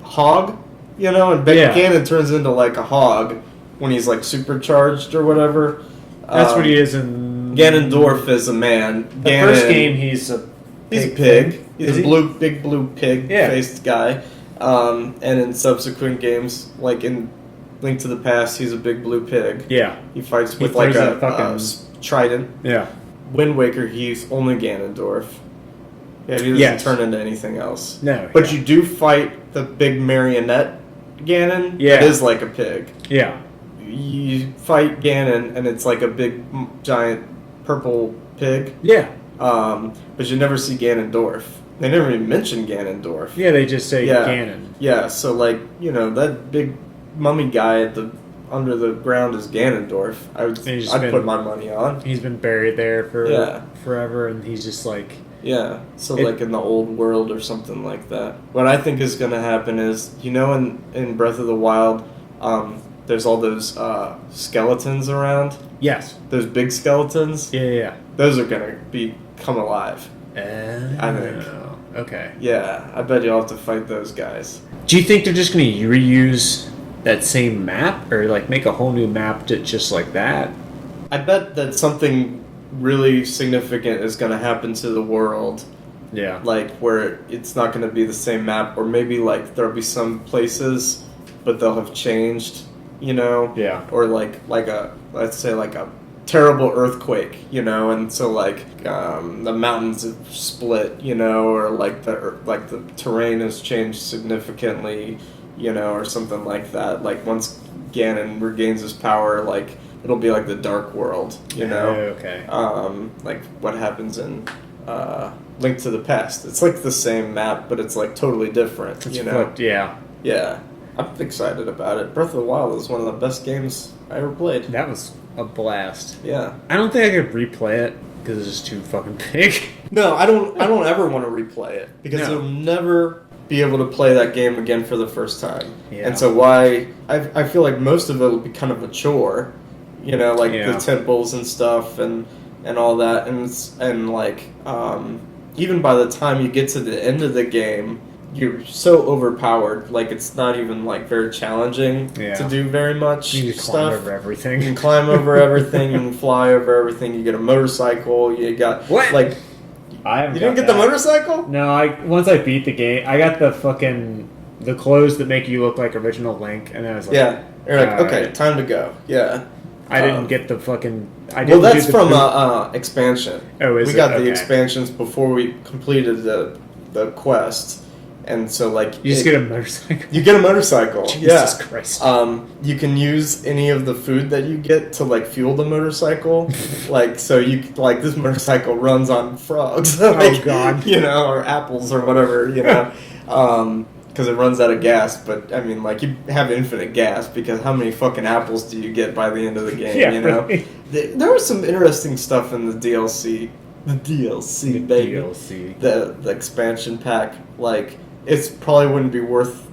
hog, you know? And Ganon turns into, like, a hog when he's, like, supercharged or whatever. That's what he is in... Ganondorf is a man. The first game, he's a pig. He's a big blue pig-faced guy. And in subsequent games, like in Link to the Past, he's a big blue pig. Yeah. He fights with like a fucking trident. Yeah. Wind Waker, he's only Ganondorf. Yeah, he doesn't turn into anything else. No. But you do fight the big marionette Ganon. Yeah. It is like a pig. Yeah. You fight Ganon, and it's like a big, giant purple pig. Yeah. But you never see Ganondorf. They never even mention Ganondorf. Yeah, they just say Ganon. Yeah, so like, you know, that big mummy guy at the under the ground is Ganondorf. I'd put my money on. He's been buried there for forever, and he's just like... Yeah, so It- like in the old world or something like that. What I think is going to happen is, in Breath of the Wild, there's all those skeletons around. Yes. Those big skeletons. Yeah. Those are going to come alive. I think. Okay. Yeah, I bet you'll have to fight those guys. Do you think they're just going to reuse that same map, or like make a whole new map just like that? I bet that something really significant is going to happen to the world. Yeah. Like where it's not going to be the same map, or maybe like there'll be some places, but they'll have changed, Yeah. or like let's say like a terrible earthquake, and so like the mountains have split, or like the terrain has changed significantally, or something like that. Like once Ganon regains his power, like it'll be like the Dark World, Okay. like what happens in Link to the Past. It's like the same map, but it's like totally different, Yeah. Yeah, I'm excited about it. Breath of the Wild is one of the best games I ever played. That was a blast. Yeah. I don't think I could replay it because it's just too fucking big. No, I don't ever want to replay it because No. you'll never be able to play that game again for the first time. Yeah. And so I feel like most of it will be kind of a chore, like Yeah. the temples and stuff and all that, and like even by the time you get to the end of the game, you're so overpowered. Like it's not even like very challenging Yeah. to do very much You just stuff. climb over You everything. can climb over everything. You can fly over everything. You get a motorcycle. You got What? like I haven't you didn't got get the that. motorcycle? No, once I beat the game, I got the clothes that make you look like original Link, and then I was like, Yeah. You're like, okay, alright. time to go. Yeah. I didn't Um, get the fucking. I Well, didn't that's do the from expansion. Oh, is we it? got the Okay. expansions before we completed the quest, and so like You just get a motorcycle. you get a motorcycle. Jesus Yeah. Christ. You can use any of the food that you get to like fuel the motorcycle. Like so you like this motorcycle runs on frogs. Like, God. or apples or whatever, because it runs out of gas. But I mean, like you have infinite gas because how many fucking apples do you get by the end of the game? Yeah, really. There was some interesting stuff in the DLC. The DLC, baby. DLC. The expansion pack, like it's probably wouldn't be worth,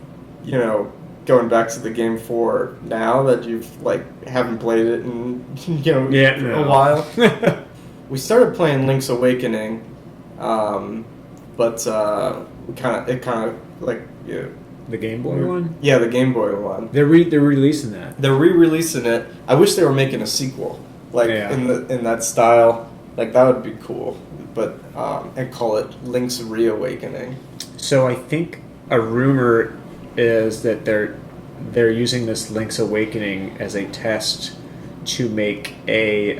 going back to the game for now that you've like haven't played it in Yeah, no. a while. We started playing Link's Awakening, but it kind of like The Game Boy one. yeah, the Game Boy one. They're releasing that. They're re-releasing it. I wish they were making a sequel, like Yeah. in that style. Like that would be cool, but and call it Link's Reawakening. So I think a rumor is that they're using this Link's Awakening as a test to make a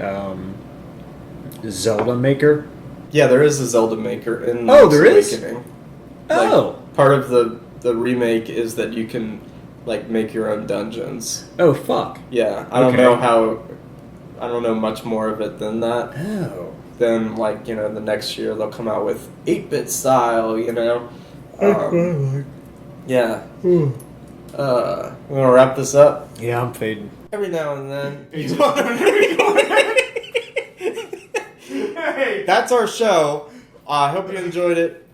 Zelda maker. Yeah, there is a Zelda maker in Oh, Link's there is? Awakening. Oh. Part of the remake is that you can like make your own dungeons. Oh fuck. Yeah, I don't Okay. know I don't know much more of it than that. Oh. Then like the next year they'll come out with 8-bit style. Yeah. We want to wrap this up. Yeah, I'm fading. Every now and then. Hey. That's our show. I hope you enjoyed it.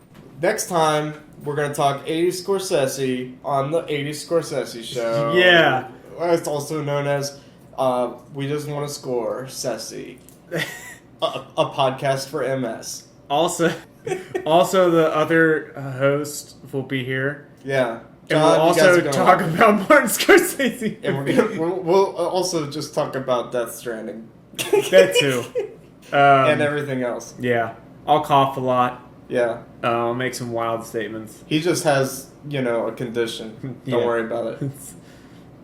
Next time, we're going to talk 80s Scorsese on the 80s Scorsese show. Yeah. It's also known as We Just Want to Score Sese. A podcast for MS. Also, the other host will be here, Yeah. and John, we'll you guys also are gonna talk love it. about Martin Scorsese. And we'll also just talk about Death Stranding. That too. And everything else. Yeah, I'll cough a lot. Yeah. I'll make some wild statements. He just has, a condition. Don't Yeah. worry about it.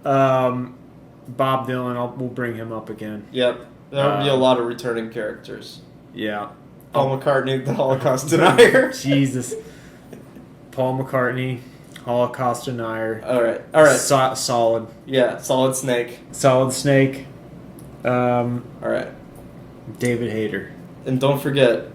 Bob Dylan, we'll bring him up again. Yep. There'll be a lot of returning characters. Yeah. Paul McCartney, the Holocaust denier. Jesus. Paul McCartney, Holocaust denier. All right. Solid. Yeah, Solid Snake. Solid Snake. All right. David Hayter. And don't forget,